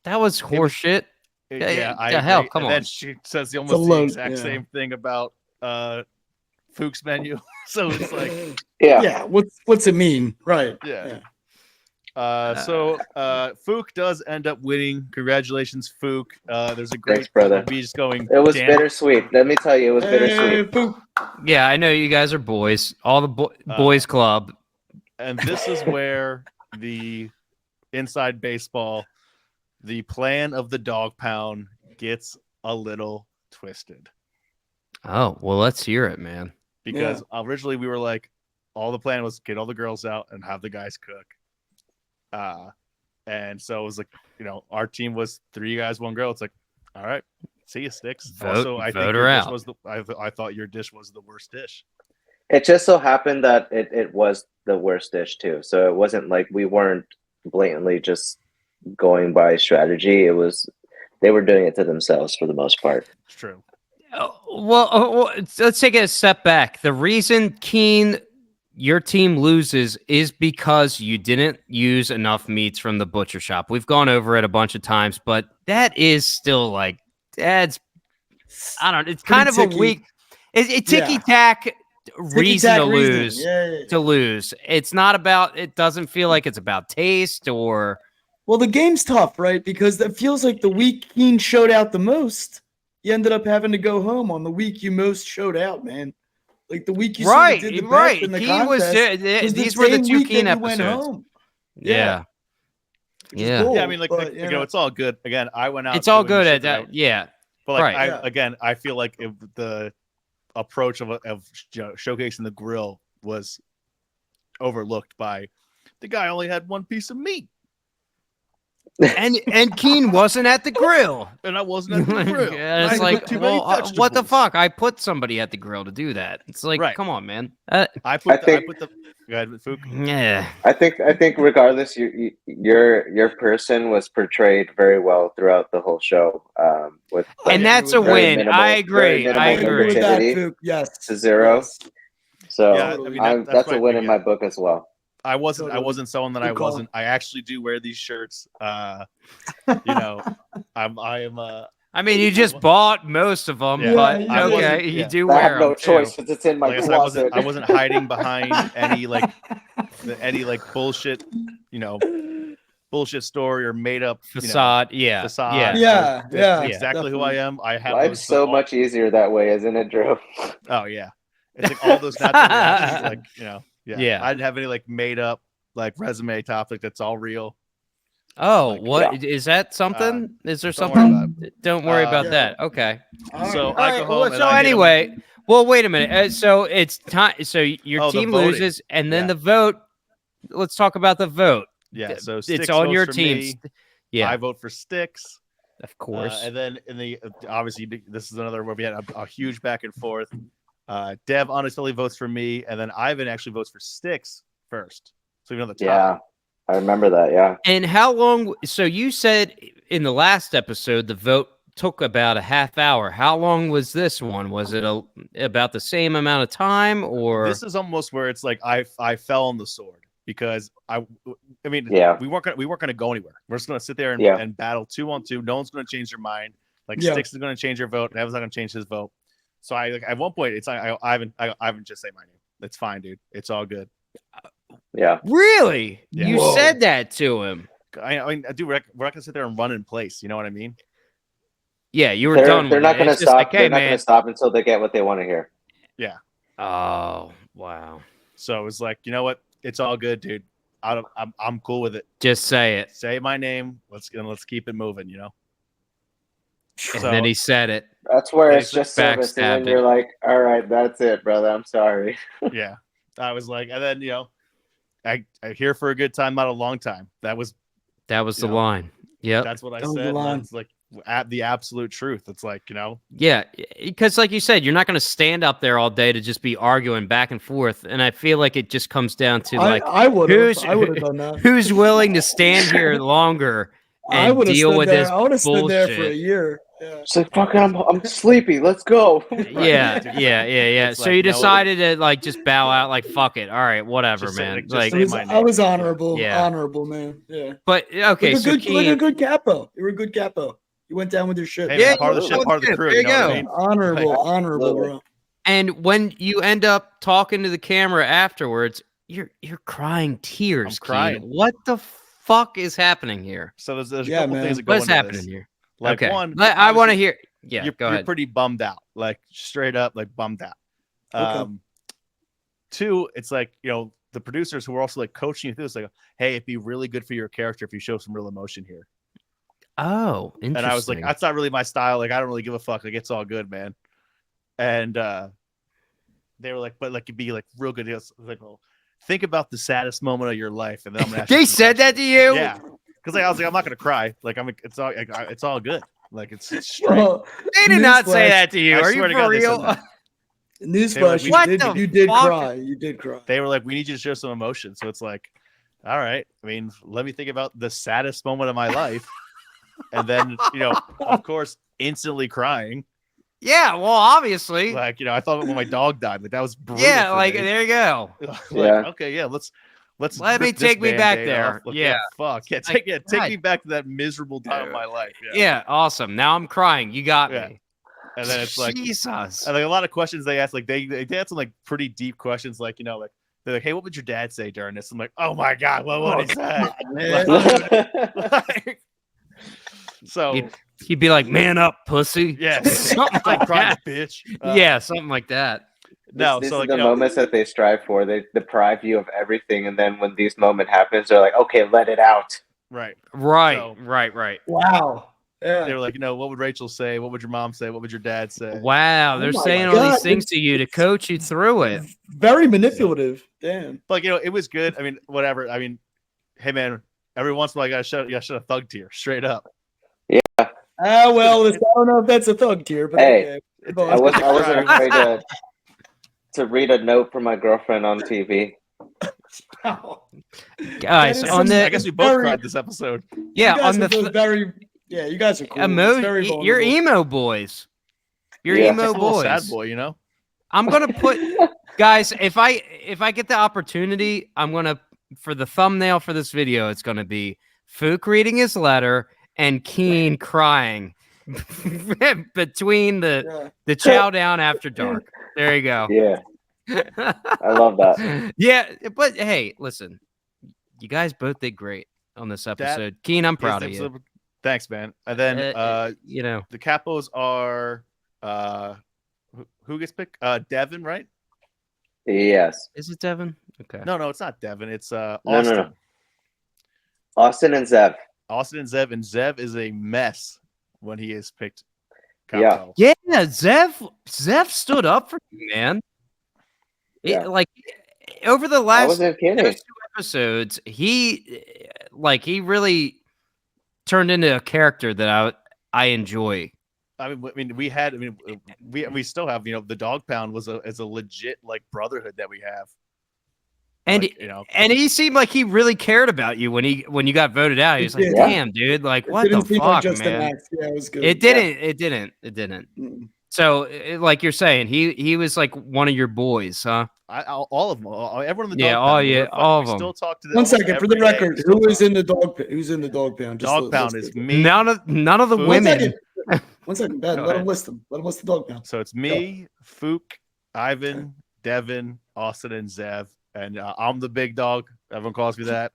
That was horseshit. yeah, I the agree. hell, come and on. then she says a almost the load, exact yeah. same thing about Phuoc's menu. So it's like, Yeah. What's it mean? Right. yeah. So Phuoc does end up winning. Congratulations, Phuoc. There's a great Thanks, brother. of me just going. It was damn. bittersweet. Let me tell you, it was bittersweet. Pooh. Yeah, I know you guys are boys. All the boys club. And this is where the inside baseball, the plan of the dog pound gets a little twisted. Oh, well, let's hear it, man. Because originally we were like, all the plan was get all the girls out and have the guys cook. And so it was like, our team was 3 guys, 1 girl. It's like, all right, see you, Sticks. Also, I think your dish was I thought your dish was the worst dish. It just so happened that it was the worst dish too. So it wasn't like we weren't blatantly just going by strategy. It was they were doing it to themselves for the most part. It's true. Well, let's take a step back. The reason Keane, your team loses is because you didn't use enough meats from the butcher shop. We've gone over it a bunch of times, but that is still like that's I don't know. It's kind of a weak. It's ticky tack. Reason to lose. To lose. It's not about. It doesn't feel like it's about taste or. Well, the game's tough, right? Because it feels like the week Keane showed out the most, you ended up having to go home on the week you most showed out, man. Like the week you sort of did the best in the contest. These were the 2 Keane episodes. Home. Yeah. Yeah. Cool, yeah, I mean, like it's all good. Again, I went out. It's all good at that. Yeah. But like, I feel like if the approach of showcasing the grill was overlooked by the guy only had 1 piece of meat. And Keane wasn't at the grill. And I wasn't at the grill. Yeah, it's like, what the fuck? I put somebody at the grill to do that. It's like, come on, man. I put the yeah. I think regardless, your person was portrayed very well throughout the whole show. And that's a win. Minimal, I agree. I agree. Yes. To 0. Yes. So yeah, I mean, that's a win in my book as well. I wasn't someone that I wasn't. I actually do wear these shirts. I am. I mean, you just bought most of them, but okay, you do wear them. I have no choice because it's in my closet. I wasn't hiding behind any bullshit, bullshit story or made up facade. Facade. Yeah. Exactly definitely. who I am. I have. Life's so much easier that way, isn't it, Drew? Oh yeah, it's like all those natural reactions, Yeah. I didn't have any made up resume topic that's all real. Oh, what is that something? Is there something? Don't worry about that. Okay. So I go home. So anyway, well, wait a minute. So it's time. So your team loses, and then the vote. Let's talk about the vote. Yeah. So it's on your team. Yeah. I vote for Sticks. Of course. And then obviously this is another where we had a huge back and forth. Dev honestly votes for me, and then Ivan actually votes for Sticks first. So you know the top. Yeah, I remember that. Yeah. And how long? So you said in the last episode the vote took about a half hour. How long was this one? Was it about the same amount of time, or this is almost where it's like I fell on the sword because we weren't gonna go anywhere. We're just gonna sit there and battle 2-on-2. No one's gonna change their mind. Sticks is gonna change your vote. Evan's not gonna change his vote. So at one point it's like Ivan just say my name. It's fine, dude. It's all good. Yeah. Really? Yeah. You said that to him. I mean, dude, we're not gonna sit there and run in place. You know what I mean? Yeah, you were done. They're not gonna stop. They're not gonna stop until they get what they want to hear. Yeah. Oh wow. So it's like, you know what? It's all good, dude. I'm cool with it. Just say it. Say my name. Let's keep it moving. And then he said it. That's where it's just service, and then you're like, all right, that's it, brother. I'm sorry. Yeah. I was like, and then I here for a good time, not a long time. That was the line. Yeah, that's what I said. It's like the absolute truth. It's like yeah, because like you said, you're not going to stand up there all day to just be arguing back and forth. And I feel like it just comes down to I would have done that. Who's willing to stand here longer I and would have deal stood with there. this I would have stood there for a bullshit. year. Yeah. It's like fucking. I'm sleepy. Let's go. Yeah. It's So like, you no, decided to like just bow out, like fuck it. All right, whatever, Just say- man. like, just Like, say my I was name. honorable, Yeah. honorable man. Yeah. but okay, so like a Keane, good capo. You were a good capo. You went down with your shit. Hey, Yeah, man, part of the absolutely. shit, part of the crew. there You you know what I go. mean? Honorable, Like, honorable, absolutely. bro. and when you end up talking to the camera afterwards, you're crying tears. I'm crying. Keane. What the fuck is happening here? So there's a Yeah, couple man. things that go What's into happening this. here? Like Okay, one, I want to obviously, hear. Yeah, you're, go you're ahead. pretty bummed out, like straight up, like bummed out. Okay. Two, it's like, the producers who are also like coaching you through this, like, hey, it'd be really good for your character if you show some real emotion here. Oh, interesting. And I was like, that's not really my style. Like, I don't really give a fuck. Like, it's all good, man. And they were like, but like, it'd be like real good. It was like, well, think about the saddest moment of your life, and then I'm gonna ask you They some said that to questions. you? Yeah, because I was like, I'm not gonna cry. Like, it's all good. Like, it's straight. Well, They did not say newsflash- that to you. I Are you swear to for God, they said real? that. Newsflash, What the you did fuck? cry. You did cry. They were like, we need you to show some emotion. So it's like, all right. I mean, let me think about the saddest moment of my life. And then, of course, instantly crying. Yeah, well, obviously. Like, I thought when my dog died, like that was brutal. Yeah, for like me. there you go. Like, Yeah. okay, yeah, let's Let me rip this take me back Band-Aid there. off. Like, Yeah. fuck. Yeah, Like, take God. me back to that miserable time of my life. Yeah, awesome. Now I'm crying. You got Yeah. me. And then it's like, Jesus. and like a lot of questions they ask, like they had some like pretty deep questions, like like they're like, hey, what would your dad say during this? I'm like, oh my god, what is that? Like, so He'd be like, "Man up, pussy." yes, Something stop like crying, that. bitch. Yeah, something like that. No, These so are like the moments that they strive for. They deprive you of everything, and then when these moment happens, they're like, "Okay, let it out." right. Right, So- right. Wow. Yeah. They were like, what would Rachel say? What would your mom say? What would your dad say? Wow, they're Oh my saying all God, these things it's- to you to coach you through it. Very manipulative. Damn. Like, it was good. I mean, whatever. I mean, hey man, every once in a while you gotta shed a thug tear straight up. Well, I don't know if that's a thug tier, but Hey, okay. I wasn't afraid to read a note from my girlfriend on TV. Guys, That is on some- the I guess we both very- cried this episode. yeah, you guys on are the both very. Yeah, you guys are cool. It's very you're vulnerable. emo boys. You're Yeah. emo Just a little boys. sad boy, I'm gonna put guys, if I get the opportunity, I'm gonna for the thumbnail for this video, it's gonna be Phuoc reading his letter and Keane crying between the chow down after dark. There you go. Yeah, I love that. Yeah, but hey, listen, you guys both did great on this episode. Keane, I'm proud of you. Thanks, man. And then The capos are who gets picked? Devin, right? Yes. is it Devin? Okay. No, it's not Devin. It's Austin. No. Austin and Zev. Austin and Zev is a mess when he is picked. Yeah. Capo. Yeah, Zev stood up for you, man. Yeah. Like over the I last wasn't kidding. those 2 episodes, he really turned into a character that I enjoy. I mean, we still have, the dog pound is a legit like brotherhood that we have. And Like, and he seemed like he really cared about you when you got voted out. He was like, did. "Damn, dude! Like, It what didn't the seem like fuck, just an man?" act. Yeah, it was good. It didn't. Mm. So, like you're saying, he was like one of your boys, huh? all of them, everyone in the Yeah, dog all pound, you- we're fucking- all we of 'em. Still talk to them. One almost second, for the every day. record, Still who's talk. in the dog? Who's in the dog pound? Just Dog pound list is it. me. None of the Phuoc. One women. second. 1 second, Ben. Go Let ahead. him list them. Let him list the dog pound. So it's me, Phuoc, Ivan, Devin, Austin, and Zev, and I'm the big dog. Everyone calls me that.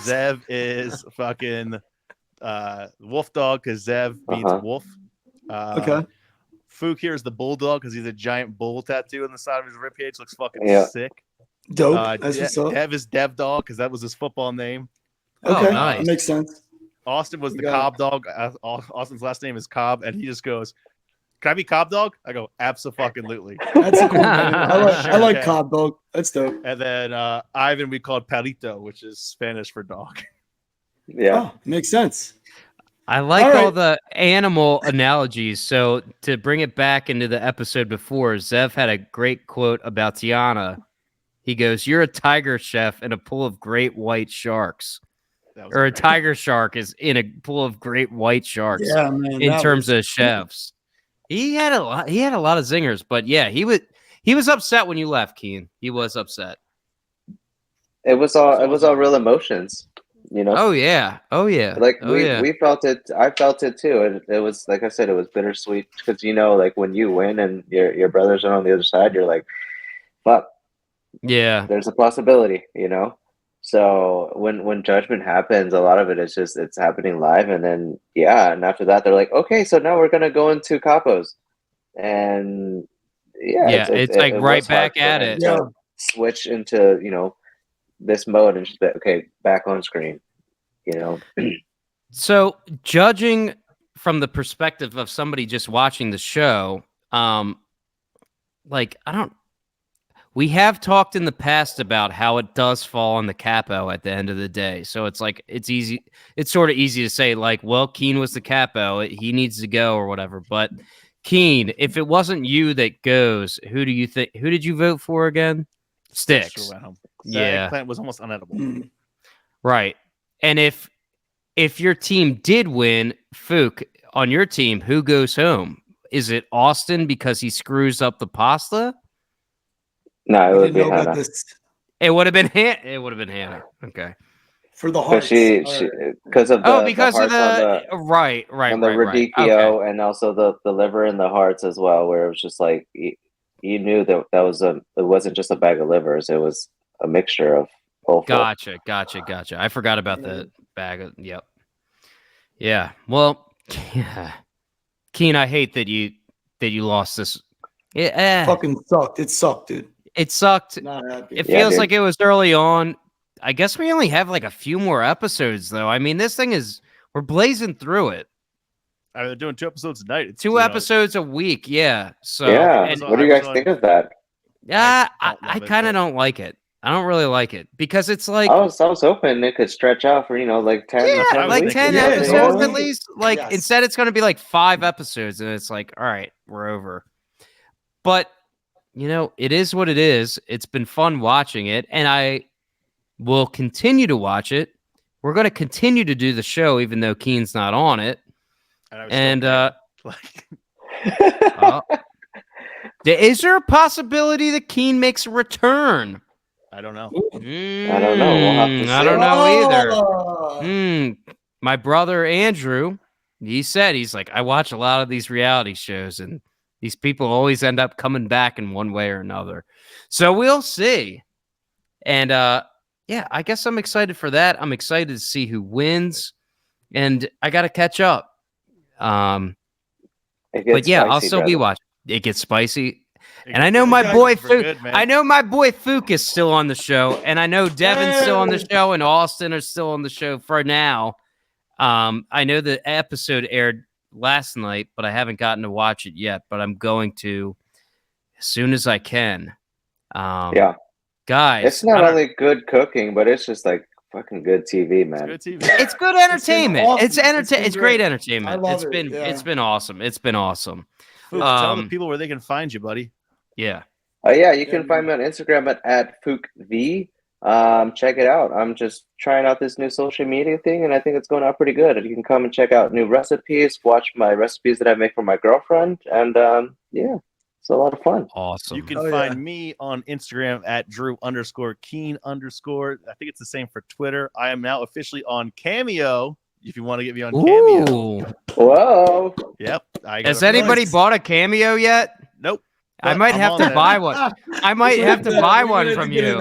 Zev is fucking wolf dog because Zev means wolf. Okay. Phuoc here is the bulldog because he's a giant bull tattoo on the side of his ribcage. Looks fucking Yeah. sick. Dope. That's what's up. Dev is Dev dog because that was his football name. Okay. Oh, nice. That makes sense. Austin was You the got Cobb dog. Austin's last name is Cobb, and he just goes, "Can I be Cobb dog?" I go, "Absolutely." That's a cool name. I like Okay. Cobb dog. That's dope. And then Ivan we called Perito, which is Spanish for dog. Yeah. Oh, makes sense. I like All all right. the animal analogies. So to bring it back into the episode before, Zev had a great quote about Tiana. He goes, "You're a tiger chef in a pool of great white sharks." or a tiger shark is in a pool of great white sharks. Yeah, man. In terms of chefs, he had a lot. He had a lot of zingers, but yeah, he was upset when you left, Keane. He was upset. It was all real emotions, you know. Oh yeah, Like we felt it. I felt it too. And it was, like I said, it was bittersweet because, you know, like when you win and your brothers are on the other side, you're like, fuck. Yeah. There's a possibility, you know. So when judgment happens, a lot of it is just it's happening live, and then and after that they're like, okay, so now we're gonna go into capos, and it's like it right was hard back at for him it. to switch into, you know, this mode and just be, okay, back on screen, you know. So judging from the perspective of somebody just watching the show, like we have talked in the past about how it does fall on the capo at the end of the day. So it's like it's sort of easy to say, like, well, Keane was the capo, he needs to go or whatever. But Keane, if it wasn't you that goes, who did you vote for again? Sticks. Yeah, eggplant was almost unedible. Right. And if your team did win, Phuoc, on your team, who goes home? Is it Austin because he screws up the pasta? No, it would be Hannah. It would have been Hannah. Okay. For the hearts. Because of the because hearts of the right. On the radicchio, okay. And also the liver and the hearts as well, where it was just like you knew that it wasn't just a bag of livers, it was a mixture of both. Gotcha. I forgot about the bag of Yeah. Well, Keane, I hate that you lost this. It fucking sucked. It sucked, dude. It sucked. Not happy. It feels like it was early on. I guess we only have like a few more episodes, though. I mean, this thing we're blazing through it. They're doing 2 episodes a night. Two episodes a week, yeah. So what do you guys think of that? Yeah, I kind of don't like it. I don't really like it because it's like I was hoping it could stretch out for, you know, like 10. Yeah, like 10 episodes at least. Like instead, it's going to be like 5 episodes, and it's like, all right, we're over. But you know, it is what it is. It's been fun watching it, and I will continue to watch it. We're going to continue to do the show, even though Keane's not on it. And is there a possibility that Keane makes a return? I don't know. I don't know. We'll have to see. I don't know either. My brother Andrew, he said, he's like, I watch a lot of these reality shows, and these people always end up coming back in one way or another. So we'll see. And I guess I'm excited for that. I'm excited to see who wins, and I got to catch up. But yeah, I'll still be watching. It gets spicy. And I know my boy Phuoc. I know my boy Phuoc is still on the show, and I know Devin's still on the show, and Austin are still on the show for now. I know the episode aired last night, but I haven't gotten to watch it yet. But I'm going to as soon as I can. Guys, it's not only good cooking, but it's just like fucking good TV, man. It's good TV. It's good entertainment. Awesome. It's great entertainment. It's been awesome. It's been awesome. Tell the people where they can find you, buddy. Yeah. You can find me on Instagram at Phuoc V. Check it out. I'm just trying out this new social media thing, and I think it's going out pretty good. You can come and check out new recipes, watch my recipes that I make for my girlfriend, and it's a lot of fun. Awesome. You can find me on Instagram at Drew_Keane_. I think it's the same for Twitter. I am now officially on Cameo. If you want to get me on Cameo. Whoa. Yep. Has anybody bought a Cameo yet? Nope. I might have to buy one. I might have to buy one from you.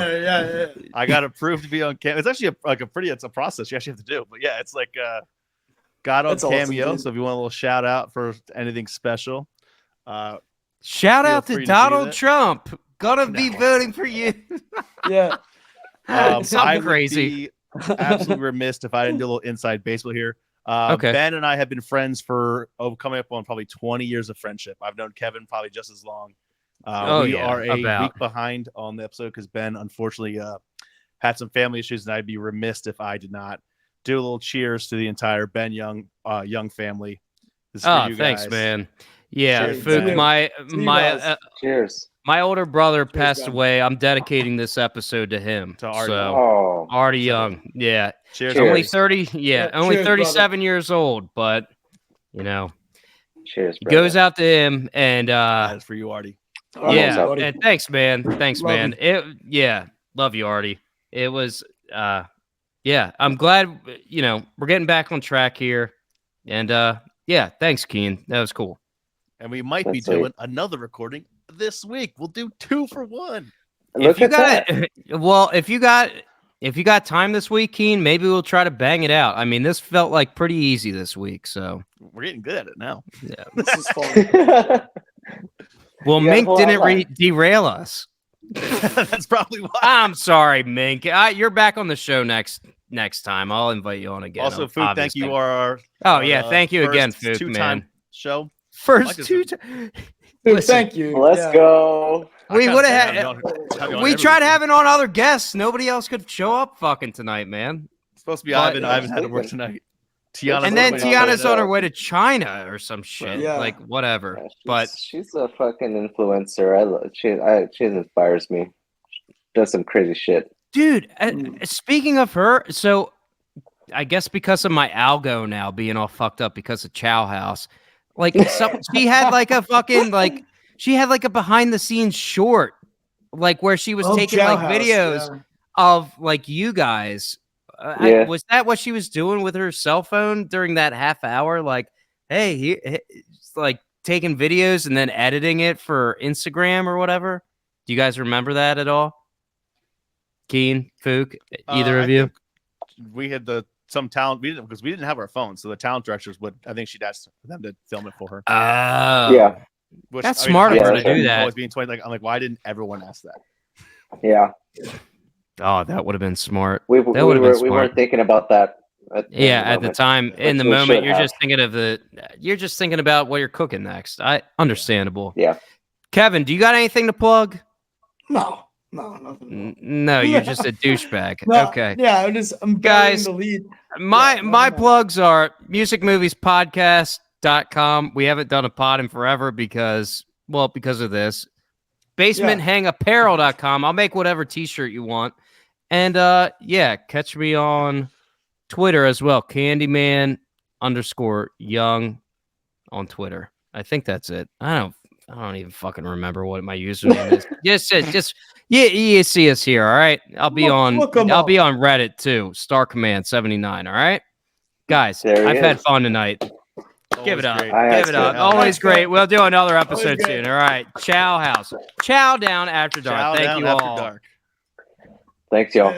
I got approved to be on Cameo. It's actually it's a process you actually have to do. But yeah, it's like got on Cameo. Awesome, so if you want a little shout out for anything special, shout out to Donald Trump. Gonna be voting for you. Something crazy. Absolutely remiss if I didn't do a little inside baseball here. Ben and I have been friends for coming up on probably 20 years of friendship. I've known Kevin probably just as long. We are a week behind on the episode because Ben unfortunately had some family issues, and I'd be remiss if I did not do a little cheers to the entire Ben Young family. This is for you guys. Thanks, man. Yeah, Phuoc, my cheers. My older brother passed away. I'm dedicating this episode to him. To Artie. Oh, Artie Young. Yeah. Cheers. Only Cheers. 30. Yeah. Only cheers, 37 years old, but cheers, it brother. goes out to him. And That's for you, Artie. yeah. Buddy. And thanks, man. Thanks, Love man. Love you, Artie. It was I'm glad we're getting back on track here. And thanks, Keane. That was cool. And we might be That's doing another recording this week. We'll do 2 for 1. Look at that. Well, if you got time this week, Keane, maybe we'll try to bang it out. I mean, this felt like pretty easy this week, so We're getting good at it now. yeah. This is fun. Well, You got a Mink whole didn't outline. derail us. That's probably why. I'm sorry, Mink. You're back on the show next time. I'll invite you on again. Also, Phuoc, thank you. Thank you again, first Phuoc, two-time man. show. First Like two. Dude, thank you. Let's go. We I would kinda have have had. you on We every tried weekend. having on other guests. Nobody else could show up fucking tonight, man. It's supposed to be But- Ivan. Ivan had to work tonight. Tiana's And then on the way. Tiana's on her way to China or some shit. Yeah. Like whatever. Yeah, But she's a fucking influencer. She inspires me. Does some crazy shit. dude, speaking of her, so I guess because of my algo now being all fucked up because of Chow House, like she had like a fucking she had like a behind the scenes short, like where she was taking Ciao like House, videos yeah. of like you guys. Yeah. Was that what she was doing with her cell phone during that half hour? Like, hey, it's like taking videos and then editing it for Instagram or whatever. Do you guys remember that at all? Keen, Phuoc, either of you? We had some talent because we didn't have our phones, so the talent directors would. I think she'd ask them to film it for her. Yeah. Which, That's I mean, smart of I her was to do that. Always being 20, I'm like, why didn't everyone ask that? Yeah. Oh, that would have been smart. We That would've been we weren't smart. thinking about that. At At the time, in the we moment, should you're have. just thinking you're just thinking about what you're cooking next. Understandable. Yeah. Kevin, do you got anything to plug? No, nothing. No, you're just a douchebag. No, Okay. Yeah, I'm Guys, burying the lead. My no. plugs are musicmoviespodcast.com. We haven't done a pod in forever because of this. Basementhangapparel.com. I'll make whatever t-shirt you want. And catch me on Twitter as well. Candyman_young on Twitter. I think that's it. I don't even fucking remember what my username is. Just you see us here, all right? I'll be on Reddit too. Star Command 79, all right? Guys, There he I've had is. fun tonight. Give it up. Great. Give it up. Always great. We'll do another episode Always soon. All right. Ciao House. Ciao down after dark. Chow Thank down you after all. dark. Thanks, y'all.